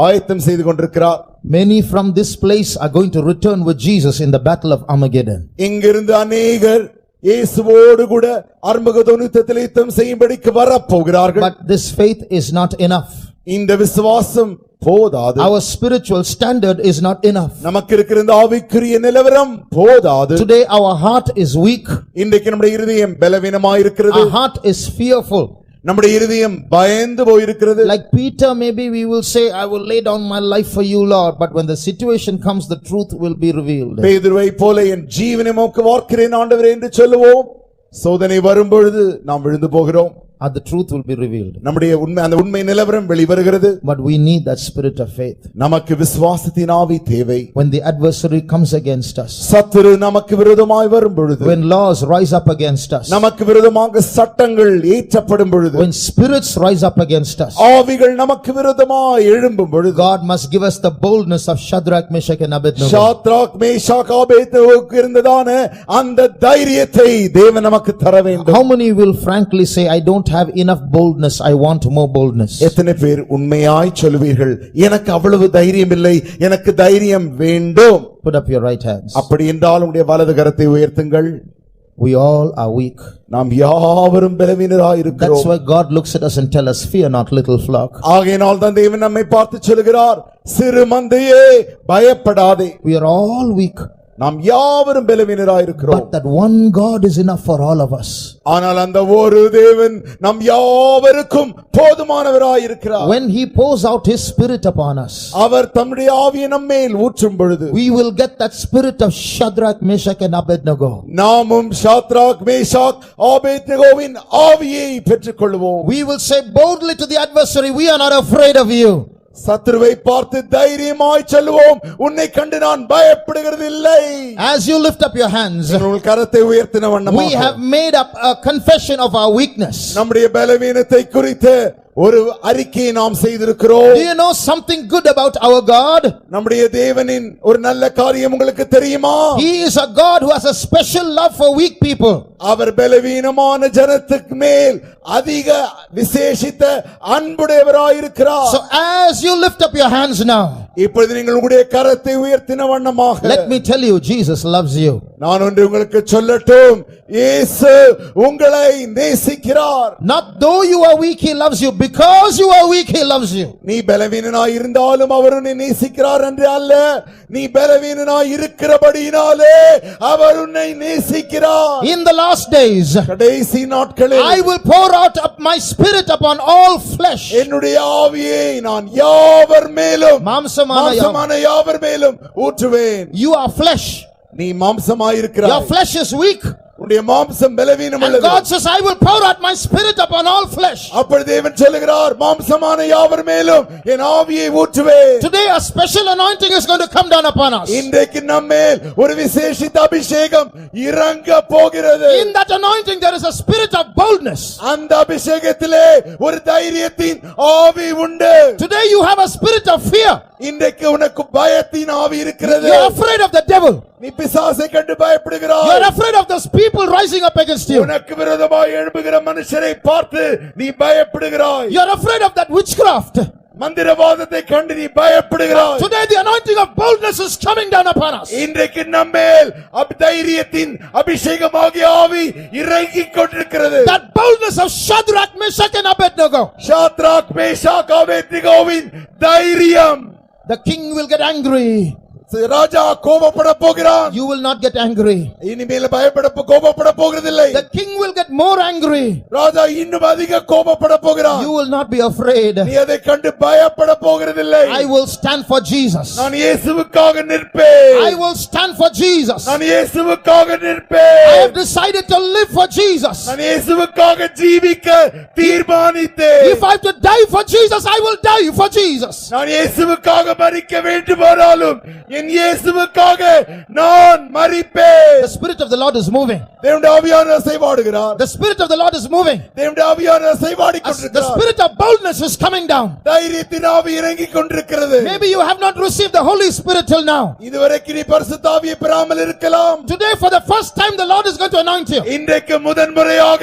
B: ஆயத்தம் செய்து கொண்டிருக்கிறார்.
A: Many from this place are going to return with Jesus in the battle of Armageddon.
B: இங்கிருந்து அநேகர் இயேசுவோடு கூட அர்மகதோன் யுத்தத்தில் யுத்தம் செய்யும்படிக்கு வரப்போகிறார்கள்.
A: But this faith is not enough.
B: இந்த விசுவாசம் போதாது.
A: Our spiritual standard is not enough.
B: நமக்கு இருக்கிற இந்த ஆவிக்குரிய நிலவரம் போதாது.
A: Today our heart is weak.
B: இன்றைக்கு நம்முடைய இருதயம் பலவீனமாய் இருக்கிறது.
A: Our heart is fearful.
B: நம்முடைய இருதயம் பயந்து போயிருக்கிறது.
A: Like Peter, maybe we will say, I will lay down my life for you, Lord. But when the situation comes, the truth will be revealed.
B: பேதுருவை போல என் ஜீவனை உமக்கு வார்க்கிறேன் ஆண்டவரே என்று சொல்லுவோம். சோதனை வரும்பொழுது நாம் விழுந்து போகிறோம்.
A: The truth will be revealed.
B: நம்முடைய உண்மை, அந்த உண்மை நிலவரம் வெளிவருகிறது.
A: But we need that spirit of faith.
B: நமக்கு விசுவாசத்தின் ஆவி தேவை.
A: When the adversary comes against us,
B: சத்துரு நமக்கு விரோதமாய் வரும் பொழுது,
A: when laws rise up against us,
B: நமக்கு விரோதமாக சட்டங்கள் ஏற்றப்படும் பொழுது,
A: when spirits rise up against us,
B: ஆவிகள் நமக்கு விரோதமாய் எழும்பும் பொழுது,
A: God must give us the boldness of Shadrach, Meshach and Abednego.
B: Shadrach Meshach ஆபேத்நேகோவுக்கு இருந்ததான அந்த தைரியத்தை தேவன் நமக்கு தர வேண்டும்.
A: How many will frankly say, I don't have enough boldness, I want more boldness?
B: எத்தனை பேர் உண்மையாய் சொல்வீர்கள், எனக்கு அவ்வளவு தைரியம் இல்லை, எனக்கு தைரியம் வேண்டும்?
A: Put up your right hands.
B: அப்படி என்றால் உங்களுடைய வலது கரத்தை உயர்த்துங்கள்.
A: We all are weak.
B: நாம் யாவரும் பலவீனராய் இருக்கிறோம்.
A: That's why God looks at us and tells us, fear not, little flock.
B: ஆகையினால் தான் தேவன் நம்மை பார்த்து சொல்கிறார், சிறு மந்தையே பயப்படாதே.
A: We are all weak.
B: நாம் யாவரும் பலவீனராய் இருக்கிறோம்.
A: But that one God is enough for all of us.
B: ஆனால் அந்த ஒரு தேவன் நம் யாவருக்கும் போதுமானவராய் இருக்கிறார்.
A: When he pours out his spirit upon us,
B: அவர் தம்முடைய ஆவியை நம்மேல் ஊற்றும் பொழுது,
A: we will get that spirit of Shadrach, Meshach and Abednego.
B: நாமும் ஷாத்ராக் மேஷாக் ஆபேத்நேகோவின் ஆவியை பெற்றுக்கொள்வோம்.
A: We will say boldly to the adversary, we are not afraid of you.
B: சத்துருவை பார்த்து தைரியமாய் சொல்லுவோம், உன்னை கண்டு நான் பயப்படுகிறது இல்லை.
A: As you lift up your hands,
B: உங்கள் கரத்தை உயர்த்தின வண்ணமாக,
A: we have made up a confession of our weakness.
B: நம்முடைய பலவீனத்தை குறித்து ஒரு அறிக்கையை நாம் செய்திருக்கிறோம்.
A: Do you know something good about our God?
B: நம்முடைய தேவனின் ஒரு நல்ல காரியம் உங்களுக்கு தெரியுமா?
A: He is a God who has a special love for weak people.
B: அவர் பலவீனமான ஜனத்துக்கு மேல் அதிக விசேஷித்த அன்புடையவராய் இருக்கிறார்.
A: So as you lift up your hands now,
B: இப்பொழுது நீங்கள் உங்களுடைய கரத்தை உயர்த்தின வண்ணமாக,
A: let me tell you, Jesus loves you.
B: நான் ஒன்று உங்களுக்கு சொல்லட்டும், இயேசு உங்களை நேசிக்கிறார்.
A: Not though you are weak, he loves you. Because you are weak, he loves you.
B: நீ பலவீனனாய் இருந்தாலும் அவர் உன்னை நேசிக்கிறார் என்று அல்ல, நீ பலவீனனாய் இருக்கிறபடியினாலே அவர் உன்னை நேசிக்கிறார்.
A: In the last days,
B: கடைசி நாட்களில்
A: I will pour out up my spirit upon all flesh.
B: என்னுடைய ஆவியை நான் யாவர் மேலும்,
A: மாம்சமான
B: யாவர் மேலும் ஊற்றுவேன்.
A: You are flesh.
B: நீ மாம்சமாய் இருக்கிறாய்.
A: Your flesh is weak.
B: உன்னுடைய மாம்சம் பலவீனம்
A: And
B: உள்ளது.
A: God says, I will pour out my spirit upon all flesh.
B: அப்பொழுது தேவன் சொல்லுகிறார், மாம்சமான யாவர் மேலும் என் ஆவியை ஊற்றுவேன்.
A: Today a special anointing is going to come down upon us.
B: இன்றைக்கு நம்மேல் ஒரு விசேஷித்த அபிஷேகம் இறங்க போகிறது.
A: In that anointing there is a spirit of boldness.
B: அந்த அபிஷேகத்திலே ஒரு தைரியத்தின் ஆவி உண்டு.
A: Today you have a spirit of fear.
B: இன்றைக்கு உனக்கு பயத்தின் ஆவி இருக்கிறது.
A: You are afraid of the devil.
B: நீ பிசாசை கண்டு பயப்படுகிறாய்.
A: You are afraid of those people rising up against you.
B: உனக்கு விரோதமாய் எழும்புகிற மனுஷரை பார்த்து நீ பயப்படுகிறாய்.
A: You are afraid of that witchcraft.
B: மந்திரவாதத்தை கண்டு நீ பயப்படுகிறாய்.
A: Today the anointing of boldness is coming down upon us.
B: இன்றைக்கு நம்மேல் தைரியத்தின் அபிஷேகமாகிய ஆவி இறங்கிக் கொண்டிருக்கிறது.
A: That boldness of Shadrach, Meshach and Abednego.
B: Shadrach Meshach ஆபேத்நேகோவின் தைரியம்.
A: The king will get angry.
B: ராஜா கோபப்பட போகிறான்.
A: You will not get angry.
B: இனிமேல் கோபப்பட போகிறதில்லை.
A: The king will get more angry.
B: ராஜா இன்னும் அதிக கோபப்பட போகிறான்.
A: You will not be afraid.
B: நீ அதை கண்டு பயப்பட போகிறதில்லை.
A: I will stand for Jesus.
B: நான் இயேசுவுக்காக நிற்பேன்.
A: I will stand for Jesus.
B: நான் இயேசுவுக்காக நிற்பேன்.
A: I have decided to live for Jesus.
B: நான் இயேசுவுக்காக ஜீவிக்க தீர்மானித்தேன்.
A: If I have to die for Jesus, I will die for Jesus.
B: நான் இயேசுவுக்காக மரிக்க வேண்டுமானாலும் என் இயேசுவுக்காக நான் மரிப்பேன்.
A: The spirit of the Lord is moving.
B: தேவனுடைய ஆவியானவர் அசைவாடுகிறார்.
A: The spirit of the Lord is moving.
B: தேவனுடைய ஆவியானவர் அசைவாடிக்
A: The
B: கொண்டிருக்கிறார்.
A: spirit of boldness is coming down.
B: தைரியத்தின் ஆவி இறங்கிக் கொண்டிருக்கிறது.
A: Maybe you have not received the Holy Spirit till now.
B: இதுவரைக்கும் நீ பரிசுத்த ஆவியை பெறாமல் இருக்கலாம்.
A: Today for the first time the Lord is going to anoint you.
B: இன்றைக்கு முதன்முறையாக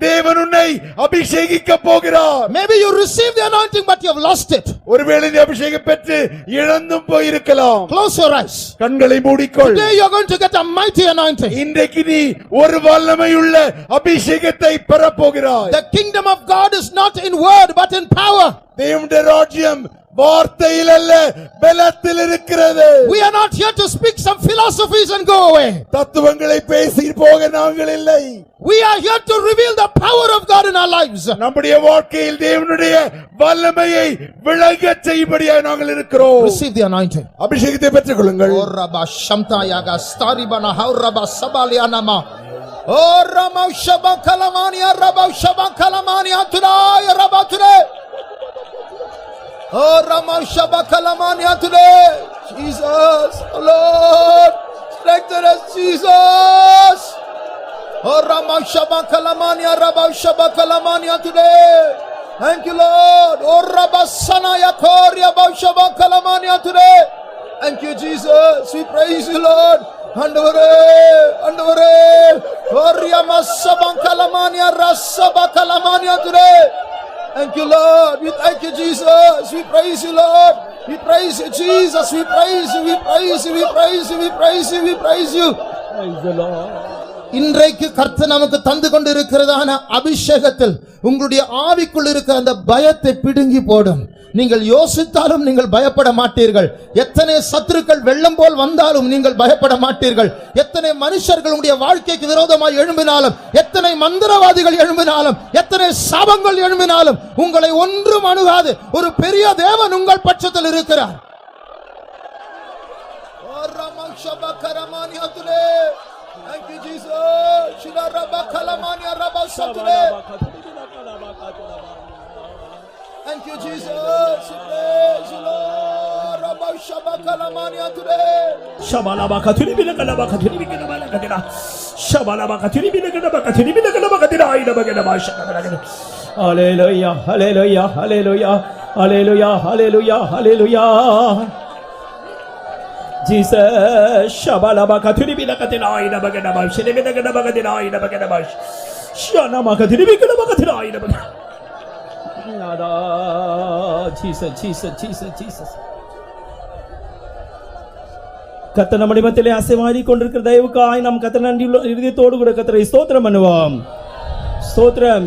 B: தேவன் உன்னை அபிஷேகிக்க போகிறார்.
A: Maybe you received the anointing but you have lost it.
B: ஒருவேளை நீ அபிஷேகம் பெற்று இழந்தும் போயிருக்கலாம்.
A: Close your eyes.
B: கண்களை மூடிக்கொள்.
A: Today you are going to get a mighty anointing.
B: இன்றைக்கு நீ ஒரு வல்லமையுள்ள அபிஷேகத்தை பெறப் போகிறாய்.
A: The kingdom of God is not in word but in power.
B: தேவனுடைய ராஜ்யம் வார்த்தையில் அல்ல பலத்தில் இருக்கிறது.
A: We are not here to speak some philosophies and go away.
B: தத்துவங்களை பேசி போக நாங்கள் இல்லை.
A: We are here to reveal the power of God in our lives.
B: நம்முடைய வாழ்க்கையில் தேவனுடைய வல்லமையை விளங்கச் செய்யும்படியாக நாங்கள் இருக்கிறோம்.
A: Receive the anointing.
B: அபிஷேகத்தை பெற்றுக் கொள்ளுங்கள்.
A: O Rabba Shamta Yaga Staribana How Rabba Sabalianama. O Rama Shaban Kalamania Rabba Shaban Kalamania today Rabba today. Oh Rama Shabakalamania today. Jesus, Lord, strengthen us, Jesus. Oh Rama Shabakalamania, Rabba Shabakalamania today. Thank you, Lord. Oh Rabba Sanaya Koria Shabakalamania today. Thank you, Jesus. We praise you, Lord. Andore. Oh Rama Shabakalamania, Rasabakalamania today. Thank you, Lord. We thank you, Jesus. We praise you, Lord. We praise you, Jesus. We praise you. We praise you. We praise you. We praise you. We praise you. Praise the Lord. இன்றைக்கு கர்த்தர் நமக்கு தந்து கொண்டிருக்கிறதான அபிஷேகத்தில் உங்களுடைய ஆவிக்குள் இருக்கிற அந்த பயத்தை பிடுங்கி போடும். நீங்கள் யோசித்தாலும் நீங்கள் பயப்பட மாட்டீர்கள். எத்தனை சத்துருக்கள் வெள்ளம் போல் வந்தாலும் நீங்கள் பயப்பட மாட்டீர்கள். எத்தனை மனுஷர்கள் உங்களுடைய வாழ்க்கைக்கு விரோதமாய் எழும்பினாலும், எத்தனை மந்திரவாதிகள் எழும்பினாலும், எத்தனை சாபங்கள் எழும்பினாலும் உங்களை ஒன்றும் அணுகாது. ஒரு பெரிய தேவன் உங்கள் பட்சத்தில் இருக்கிறார். Thank you, Jesus. Shila Rabba Kalamania Rabba Satule. Thank you, Jesus. Praise you, Lord. Rabba Shabba Kalamania today.
E: Shabala Bakaturi Bilakana Bakaturi Bilakana Bakatira. Shabala Bakaturi Bilakana Bakaturi Bilakana Bakatira. Ida Bagana Bashaka. Hallelujah, hallelujah, hallelujah, hallelujah, hallelujah, hallelujah. Jesus, Shabala Bakaturi Bilakana Ida Bagana Bash. Ida Bagana Bakatira. Ida Bagana Bash. Shana Makaturi Bilakana Bakatira. Ida Bagana. Jesus. கர்த்தர் நம்முடைய மத்தியிலே அசைவாடி கொண்டிருக்கிற தயவுக்காய் நாம் கர்த்தர் நன்றியுள்ள இதயத்தோடு கூட கர்த்தரை ஸ்தோத்திரம் பண்ணுவோம். ஸ்தோத்திரம்.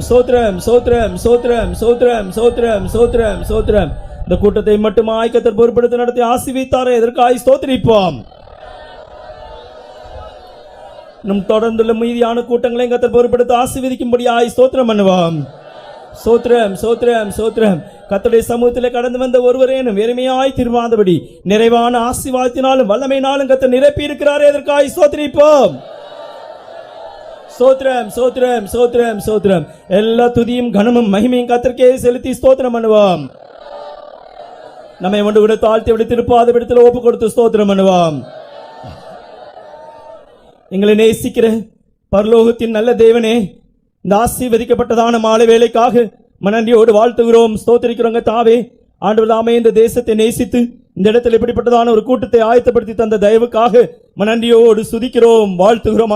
E: இந்த கூட்டத்தை மட்டுமாய் கர்த்தர் பொறுப்படுத்தி நடத்தி ஆசீர்வதித்தாரே, எதற்காய் ஸ்தோத்திரிப்போம். நம் தொடர்ந்துள்ள மீதியான கூட்டங்களை கர்த்தர் பொறுப்படுத்தி ஆசீர்வதிக்கும்படியாய் ஸ்தோத்திரம் பண்ணுவோம். சோத்ரம் கர்த்தருடைய சமூகத்திலே கடந்து வந்த ஒருவரேனும் வெறுமையாய் திரும்பாதபடி நிறைவான ஆசீர்வாதத்தினாலும் வல்லமையினாலும் கர்த்தர் நிரப்பி இருக்கிறாரே, எதற்காய் ஸ்தோத்திரிப்போம். சோத்ரம் எல்லா துதியும் கனமும் மகிமையும் கர்த்தருக்கே செலுத்தி ஸ்தோத்திரம் பண்ணுவோம். நம்மை ஒன்று கூட தாழ்த்தி விட திருப்பாத விடத்தில் ஒப்பு கொடுத்து ஸ்தோத்திரம் பண்ணுவோம். எங்களை நேசிக்கிற பரலோகத்தின் நல்ல தேவனே, இந்த ஆசீர்வதிக்கப்பட்டதான மாலை வேளைக்காக மனநன்றியோடு வாழ்த்துகிறோம், ஸ்தோத்திரிக்கிறோங்க தாவே. ஆண்டவர் தாமே இந்த தேசத்தை நேசித்து இந்த இடத்தில் இப்படிப்பட்டதான ஒரு கூட்டத்தை ஆயத்தப்படுத்தி தந்த தயவுக்காக மனநன்றியோடு சுதிக்கிறோம், வாழ்த்துகிறோம்.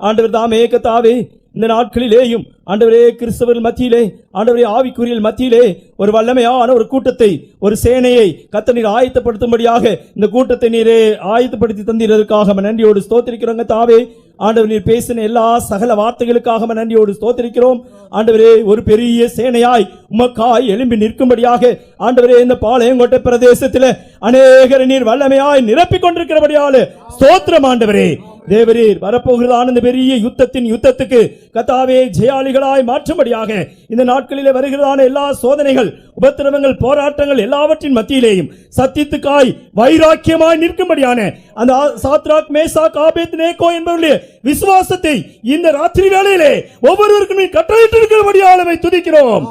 E: ஆண்டவர் தாமே கர்த்தாவே, இந்த நாட்களிலேயும் ஆண்டவரே கிறிஸ்தவர்கள் மத்தியிலே, ஆண்டவரே ஆவிக்குரியல் மத்தியிலே ஒரு வல்லமையான ஒரு கூட்டத்தை, ஒரு சேனையை கர்த்தர் நீர் ஆயத்தப்படுத்தும்படியாக இந்த கூட்டத்தை நீரே ஆயத்தப்படுத்தி தந்ததற்காக நன்றியோடு ஸ்தோத்திரிக்கிறோங்க தாவே. ஆண்டவர் நீர் பேசின எல்லா சகல வார்த்தைகளுக்காக நன்றியோடு ஸ்தோத்திரிக்கிறோம். ஆண்டவரே ஒரு பெரிய சேனையாய் உமக்காய் எழும்பி நிற்கும்படியாக ஆண்டவரே இந்த பாளையங்கோட்டை பிரதேசத்தில் அநேகர் நீர் வல்லமையாய் நிரப்பிக் கொண்டிருக்கிறபடியால் ஸ்தோத்திரம். ஆண்டவரே தேவரீர் வரப்போகிறதான இந்த பெரிய யுத்தத்துக்கு கர்த்தாவே ஜெயாளிகளாய் மாற்றும்படியாக இந்த நாட்களிலே வருகிறதான எல்லா சோதனைகள், உபத்திரவங்கள், போராட்டங்கள் எல்லாவற்றின் மத்தியிலேயும் சத்தியத்துக்காய் வைராக்கியமாய் நிற்கும்படியான அந்த சாத்ராக் மேசாக் ஆபேத்நேகோ என்பவருடைய விசுவாசத்தை இந்த ராத்திரி வேளையிலே ஒவ்வொருவருக்கும் நீர் கட்டளையிட்டு இருக்கிறபடியால் துதிக்கிறோம்.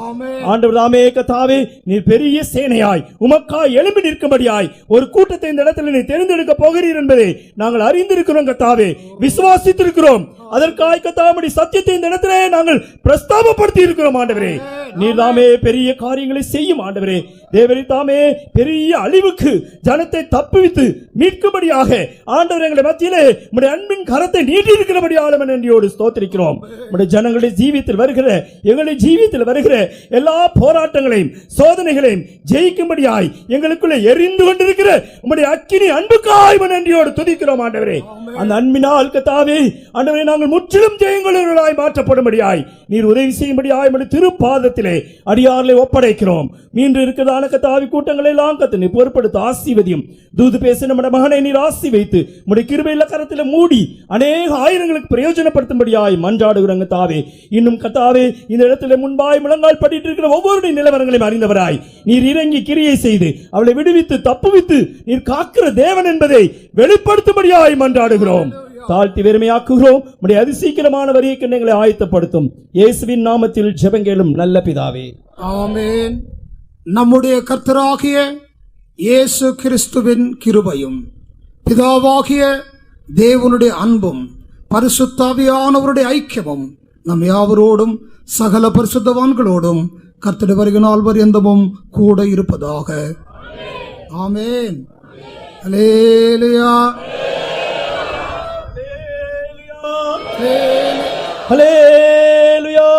E: ஆண்டவர் தாமே கர்த்தாவே நீர் பெரிய சேனையாய் உமக்காய் எழும்பி நிற்கும்படியாய் ஒரு கூட்டத்தை இந்த இடத்துல நீர் தெரிந்தெடுக்க போகிறீர் என்பதை நாங்கள் அறிந்திருக்கிறோம் கர்த்தாவே, விசுவாசித்திருக்கிறோம். அதற்காக கர்த்தாவே சத்தியத்தை இந்த இடத்திலே நாங்கள் பிரஸ்தாபப்படுத்தி இருக்கிறோம். ஆண்டவரே நீர் தாமே பெரிய காரியங்களை செய்யும். ஆண்டவரே தேவரே தாமே பெரிய அழிவுக்கு ஜனத்தை தப்புவித்து மீட்கும்படியாக ஆண்டவர் எங்களை மத்தியிலே உம்முடைய அன்பின் கரத்தை நீட்டி இருக்கிறபடியாலும் நன்றியோடு ஸ்தோத்திரிக்கிறோம். உம்முடைய ஜனங்களுடைய ஜீவியத்தில் வருகிற எங்களுடைய ஜீவியத்தில் வருகிற எல்லா போராட்டங்களையும் சோதனைகளையும் ஜெயிக்கும்படியாய் எங்களுக்குள்ளே எரிந்து கொண்டிருக்கிற உம்முடைய அக்கினி அன்புக்காய் நன்றியோடு துதிக்கிறோம் ஆண்டவரே. அந்த அன்பினால் கர்த்தாவே ஆண்டவரே நாங்கள் முற்றிலும் ஜெயங்களுள்ளவர்களாய் மாற்றப்படும்படியாய் நீர் உதவி செய்யும்படியாய் உம்முடைய திருப்பாதத்திலே அடியார்களை ஒப்படைக்கிறோம். மீண்டும் இருக்கிறதான கர்த்தாவே கூட்டங்களை எல்லாம் கர்த்தர் நீர் பொறுப்படுத்த ஆசீர்வதியும். தூது பேச நம்முடைய மகனை நீர் ஆசி வைத்து உம்முடைய கிருபையுள்ள கரத்திலே மூடி அநேக ஆயிரங்களுக்கு பிரயோஜனப்படுத்தும்படியாய் மன்றாடுகிறோம் கர்த்தாவே. இன்னும் கர்த்தாவே இந்த இடத்திலே முன்பாய் முழங்கால் படிட்டு இருக்கிற ஒவ்வொருடைய நிலவரங்களையும் அறிந்தவராய் நீர் இறங்கி கிரியை செய்து அவளை விடுவித்து தப்புவித்து நீர் காக்கிற தேவன் என்பதை வெளிப்படுத்தும்படியாய் மன்றாடுகிறோம். தாழ்த்தி வெறுமையாக்குகிறோம். உம்முடைய அதிசீக்கிரமான வரியை எங்களை ஆயத்தப்படுத்தும். இயேசுவின் நாமத்தில் ஜெபங்கேளும் நல்ல பிதாவே,
F: ஆமென். நம்முடைய கர்த்தராகிய இயேசு கிறிஸ்துவின் கிருபையும் பிதாவாகிய தேவனுடைய அன்பும் பரிசுத்தாவியானவருடைய ஐக்கியமும் நம் யாவரோடும் சகல பரிசுத்தவான்களோடும் கர்த்தருடைய வருகை நாள் பரியந்தமும் கூட இருப்பதாக. ஆமென். அல்லேலூயா.
E: ஹல்லேலூயா.